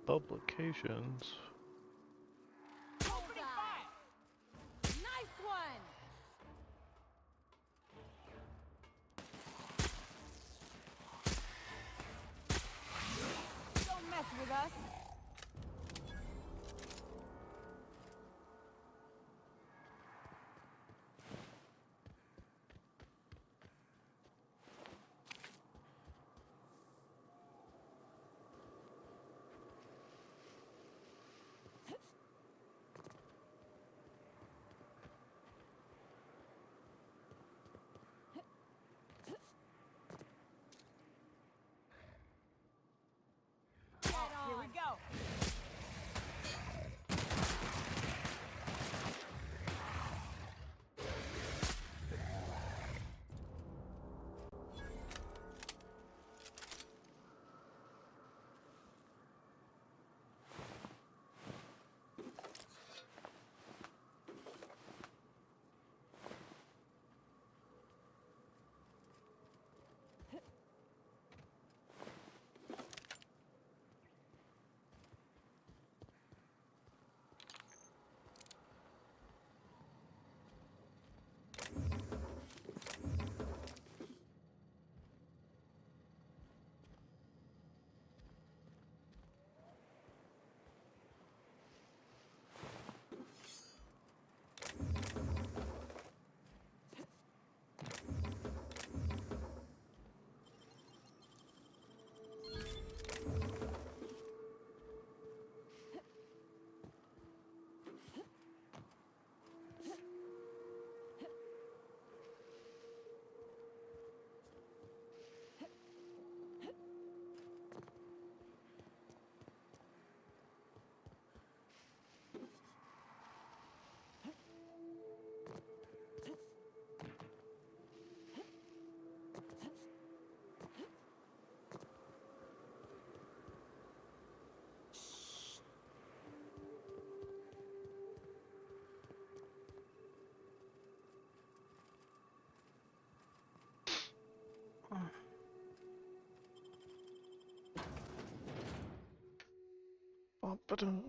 publications. Opening fire! Nice one! Don't mess with us! Here we go. Ba-dum.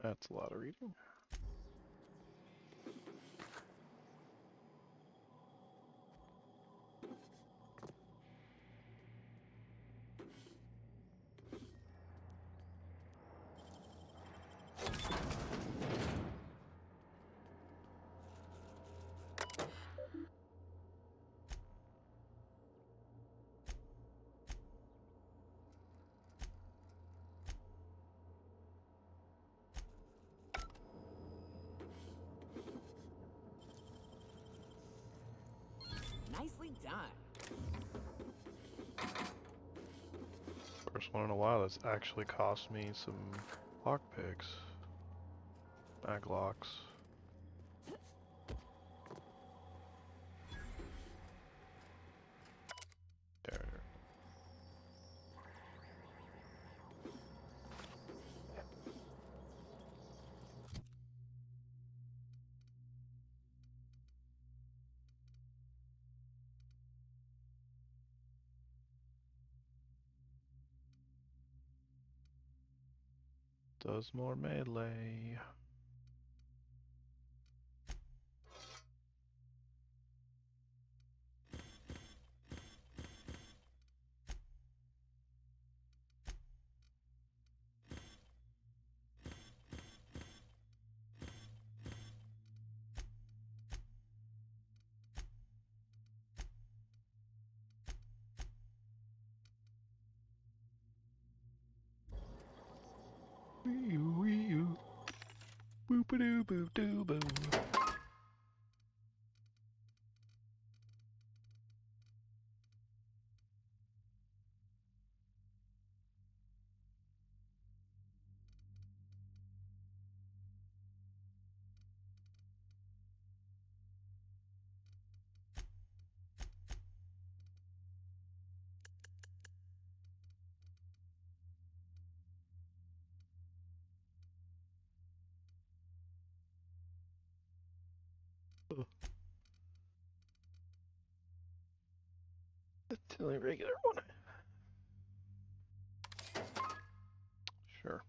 That's a lot of reading. Nicely done. First one in a while that's actually cost me some lockpicks. Bag locks. There. Does more melee. Wee-oo. Boop-a-doo-boop-doo-boo. the only regular one. Sure.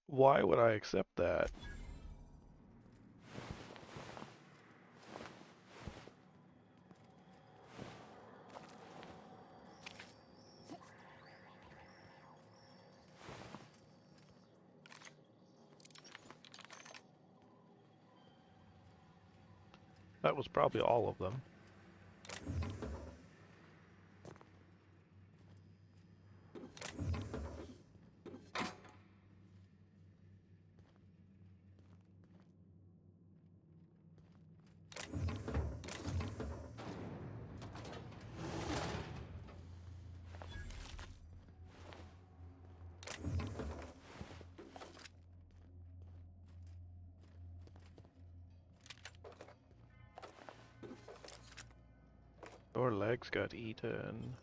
Why would I accept that? That was probably all of them. Your legs got eaten.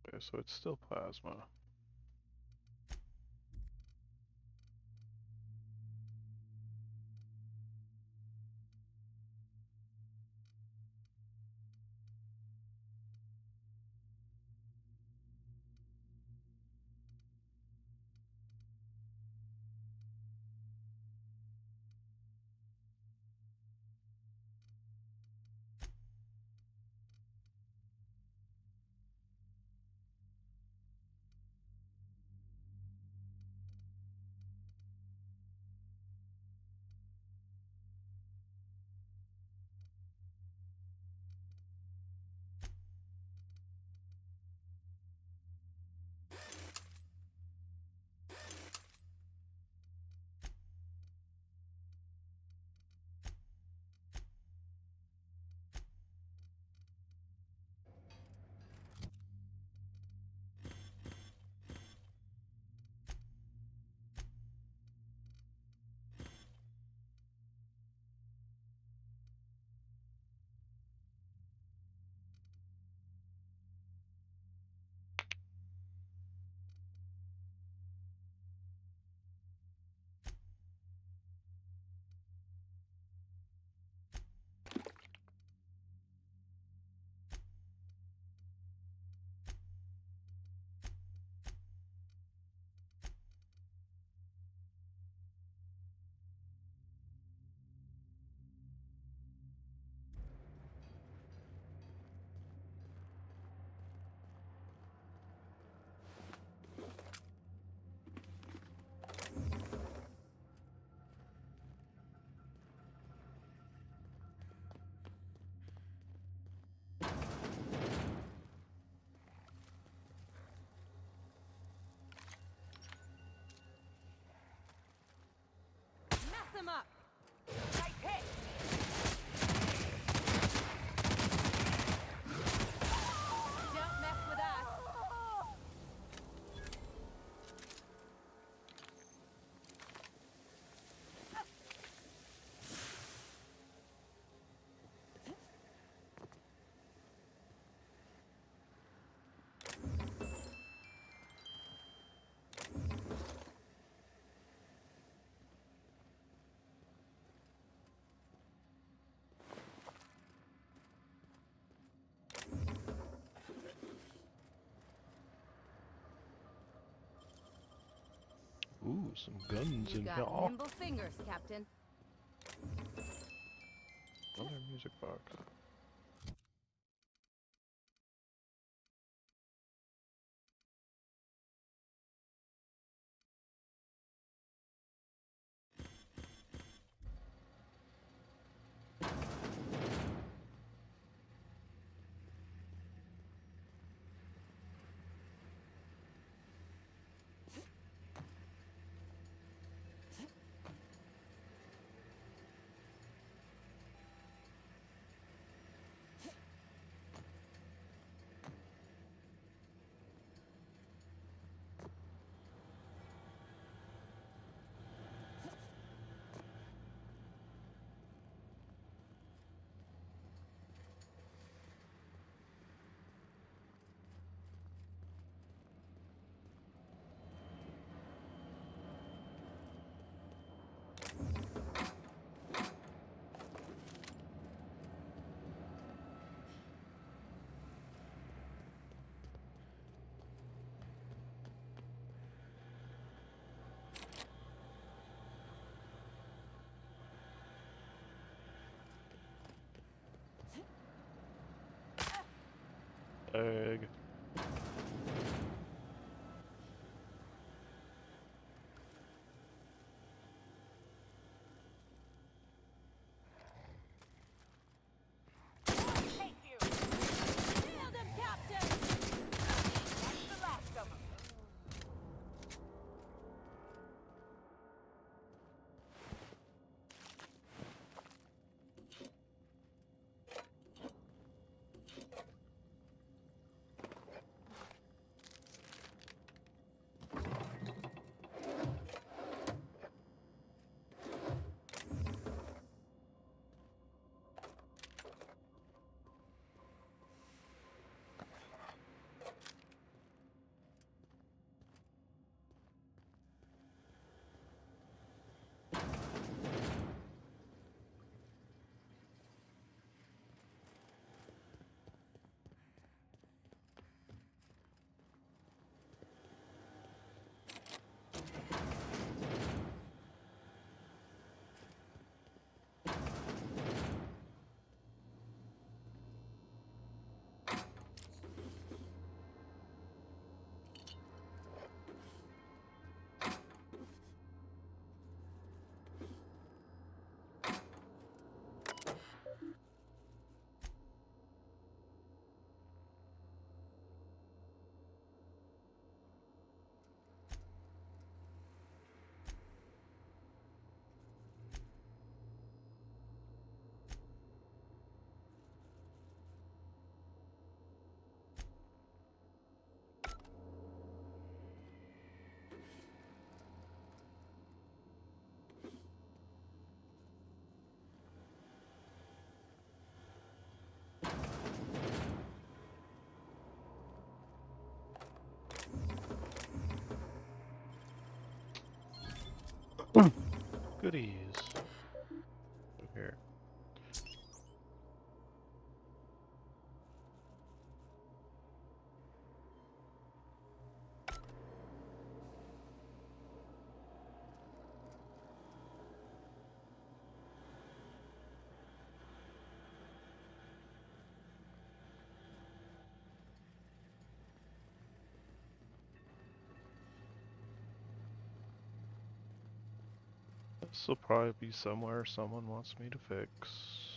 Okay, so it's still plasma. Mess him up! Right hit! Don't mess with us! Ooh, some guns You in got here. nimble fingers, Captain. Another music box. Egg. Goodies. Here. This will probably be somewhere someone wants me to fix.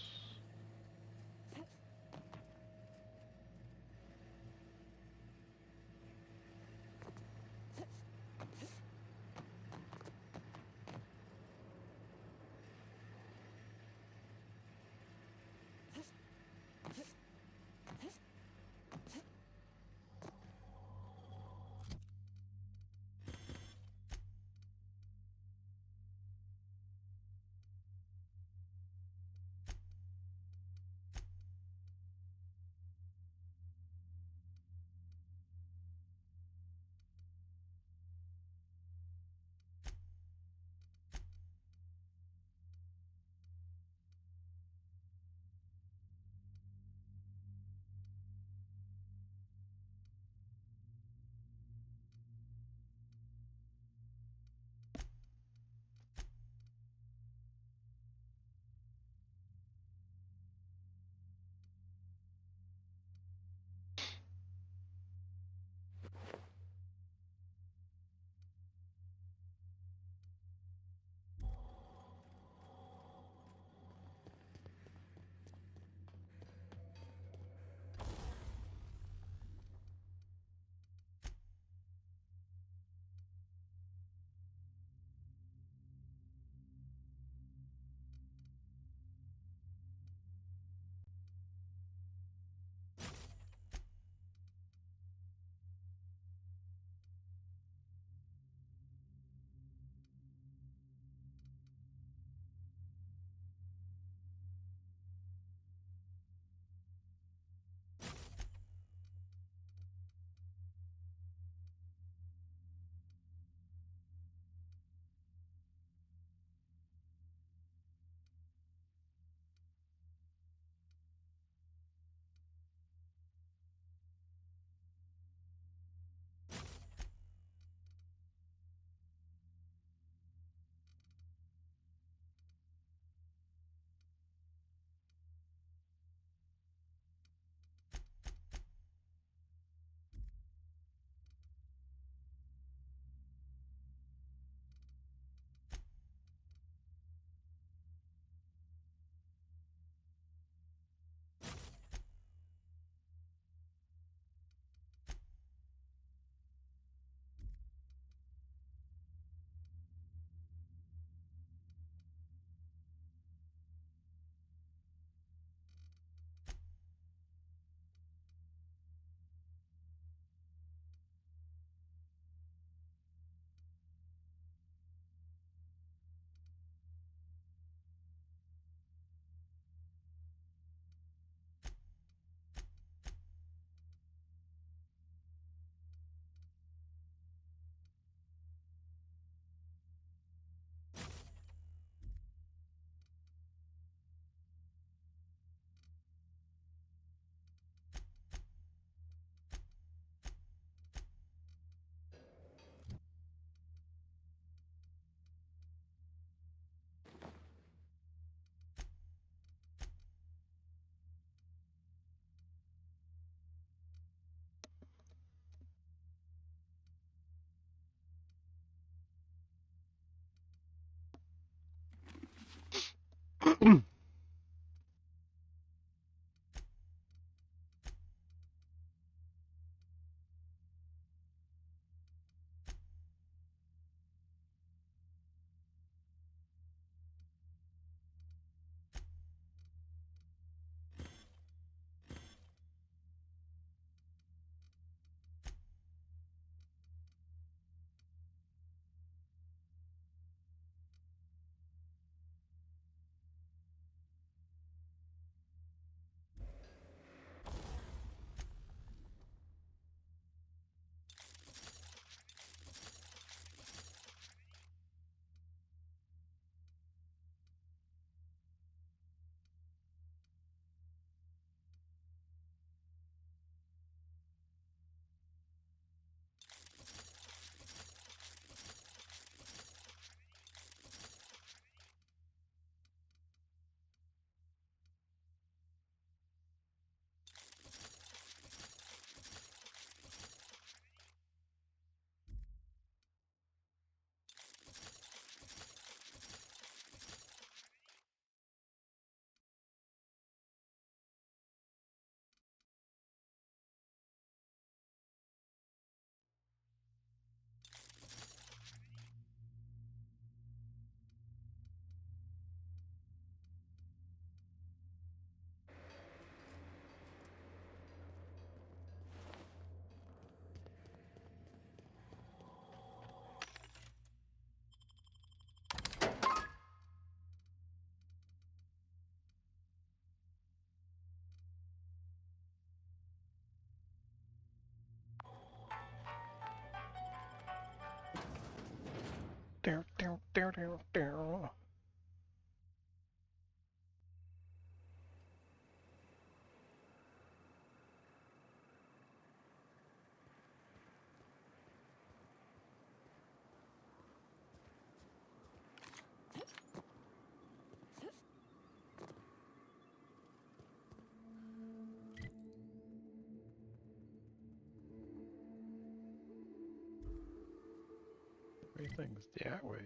Everything's that way.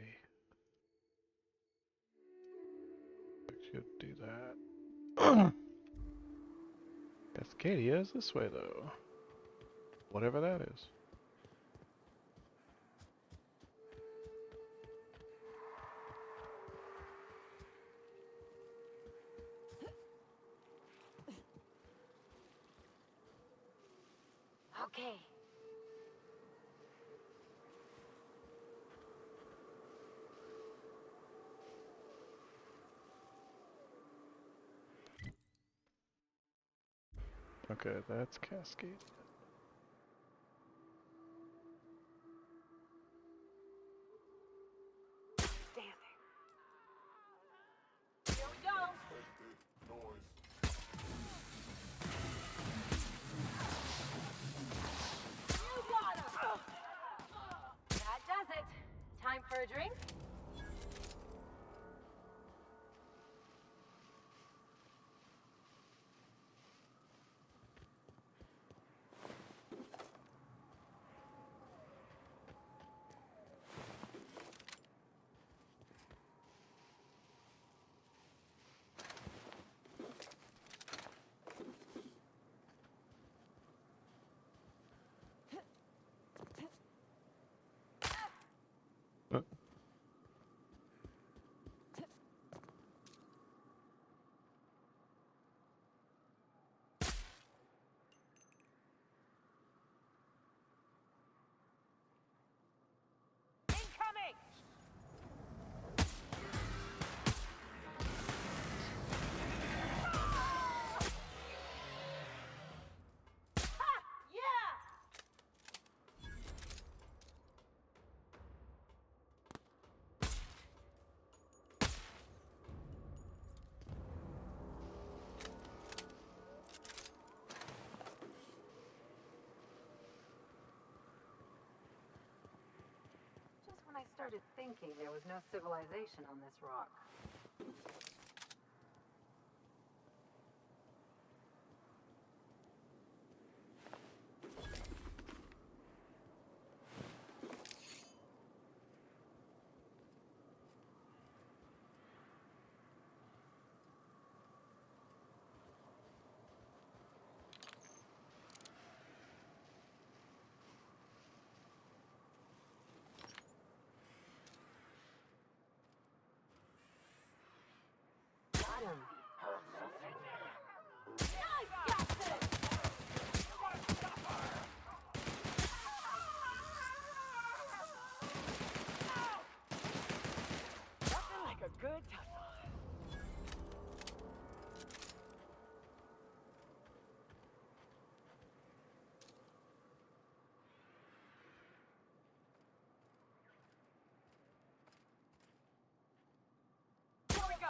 I should do that. Cascadia is this way though. Whatever that is. Okay. Okay, that's Cascade. Damn it. Here we go. You got her. That does it. Time for a drink? Incoming! Ha! Yeah! Just when I started thinking there was no civilization on this rock. Got him. I got this! Nothing like a good tussle. Here we go!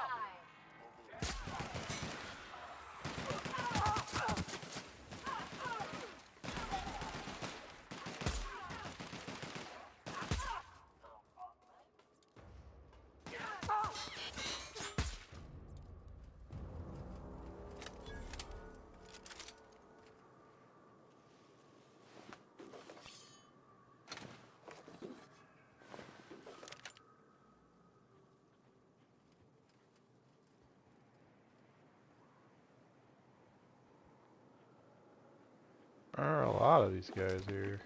There are a lot of these guys here.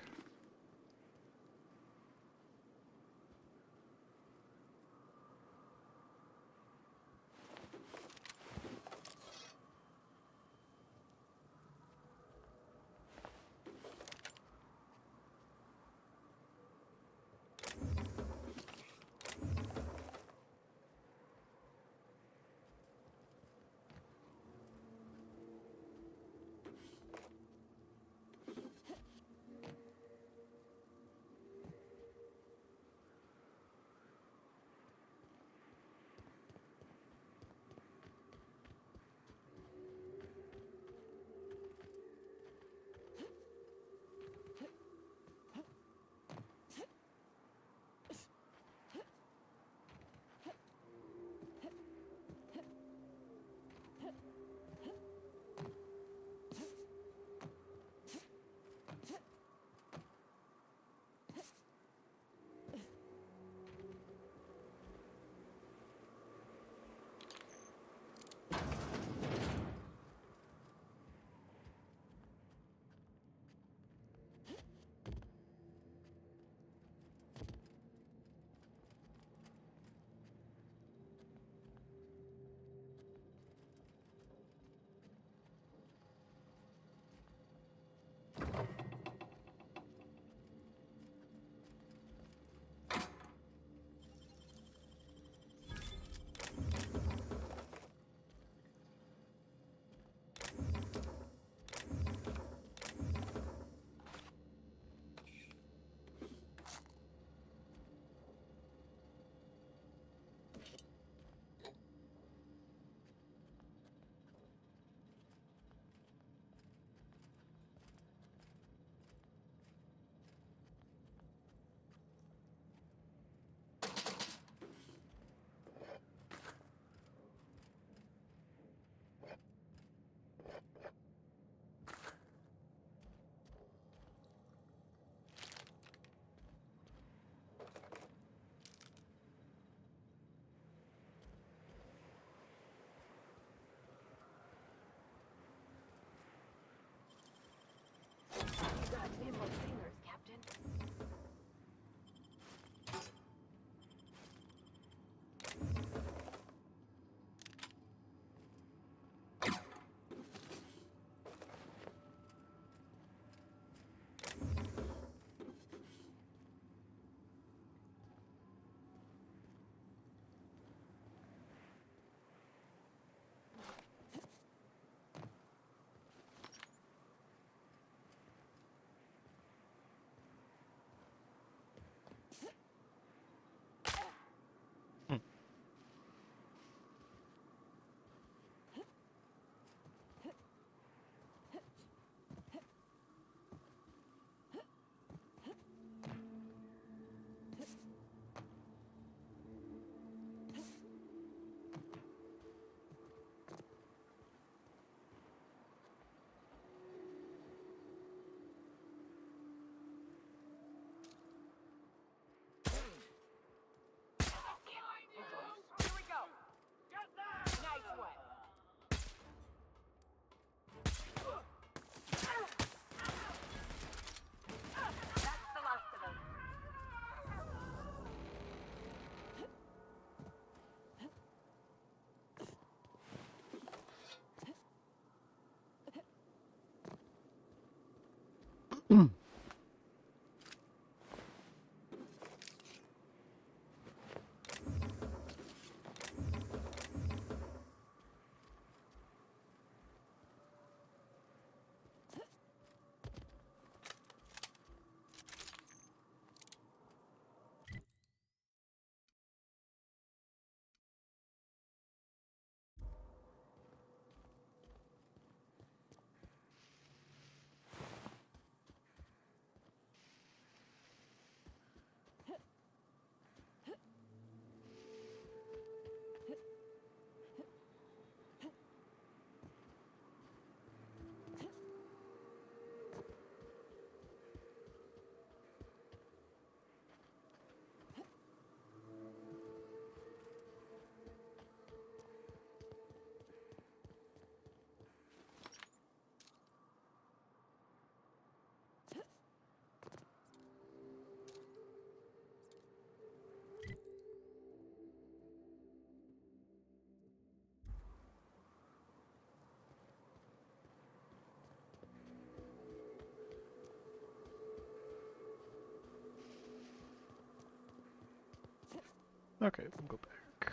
Okay, we'll go back.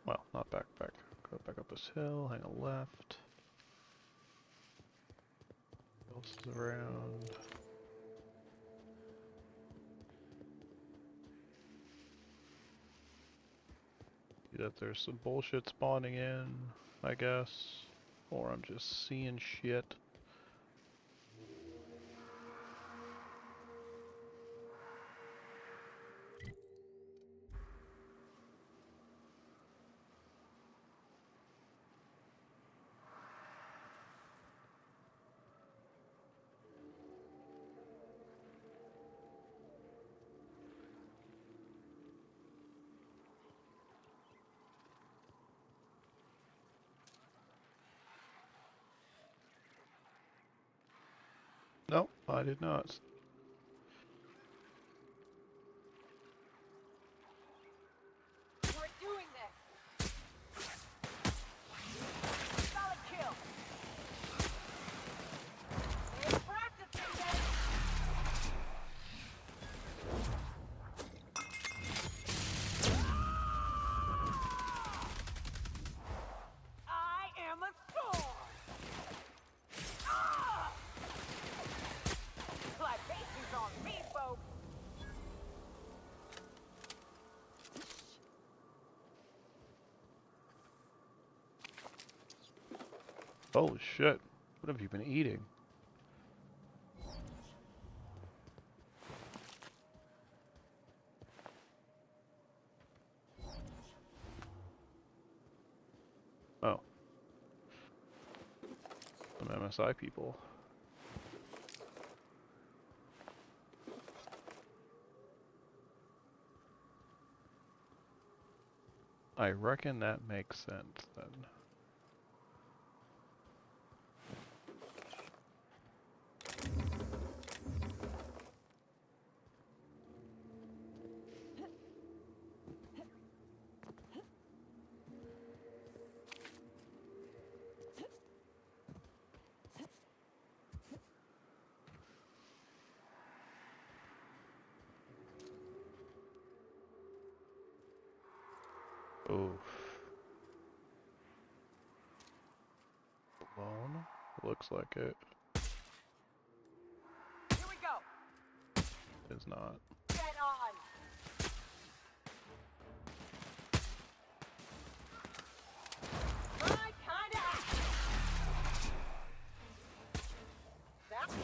Well, not back. Go back up this hill, hang a left. What else is around? See that there's some bullshit spawning in, I guess. Or I'm just seeing shit. No, I did not. We're doing this! Solid kill! They're practicing this! I am a sword! Ah! Libations on me, folks! Holy shit, what have you been eating? Oh. Some MSI people. I reckon that makes sense then. Oof. Alone? Looks like it. Here we go! Is not. Get on! My kind of action! That's...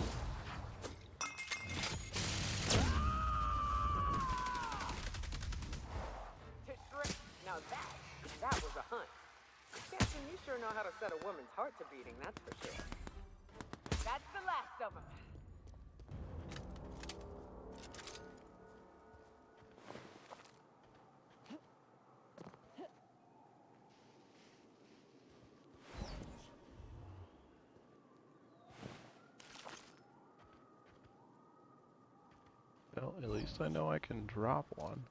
Now that was a hunt. Captain, you sure know how to set a woman's heart to beating, that's for sure. That's the last of them. Well, at least I know I can drop one.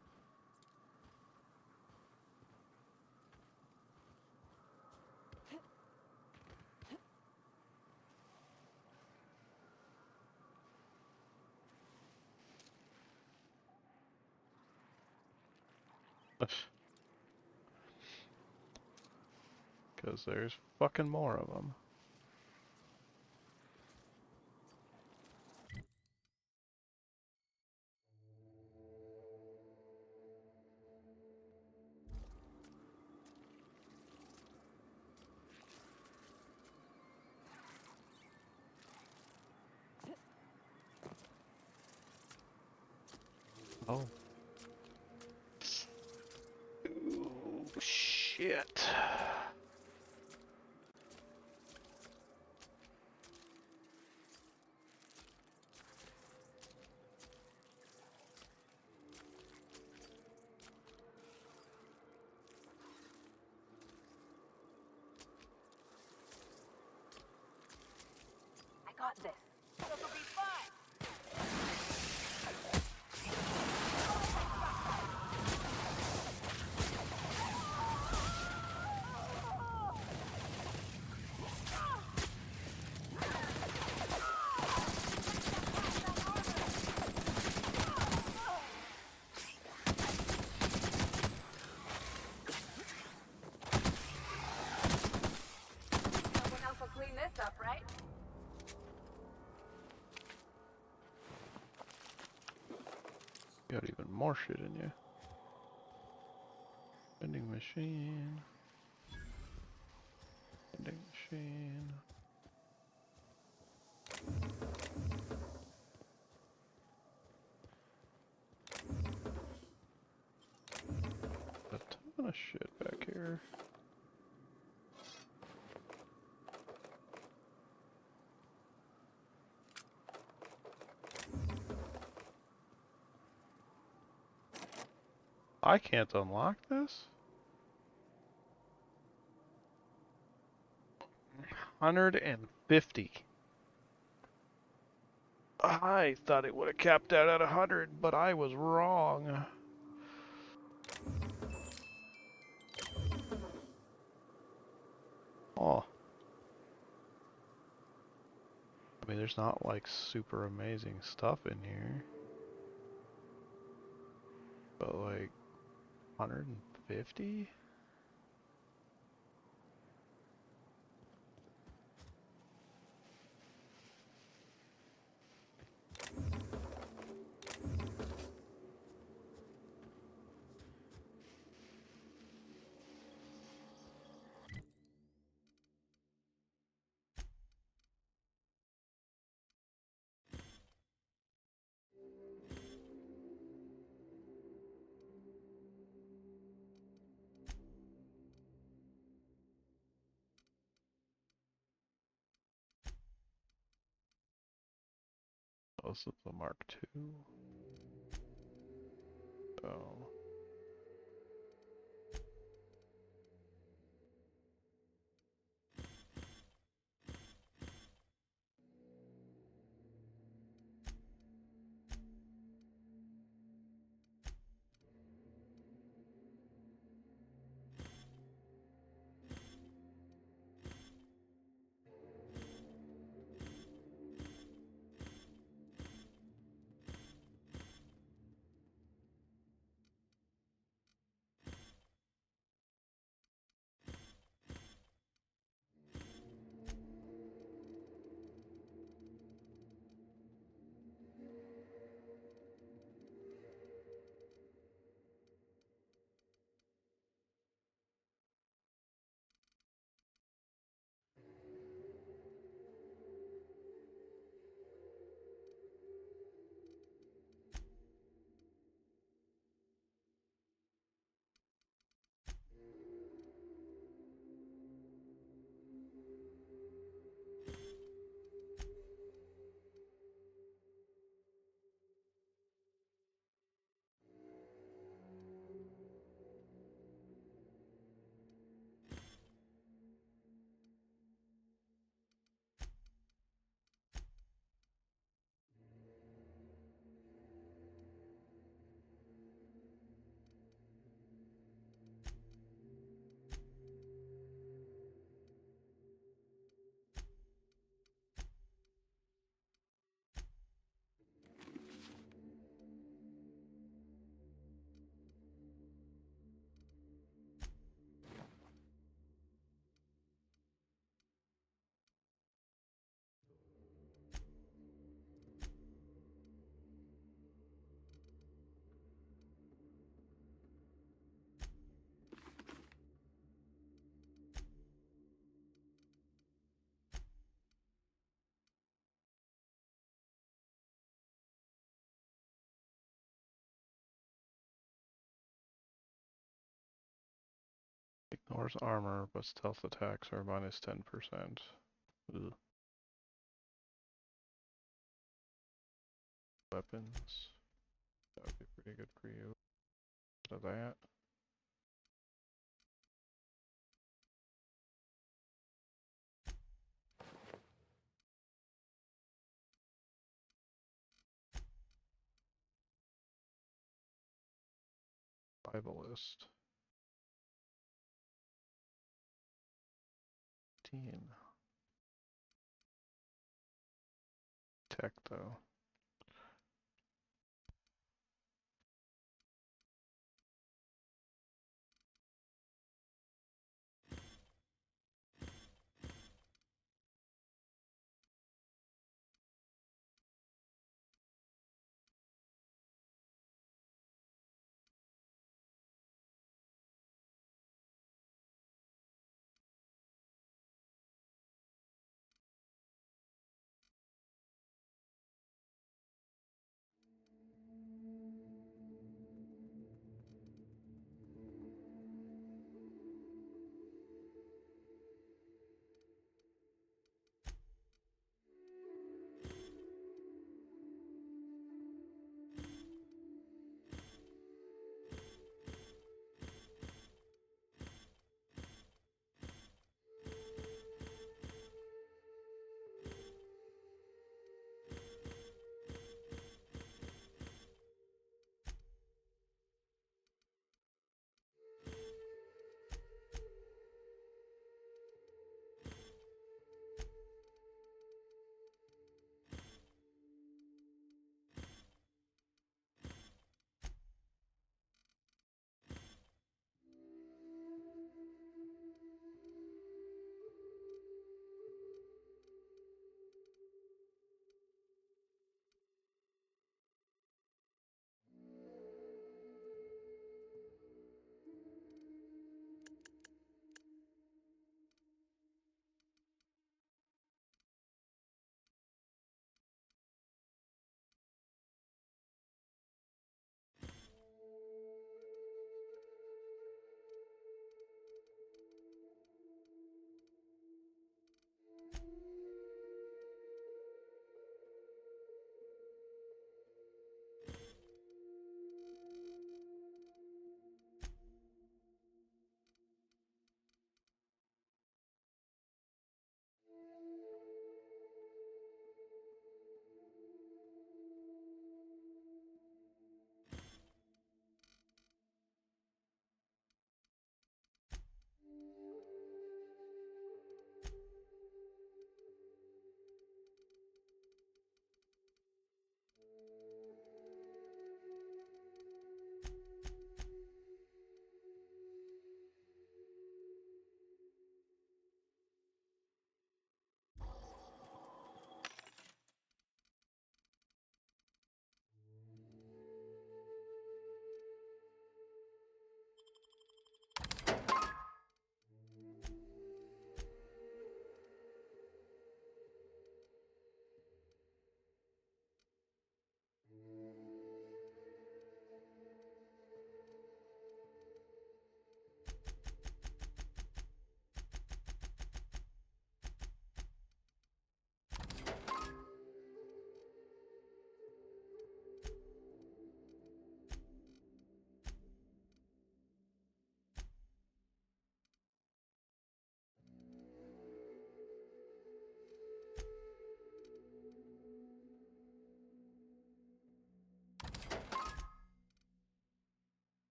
Because there's fucking more of them. Oh. Ooh, shit. I got this. This'll be fun. Someone else will clean this up, right? Got even more shit in you. Vending machine. Vending machine. A ton of shit back here. I can't unlock this? 150. I thought it would have capped out at 100, but I was wrong. Oh. I mean, there's not like super amazing stuff in here. But like 150? Oh, this is the Mark II. Oh. Nor's armor, but stealth attacks are minus 10%. Ugh. Weapons. That would be pretty good for you. So that. Survivalist. 15. Tech though.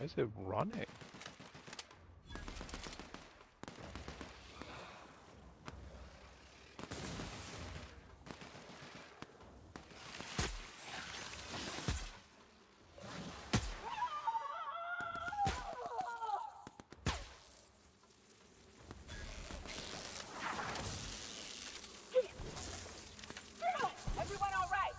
Why is it running? Everyone all right?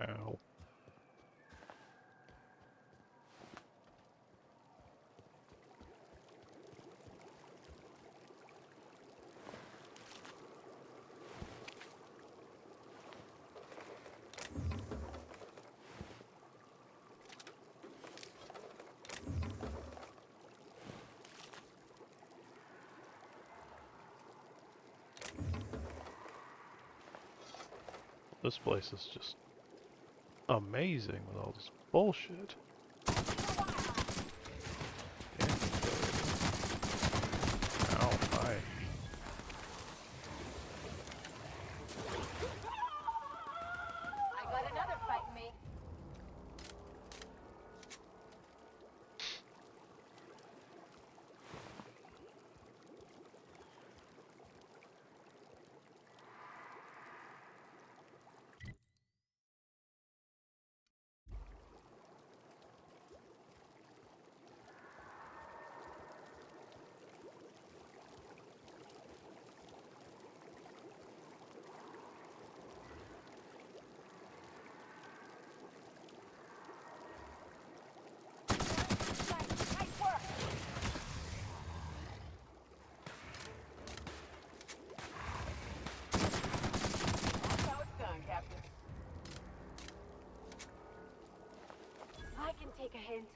Ow. This place is just amazing with all this bullshit. Ow, hi. I got another fight in me. I can take a hint.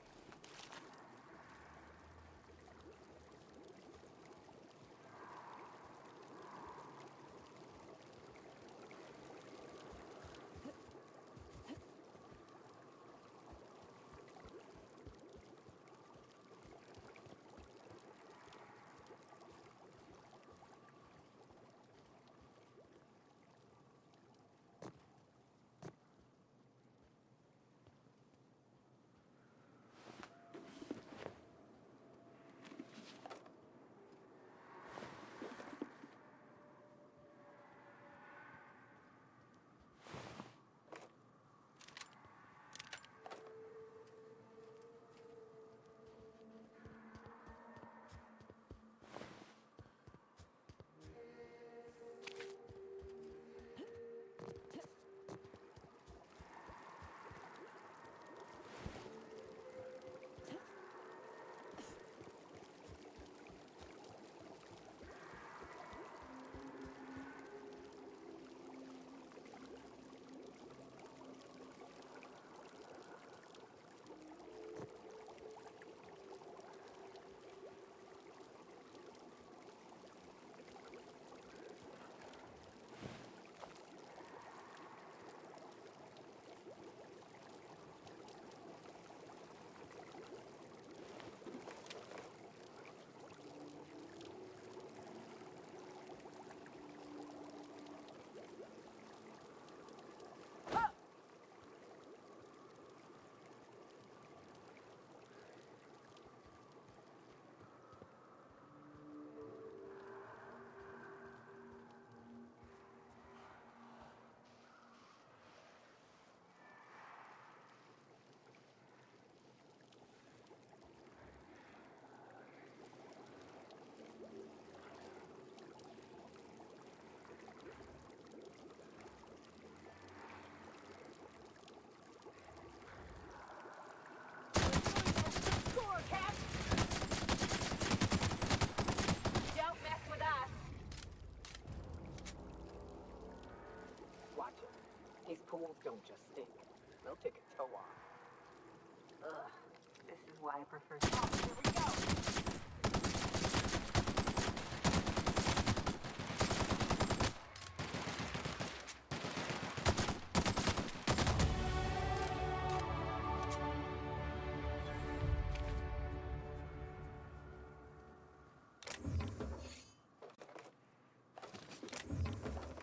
why I prefer. Oh, here we go.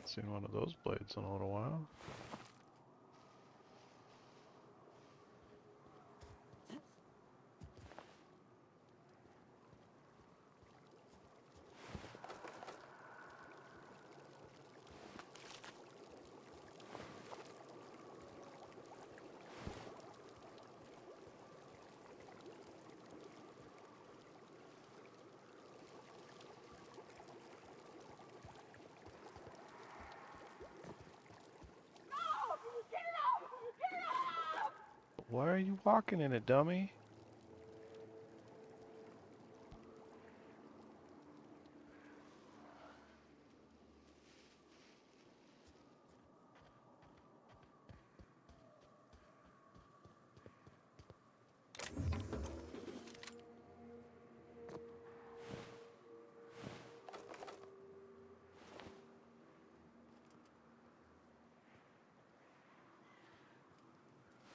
Seen one of those blades in a little while. Why are you walking in it, dummy?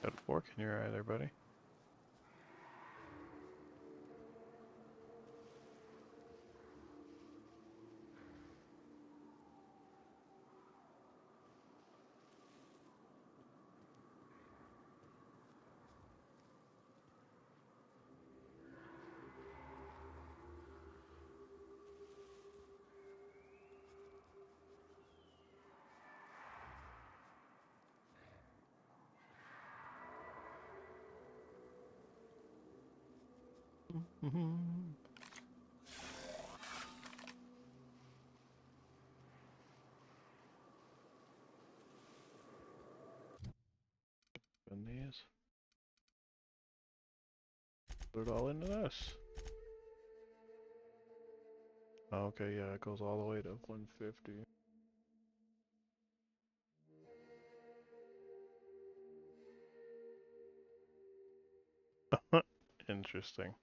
Got a fork in your eye there, buddy. And these. Put it all into this. Okay, yeah, it goes all the way to 150. Interesting.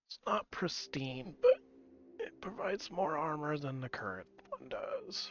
It's not pristine, but it provides more armor than the current one does.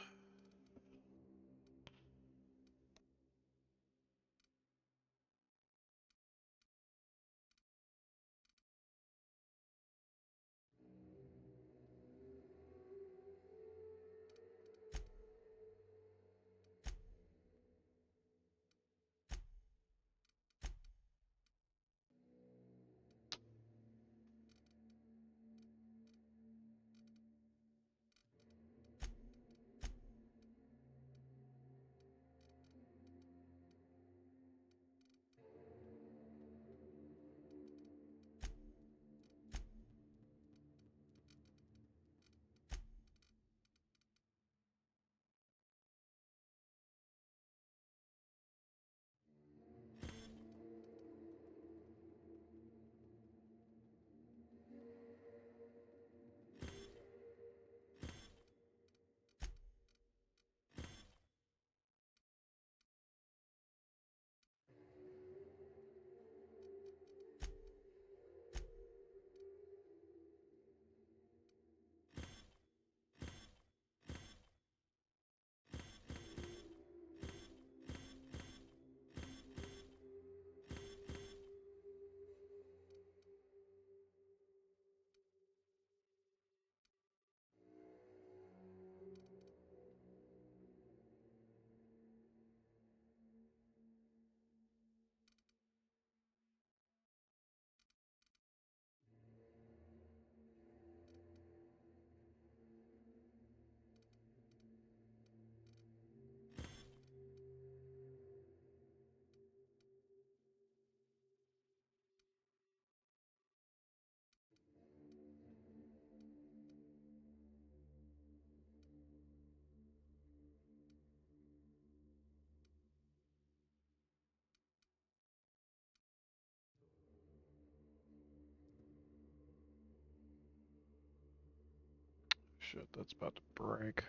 shit, that's about to break.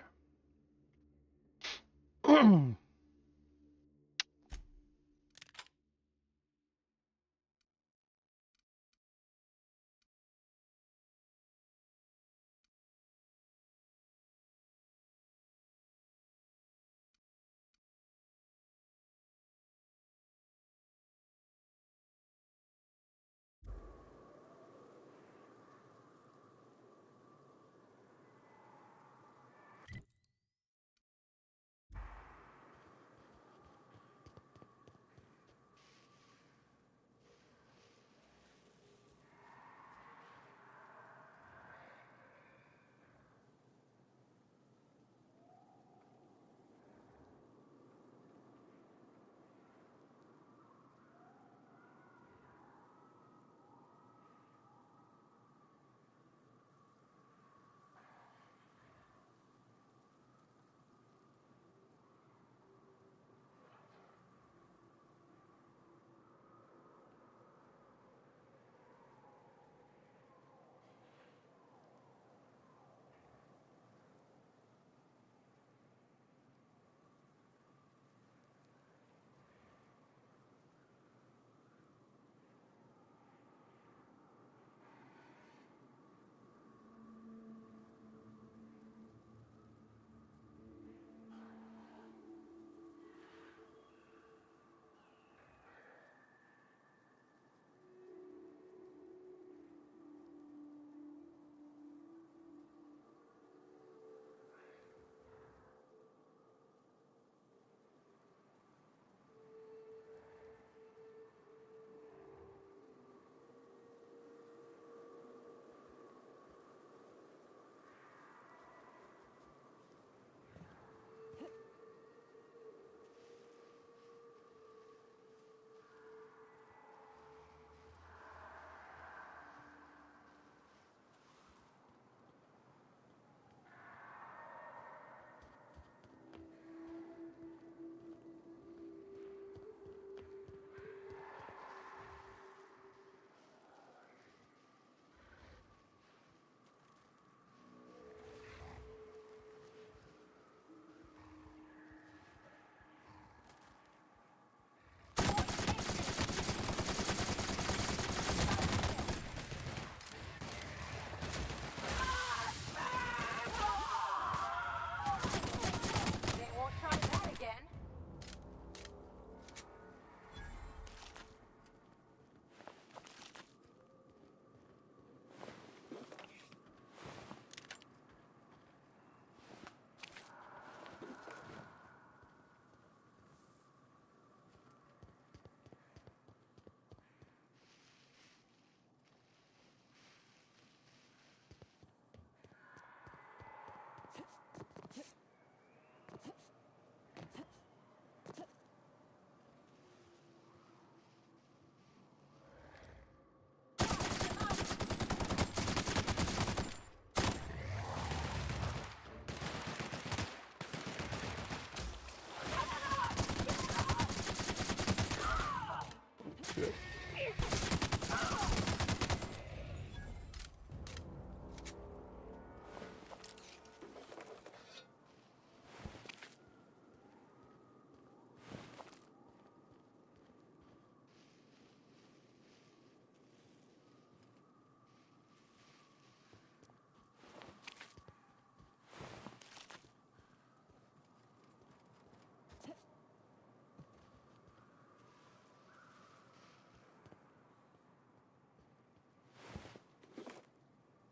They won't try that again.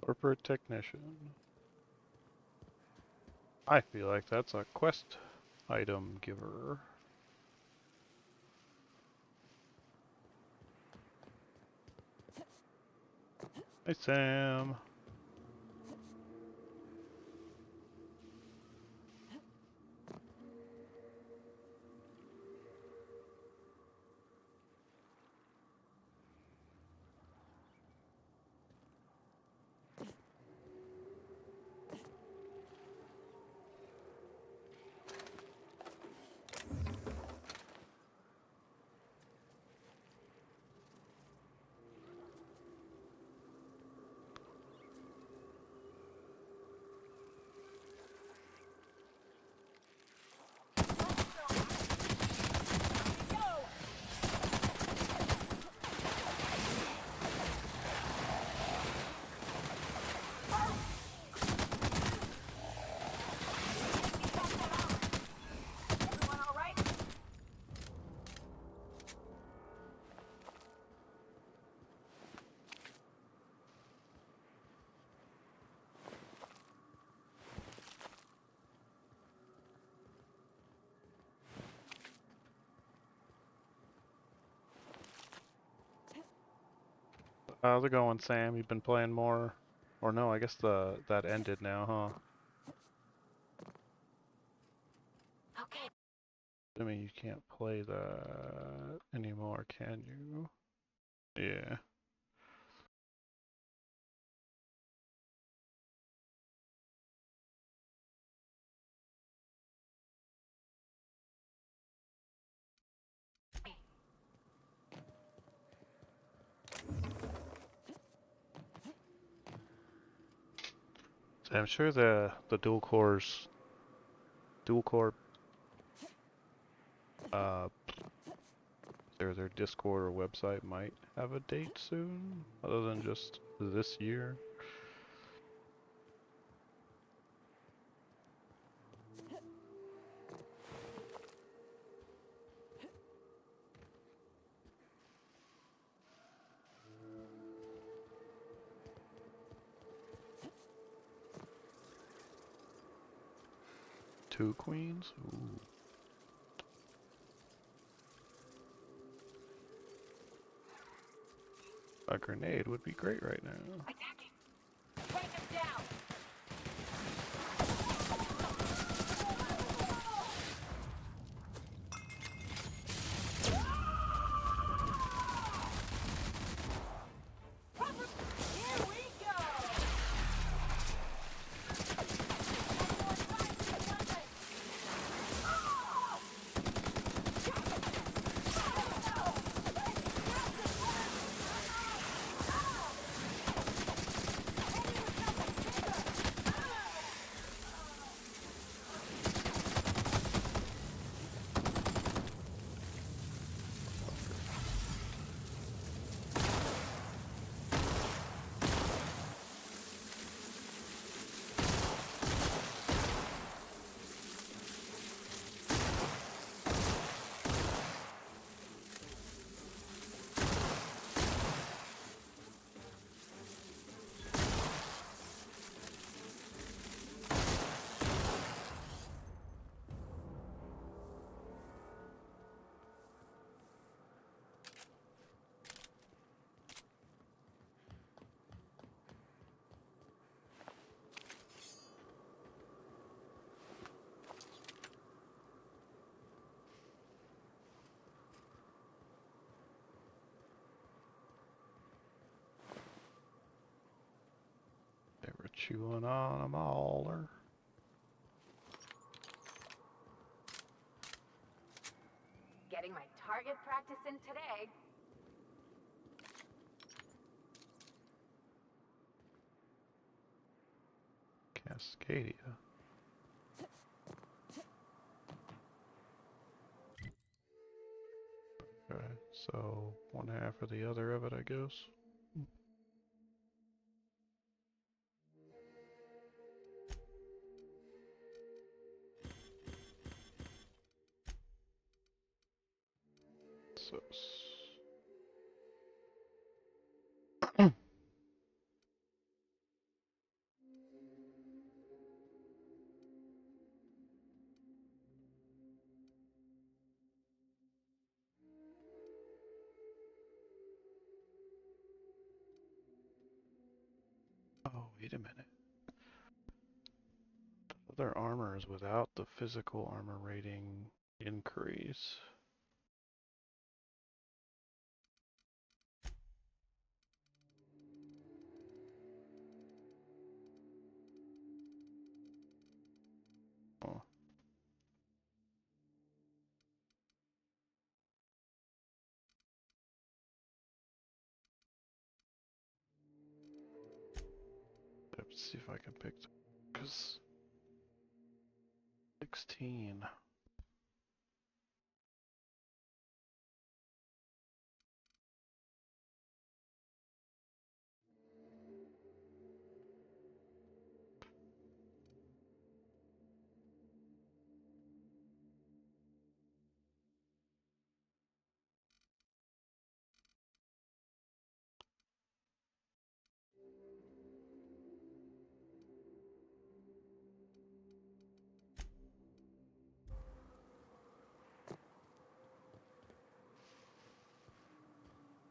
Corporate technician. I feel like that's a quest item giver. Hey, Sam. How's it going, Sam? You've been playing more, or no? I guess that ended now, huh? Okay. I mean, you can't play that anymore, can you? Yeah. So I'm sure the dual core uh their Discord or website might have a date soon, other than just this year. Two queens? Ooh. A grenade would be great right now. Attacking. Take him down. Here we go. They were chewing on a mauler. Getting my target practice in today. Cascadia. Okay, so one half or the other of it, I guess. So. Oh, wait a minute. Other armor is without the physical armor rating increase. Oh. Let's see if I can pick, because 16.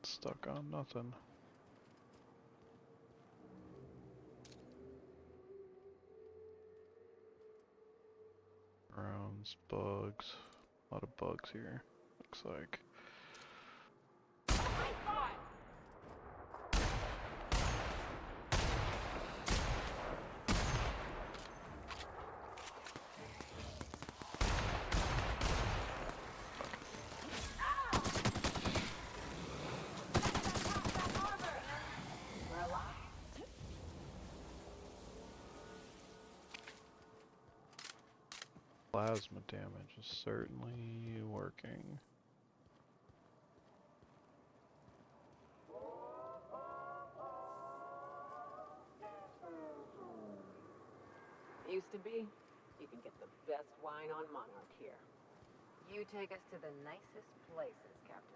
Stuck on nothing. Erosions, bugs. A lot of bugs here, looks like. Plasma damage is certainly working. Used to be, you can get the best wine on Monarch here. You take us to the nicest places, Captain.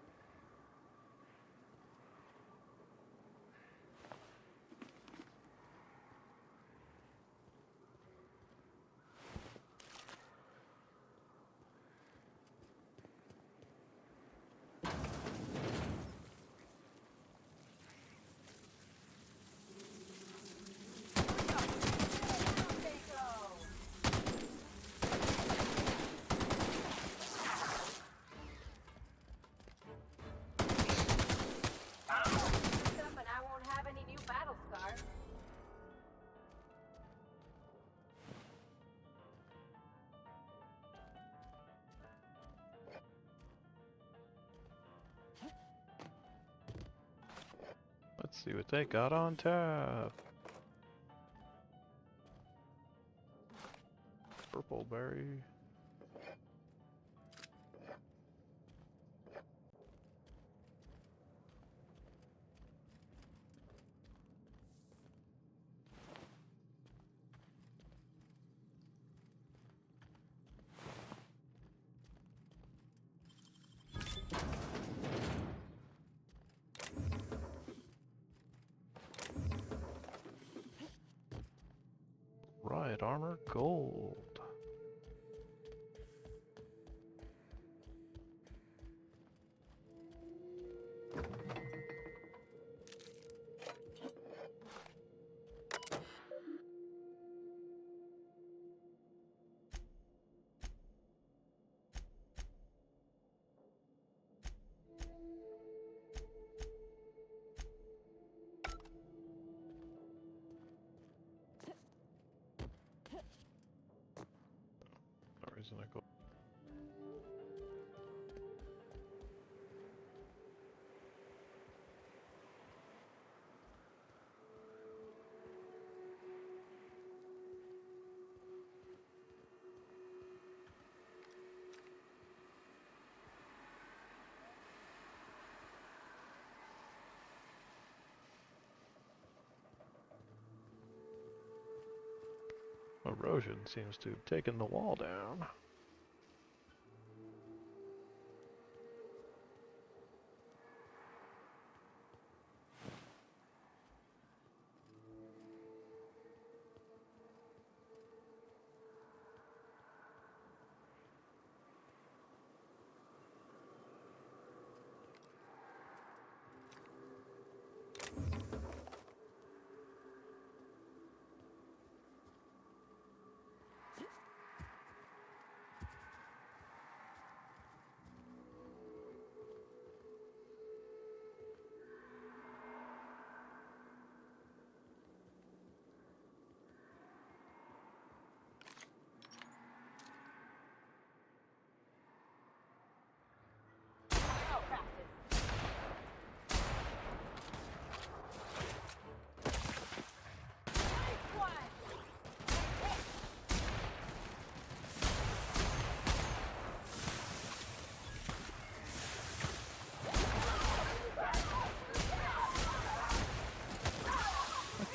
Let's see what they got on tap. Purple berry. Riot armor gold. No reason I go. Erosion seems to have taken the wall down.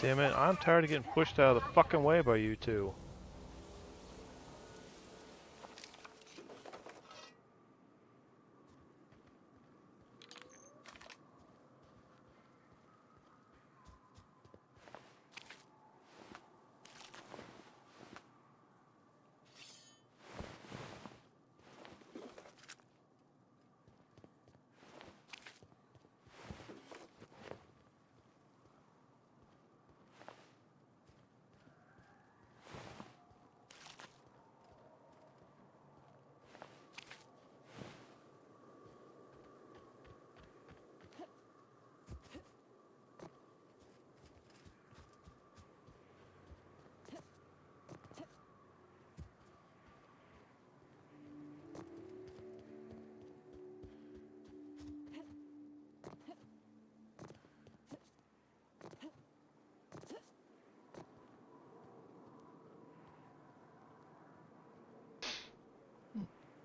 Damn it, I'm tired of getting pushed out of the fucking way by you two.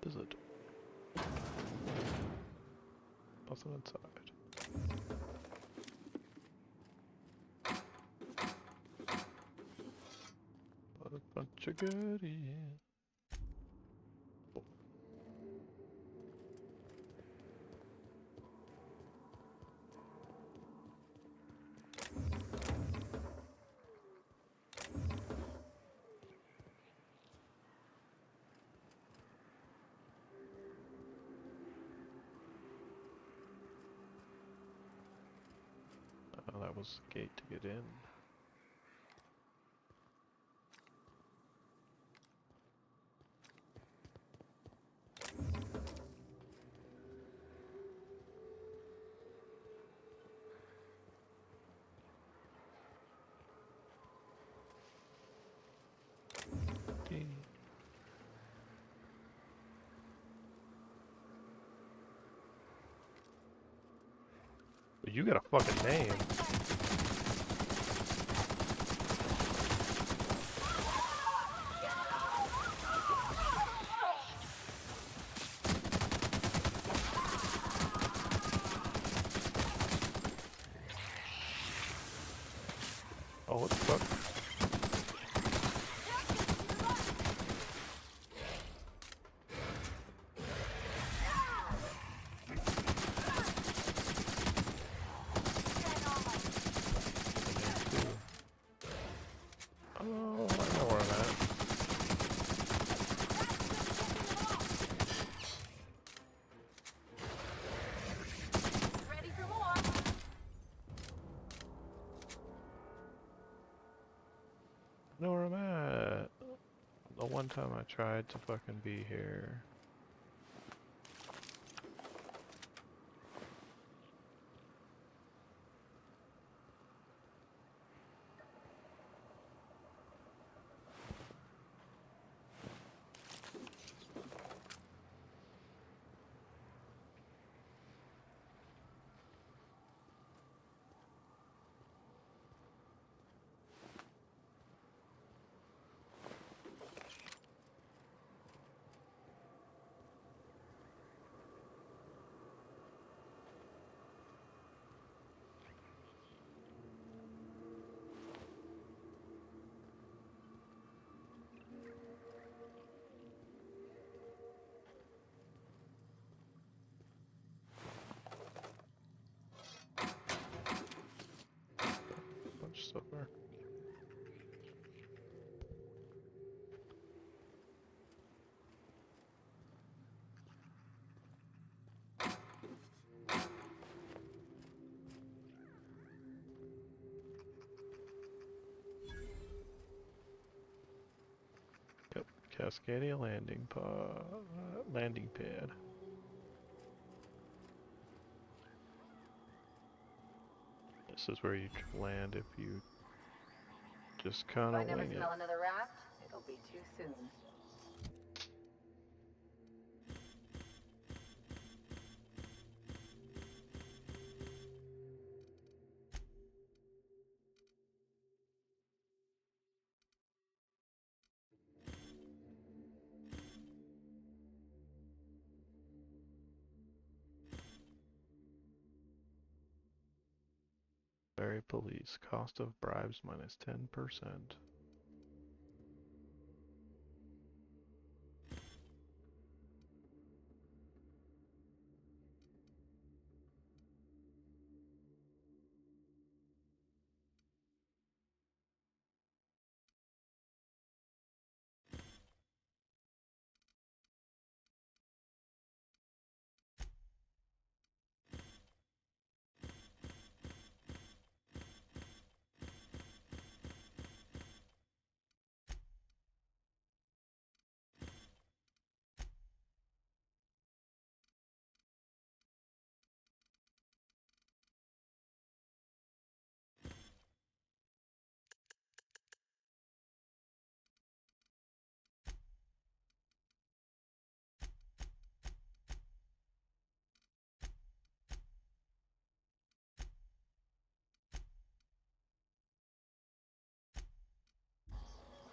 is it? Nothing inside. What a bunch of goodies. Oh. Oh, that was the gate to get in. But you got a fucking name. Oh, what the fuck? Oh, I know where I'm at. Ready for more? I know where I'm at. The one time I tried to fucking be here. Bunch of stuff there. Yep, Cascadia landing pad. This is where you land if you just kind of wing it. Another raft, it'll be too soon. Very police. Cost of bribes minus 10%.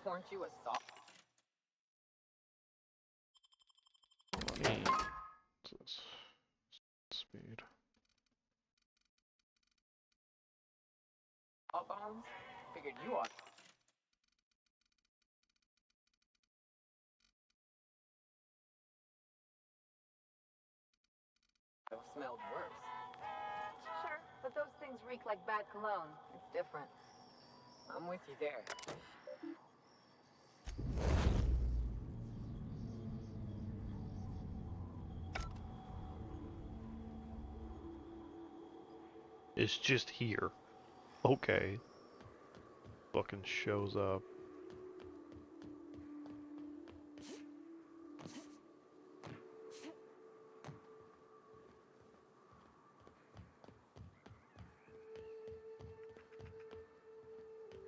Weren't you a soft? cell phones? Figured you ought. Smelled worse. Sure, but those things reek like bad cologne. It's different. I'm with you there. It's just here. Okay. Fucking shows up.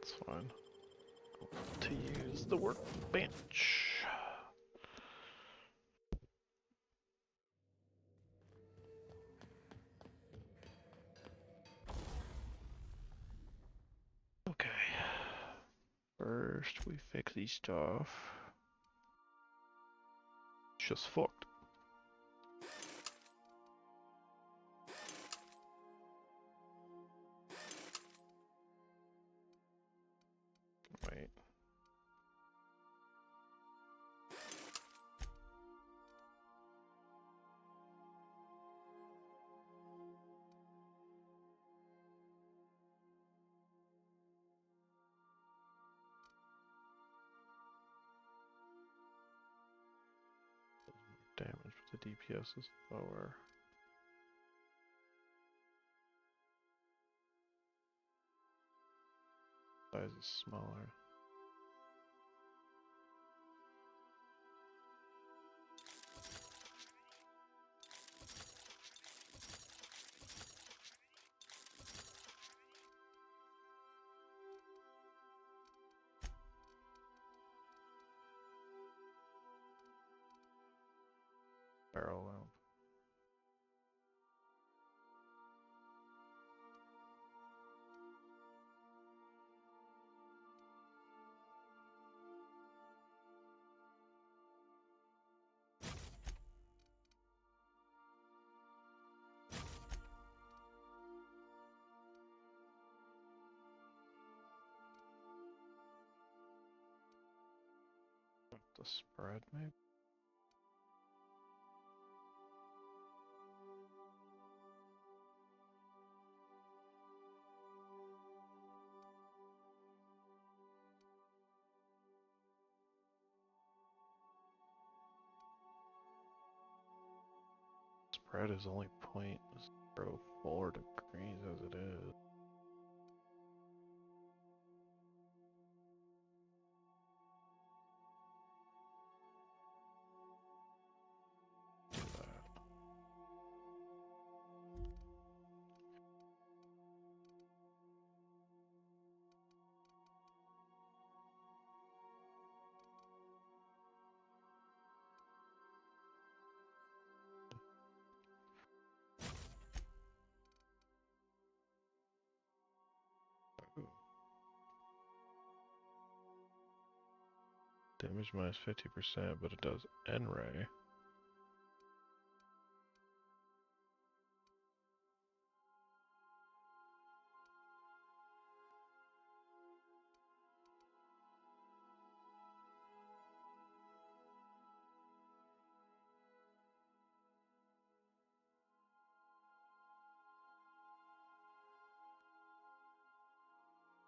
It's fine. To use the workbench. Okay. First, we fix these stuff. It's just fucked. Wait. Damage, but the DPS is lower. Size is smaller. Barrel lamp. The spread, maybe? Spread is only 0.04 degrees as it is. Do that. Ooh. Damage minus 50%, but it does N-ray.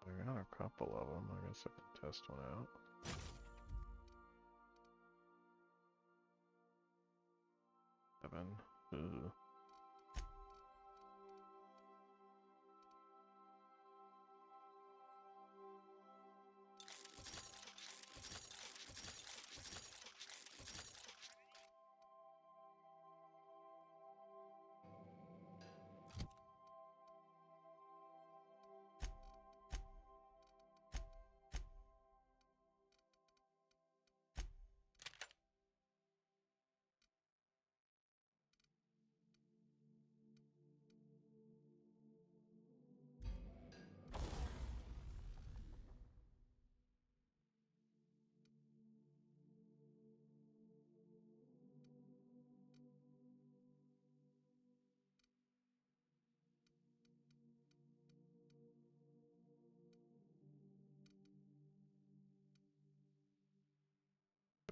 I got a couple of them. I guess I can test one out. Seven. Ooh.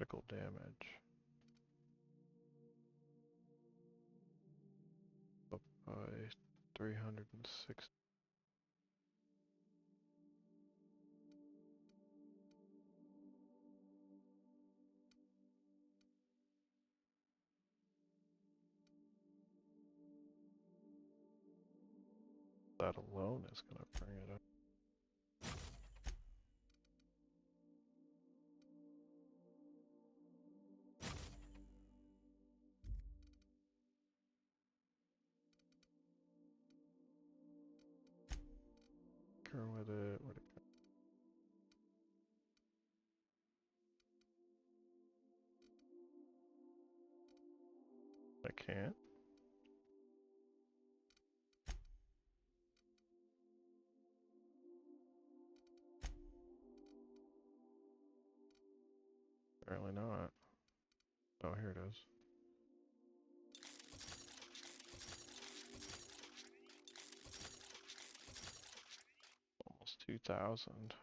critical damage. Up by 360. That alone is going to bring it up. Go with it. Where'd it go? I can't. Apparently not. Oh, here it is. Almost 2,000.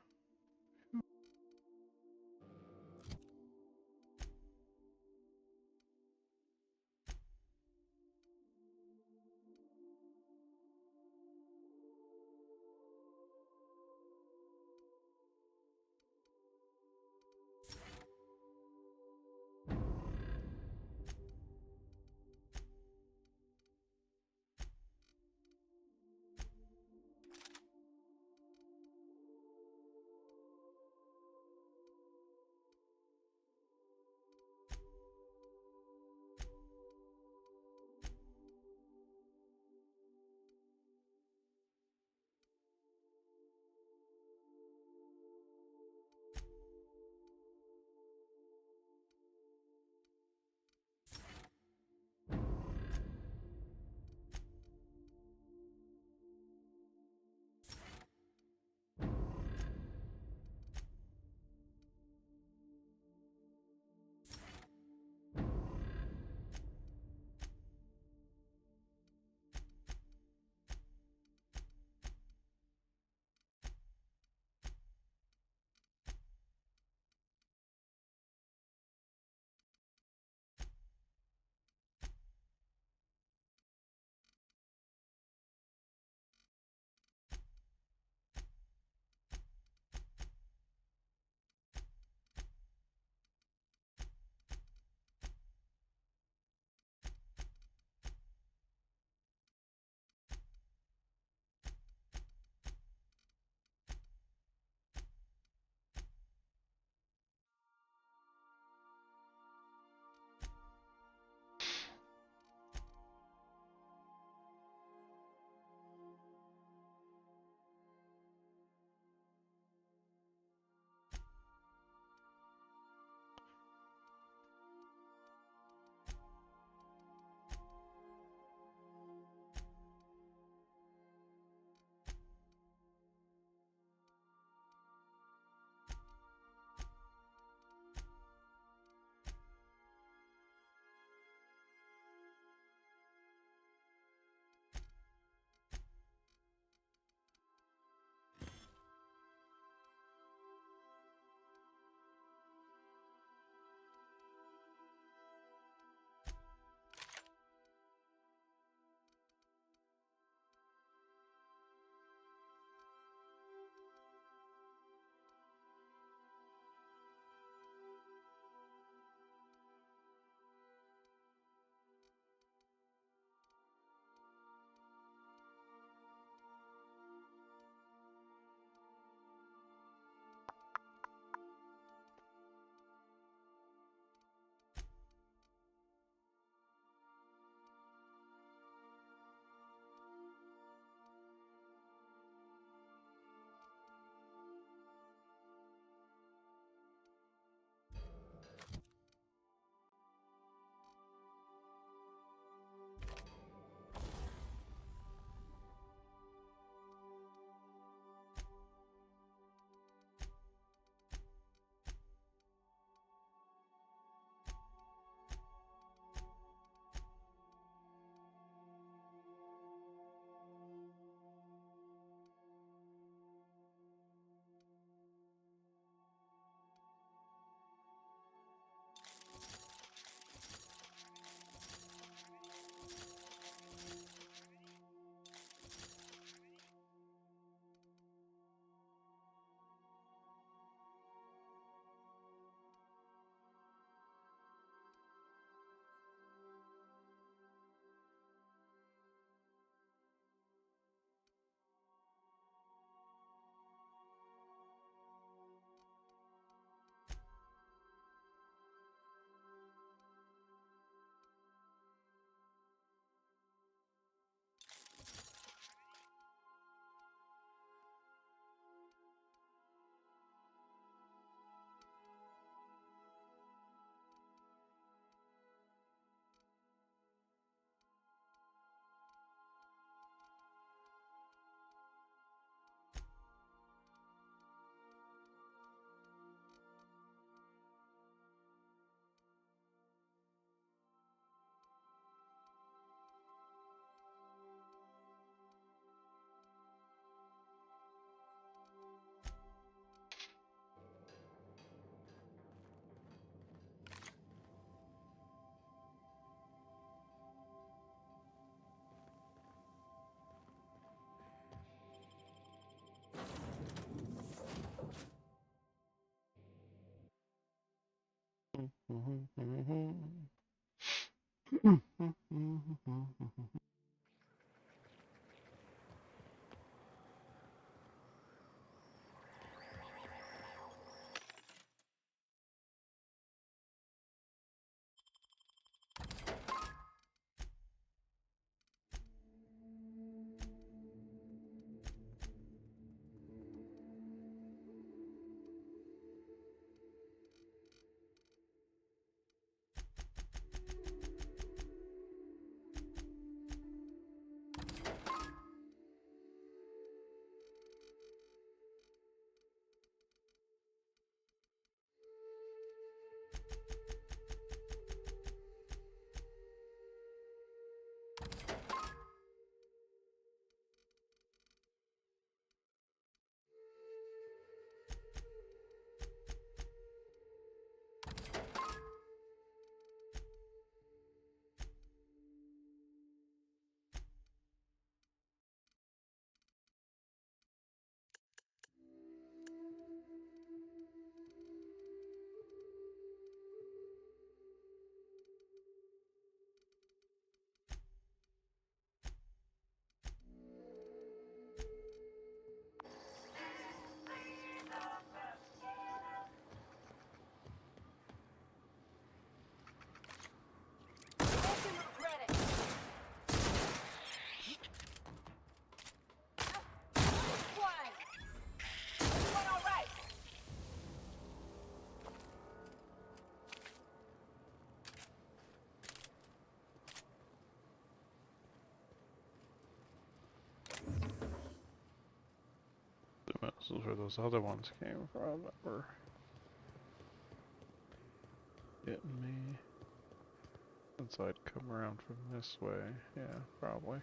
This is where those other ones came from that were getting me. Since I'd come around from this way, yeah, probably.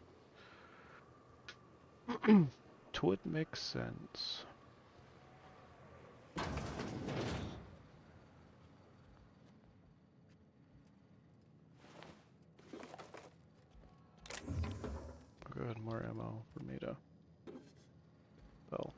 Twould make sense. Good, more ammo for me to sell.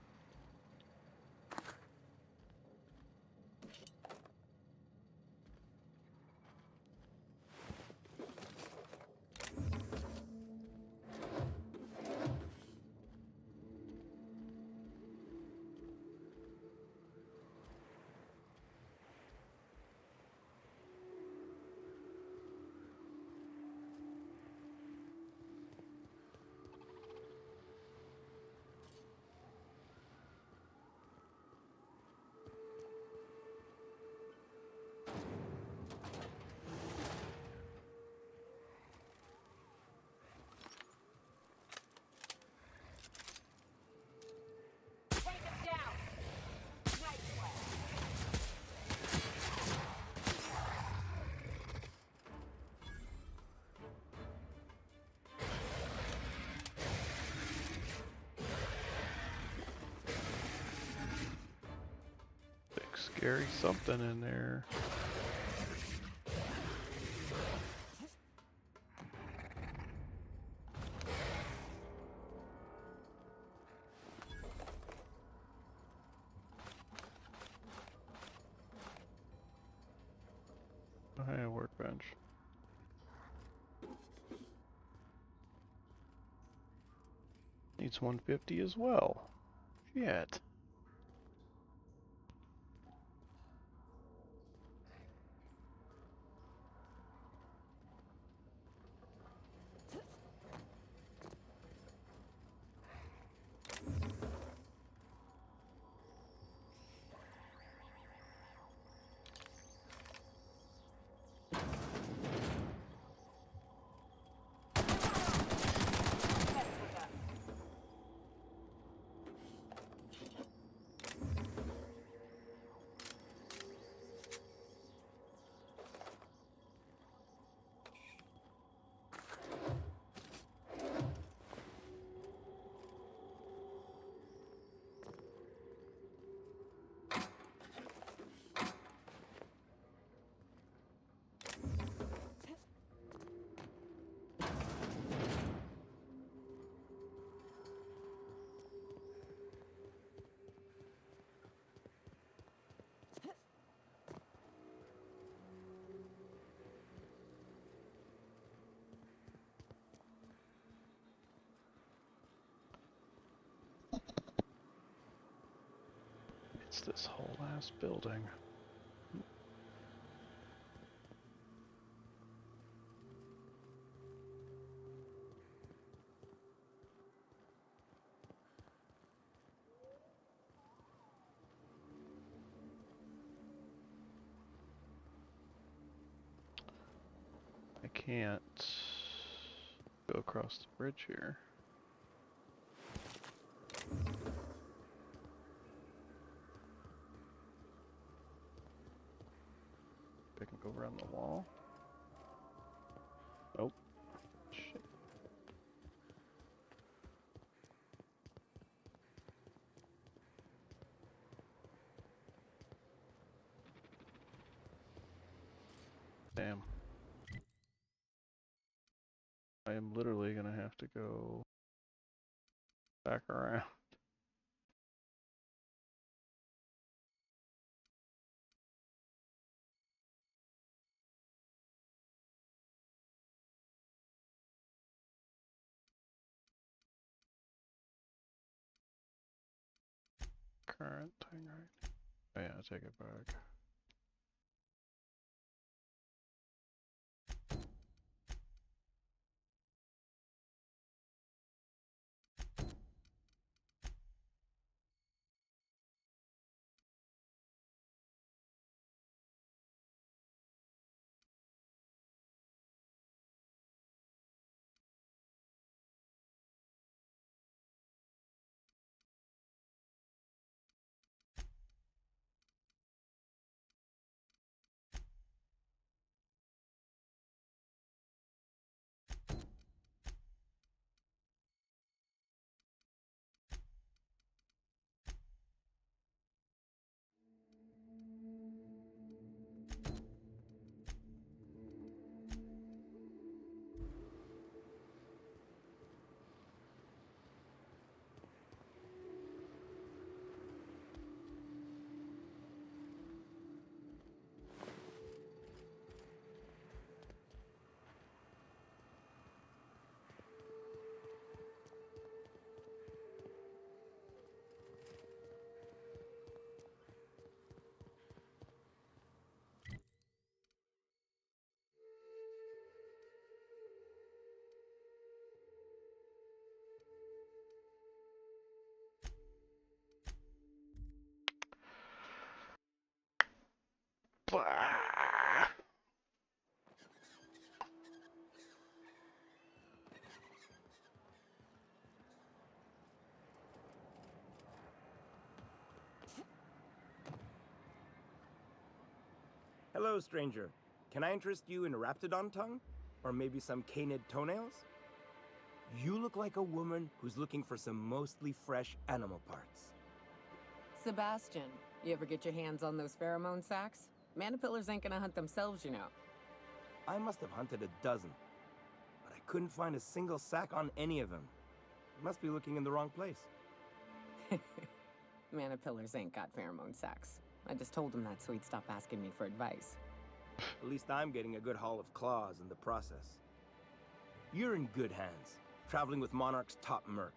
Scary something in there. Hey, workbench. Needs 150 as well. Shit. What's this whole ass building? I can't go across the bridge here. I can go around the wall. Nope. Shit. Damn. I am literally gonna have to go back around. Current thing, right? Oh yeah, take it back. Blah. Hello, stranger. Can I interest you in Raptidon tongue? Or maybe some canid toenails? You look like a woman who's looking for some mostly fresh animal parts. Sebastian, you ever get your hands on those pheromone sacs? Manipillars ain't gonna hunt themselves, you know. I must have hunted a dozen, but I couldn't find a single sack on any of them. Must be looking in the wrong place. Manipillars ain't got pheromone sacs. I just told him that so he'd stop asking me for advice. At least I'm getting a good haul of claws in the process. You're in good hands, traveling with Monarch's top merc.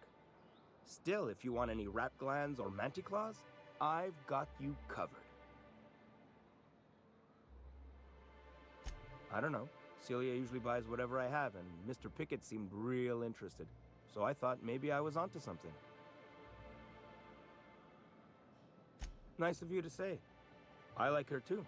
Still, if you want any rat glands or manticlaws, I've got you covered. I don't know. Celia usually buys whatever I have, and Mr. Pickett seemed real interested. So I thought maybe I was onto something. Nice of you to say. I like her too.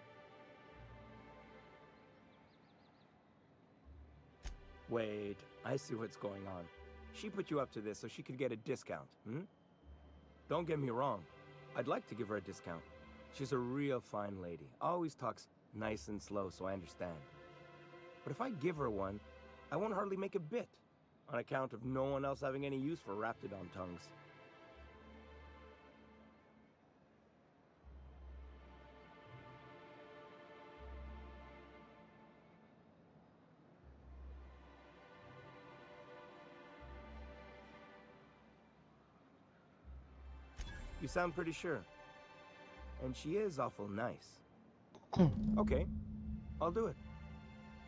Wait, I see what's going on. She put you up to this so she could get a discount, hmm? Don't get me wrong. I'd like to give her a discount. She's a real fine lady. Always talks nice and slow so I understand. But if I give her one, I won't hardly make a bit, on account of no one else having any use for Raptidon tongues. You sound pretty sure. And she is awful nice. Okay, I'll do it.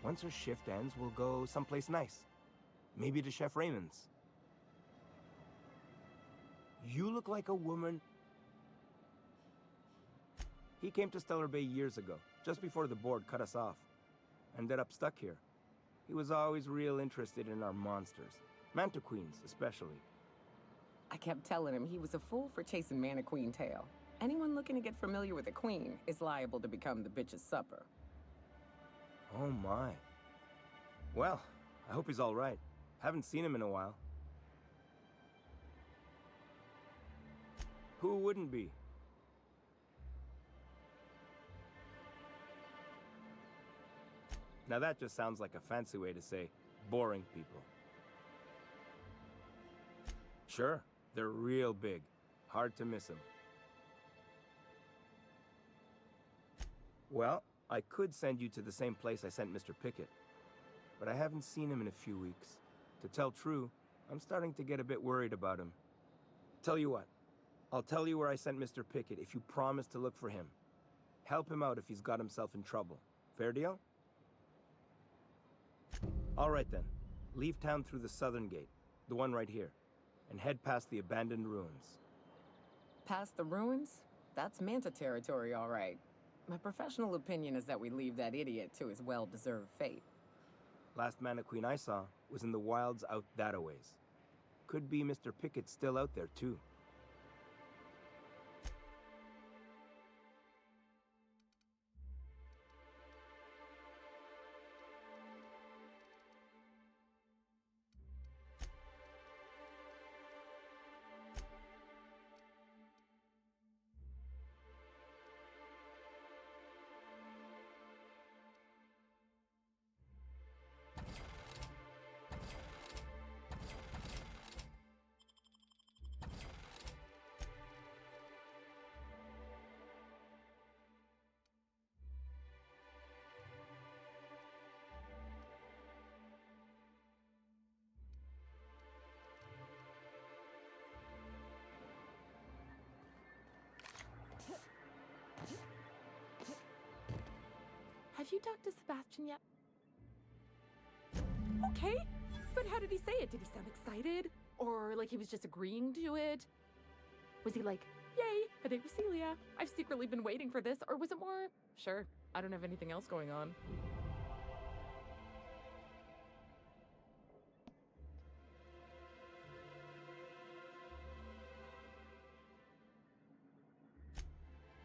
Once her shift ends, we'll go someplace nice. Maybe to Chef Raymond's. You look like a woman... He came to Stellar Bay years ago, just before the board cut us off. Ended up stuck here. He was always real interested in our monsters. Mantiqueens, especially. I kept telling him he was a fool for chasing Mantiqueen tail. Anyone looking to get familiar with a queen is liable to become the bitch's supper. Oh my. Well, I hope he's all right. Haven't seen him in a while. Who wouldn't be? Now that just sounds like a fancy way to say boring people. Sure, they're real big. Hard to miss them. Well, I could send you to the same place I sent Mr. Pickett, but I haven't seen him in a few weeks. To tell true, I'm starting to get a bit worried about him. Tell you what, I'll tell you where I sent Mr. Pickett if you promise to look for him. Help him out if he's got himself in trouble. Fair deal? All right then. Leave town through the southern gate, the one right here, and head past the abandoned ruins. Past the ruins? That's Manta territory, all right. My professional opinion is that we leave that idiot to his well-deserved fate. Last Mantiqueen I saw was in the wilds out that-a-ways. Could be Mr. Pickett still out there, too. Have you talked to Sebastian yet? Okay, but how did he say it? Did he sound excited? Or like he was just agreeing to it? Was he like, yay, a date with Celia? I've secretly been waiting for this. Or was it more, sure, I don't have anything else going on?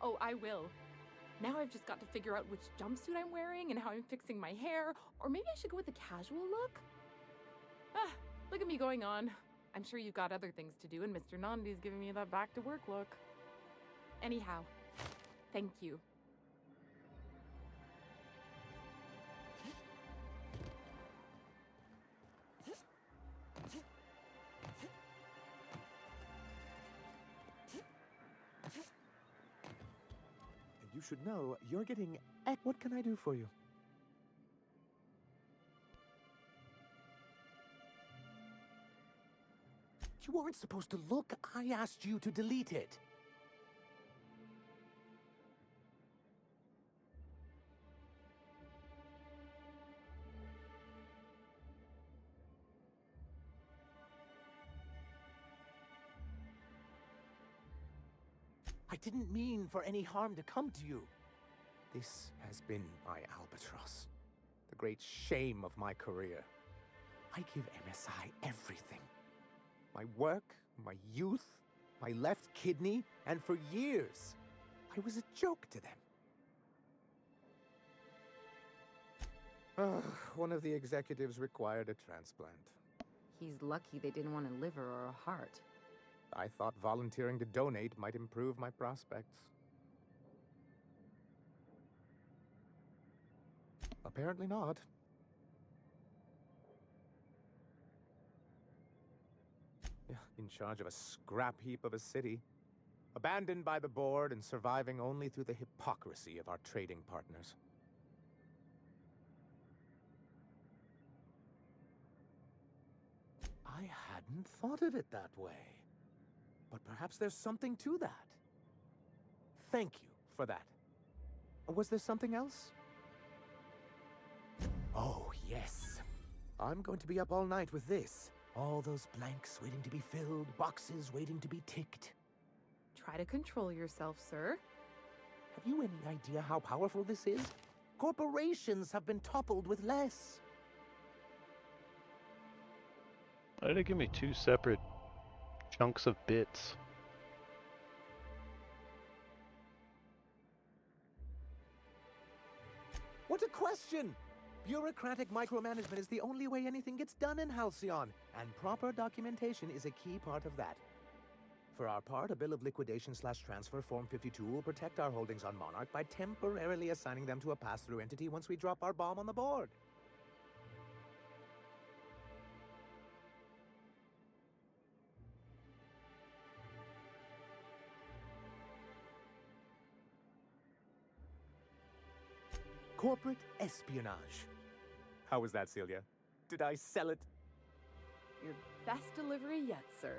Oh, I will. Now I've just got to figure out which jumpsuit I'm wearing and how I'm fixing my hair, or maybe I should go with a casual look? Ah, look at me going on. I'm sure you've got other things to do, and Mr. Nandi's giving me that back-to-work look. Anyhow, thank you. You should know you're getting... What can I do for you? You weren't supposed to look. I asked you to delete it. I didn't mean for any harm to come to you. This has been my albatross. The great shame of my career. I give MSI everything. My work, my youth, my left kidney, and for years, I was a joke to them. One of the executives required a transplant. He's lucky they didn't want a liver or a heart. I thought volunteering to donate might improve my prospects. Apparently not. In charge of a scrap heap of a city, abandoned by the board and surviving only through the hypocrisy of our trading partners. I hadn't thought of it that way. But perhaps there's something to that. Thank you for that. Was there something else? Oh, yes. I'm going to be up all night with this. All those blanks waiting to be filled, boxes waiting to be ticked. Try to control yourself, sir. Have you any idea how powerful this is? Corporations have been toppled with less. Why did it give me 2 separate chunks of bits? What a question! Bureaucratic micromanagement is the only way anything gets done in Halcyon, and proper documentation is a key part of that. For our part, a bill of liquidation/transfer Form 52 will protect our holdings on Monarch by temporarily assigning them to a pass-through entity once we drop our bomb on the board. Corporate espionage. How was that, Celia? Did I sell it? Your best delivery yet, sir.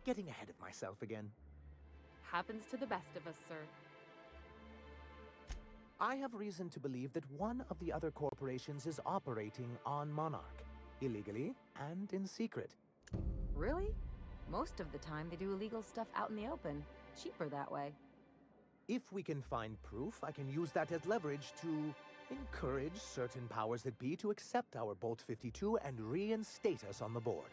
Getting ahead of myself again. Happens to the best of us, sir. I have reason to believe that one of the other corporations is operating on Monarch, illegally and in secret. Really? Most of the time they do illegal stuff out in the open. Cheaper that way. If we can find proof, I can use that as leverage to encourage certain powers that be to accept our Bolt 52 and reinstate us on the board.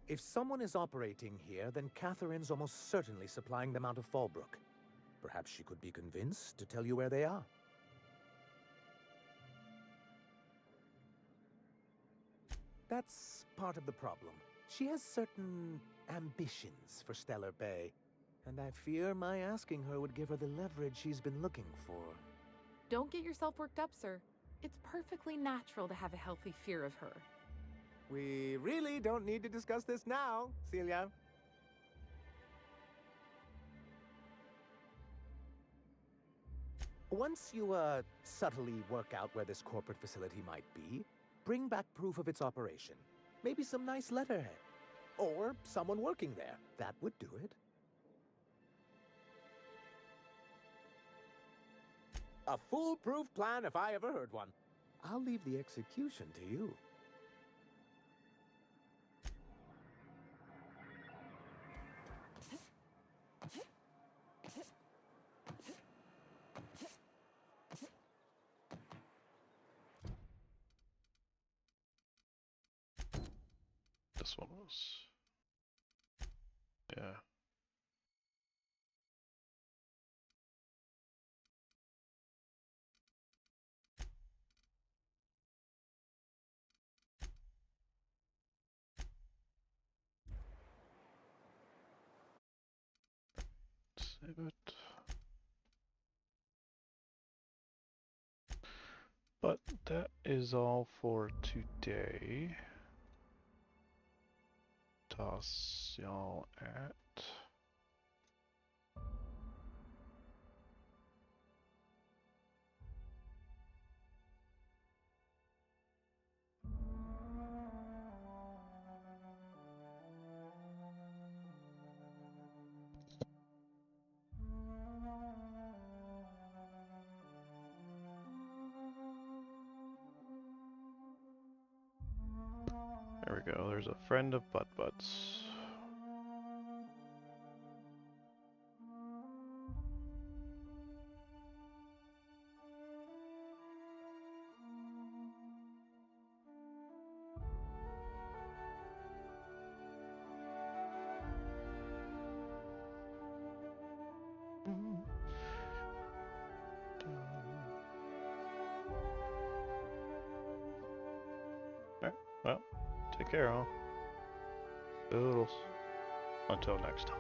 If someone is operating here, then Catherine's almost certainly supplying them out of Fallbrook. Perhaps she could be convinced to tell you where they are. That's part of the problem. She has certain ambitions for Stellar Bay, and I fear my asking her would give her the leverage she's been looking for. Don't get yourself worked up, sir. It's perfectly natural to have a healthy fear of her. We really don't need to discuss this now, Celia. Once you, subtly work out where this corporate facility might be, bring back proof of its operation. Maybe some nice letterhead. Or someone working there. That would do it. A foolproof plan if I ever heard one. I'll leave the execution to you. This one was... yeah. Save it. But that is all for today. Toss y'all at... There we go, there's a friend of Butt Butts. Alright, well, take care, all. Doodles. Until next time.